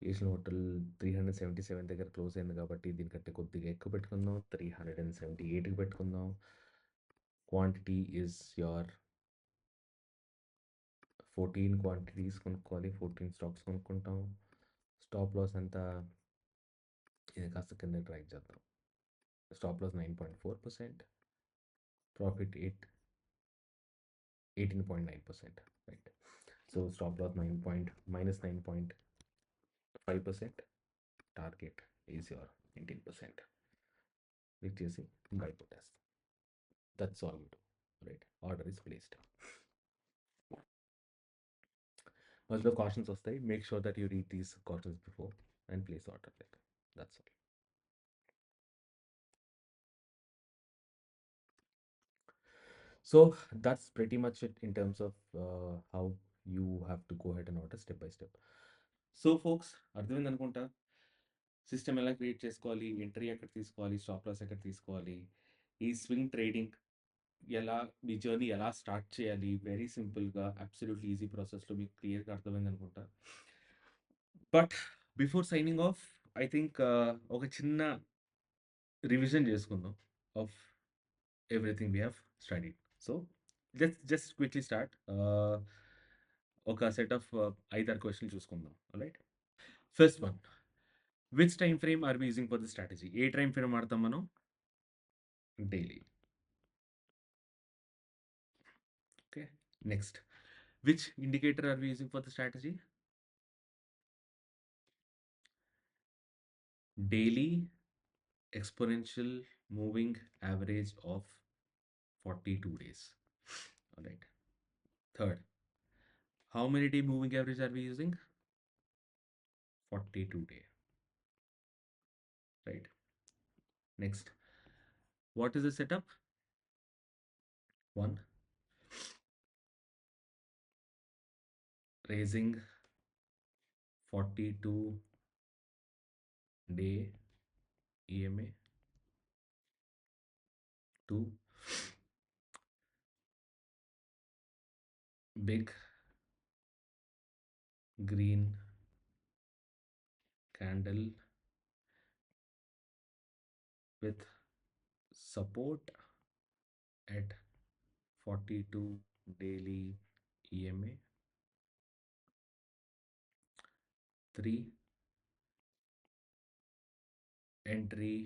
Asian hotel 377 దగ్గర close అయింది కాబట్టి దీనికంటే కొద్దిగా ఎక్కువ పెట్టుకుందాం. 378కి పెట్టుకుందాం. క్వాంటిటీ ఈజ్ యువర్ 14 క్వాంటిటీస్ కొనుక్కోవాలి. 14 స్టాక్స్ కొనుక్కుంటాం. స్టాప్ లాస్ ఎంత? ఇది కాస్త కింద ట్రాక్ చేద్దాం. Stop loss 9.4%. Profit 18.9%. Right. So stop loss -9.5%. Target is your 19%. Click చేసి బై కొట్టేస్తాం. That's all you do. Right. Order is placed. మధ్యలో కాషన్స్ వస్తాయి. Make sure that you read these cautions before and place order. Like that's all. So that's pretty much it in terms of how you have to go head and order step by step. So folks అర్థమైంది అనుకుంటా. System ఎలా create చేసుకోవాలి, entry ఎక్కడ తీసుకోవాలి, stop loss ఎక్కడ తీసుకోవాలి, ఈ swing trading ఎలా, మీ జర్నీ ఎలా స్టార్ట్ చేయాలి, వెరీ సింపుల్గా అబ్సల్యూట్లీ ఈజీ ప్రాసెస్లో మీకు క్లియర్గా అర్థమైంది అనుకుంటా. But before signing off I think ఒక చిన్న రివిజన్ చేసుకుందాం of everything we have studied. So let's just quickly start. ఒక సెట్ ఆఫ్ 5-6 క్వశ్చన్లు చూసుకుందాం. Right. First one, which time frame are we using for the strategy? ఏ time frame వాడతాం మనం? Daily. Okay. Next, which indicator are we using for the strategy? Daily exponential moving average of 42 days. All right. Third, how many day moving average are we using? 42 day. Right. Next, what is the setup? One, raising 42 day EMA. Two, big green candle with support at 42 daily EMA. 3, entry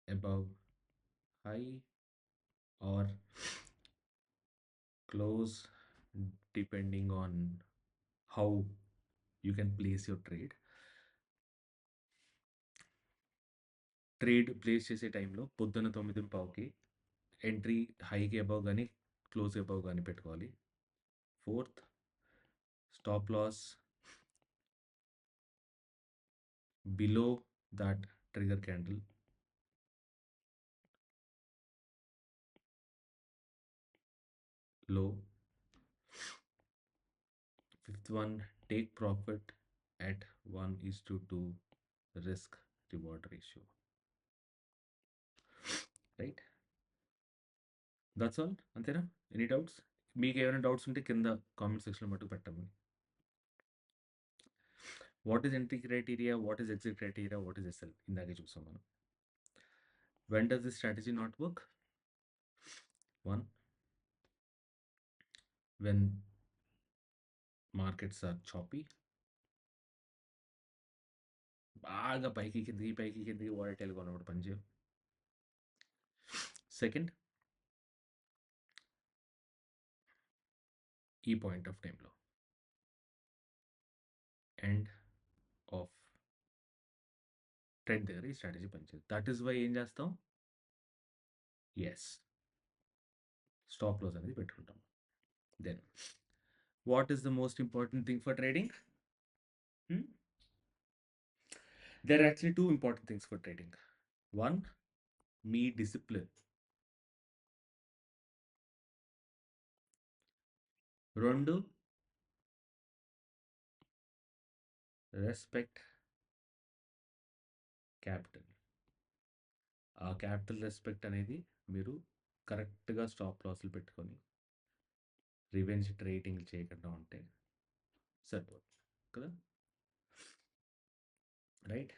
above high or close, depending on how you can place your trade. Trade place చేసే టైంలో పొద్దున్న 9:15కి entry హైకి above కానీ close above కానీ పెట్టుకోవాలి. Fourth, stop loss below that trigger candle. Low. Fifth one, take profit at 1:2 risk reward ratio. Right, that's all. అంతేనా? Any doubts? మీకు ఏమైనా డౌట్స్ ఉంటే కింద కామెంట్ సెక్షన్లో మటుకు పెట్టండి. What is entry criteria, what is exit criteria, what is SL ఇందాకే చూసాం మనం. When does this strategy not work? One, when markets are choppy, బాగా పైకి కిందికి వాలటైల్గా ఉన్నప్పుడు పనిచేయవు. సెకండ్, ఈ పాయింట్ ఆఫ్ టైంలో ఎండ్ ఆఫ్ ట్రెండ్ దగ్గర ఈ స్ట్రాటజీ పనిచేయదు. దట్ ఈస్ వై ఏం చేస్తాం? ఎస్, స్టాప్ లాస్ అనేది పెట్టుకుంటాం. Then what is the most important thing for trading? There are actually two important things for trading. One, మీ డిసిప్లిన్. రెండు, రెస్పెక్ట్ క్యాపిటల్. ఆ క్యాపిటల్ రెస్పెక్ట్ అనేది మీరు కరెక్ట్గా స్టాప్ లాస్లు పెట్టుకొని రివెంజ్ ట్రేడింగ్ చేయకుండా ఉంటే సరిపోతుంది కదా, right?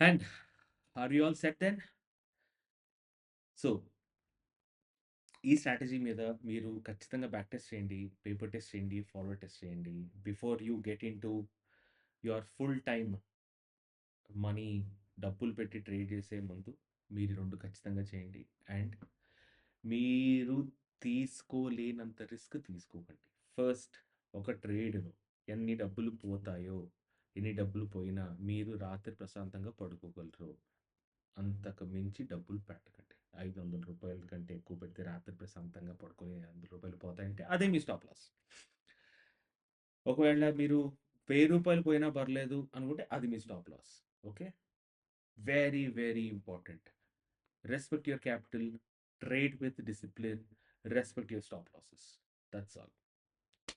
And are you all set then? So ఈ స్ట్రాటజీ మీద మీరు ఖచ్చితంగా బ్యాక్ టెస్ట్ చేయండి, పేపర్ టెస్ట్ చేయండి, ఫార్వర్డ్ టెస్ట్ చేయండి before you get in to your full time money. డబ్బులు పెట్టి ట్రేడ్ చేసే ముందు మీరు రెండు ఖచ్చితంగా చేయండి. అండ్ మీరు తీసుకోలేనంత రిస్క్ తీసుకోకండి. ఫస్ట్, ఒక ట్రేడ్లో ఎన్ని డబ్బులు పోతాయో, ఎన్ని డబ్బులు పోయినా మీరు రాత్రి ప్రశాంతంగా పడుకోగలరు. అంతకు మించి డబ్బులు పెట్టకండి. 500 రూపాయల కంటే ఎక్కువ పెడితే రాత్రి ప్రశాంతంగా పడుకొని 100 రూపాయలు పోతాయంటే అదే మీ స్టాప్ లాస్. ఒకవేళ మీరు 1000 రూపాయలు పోయినా పర్లేదు అనుకుంటే అది మీ stop loss. Okay, very very important. Respect your capital, trade with discipline, respect your stop losses. That's all.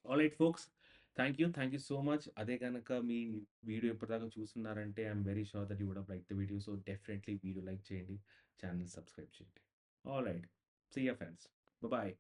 All right folks, thank you so much. అదే కనుక మీ వీడియో ఎప్పటిదాకా చూస్తున్నారంటే I'm very sure that you would have like the video. So definitely video like చేయండి, channel subscribe చేయండి. All right, see you friends, bye.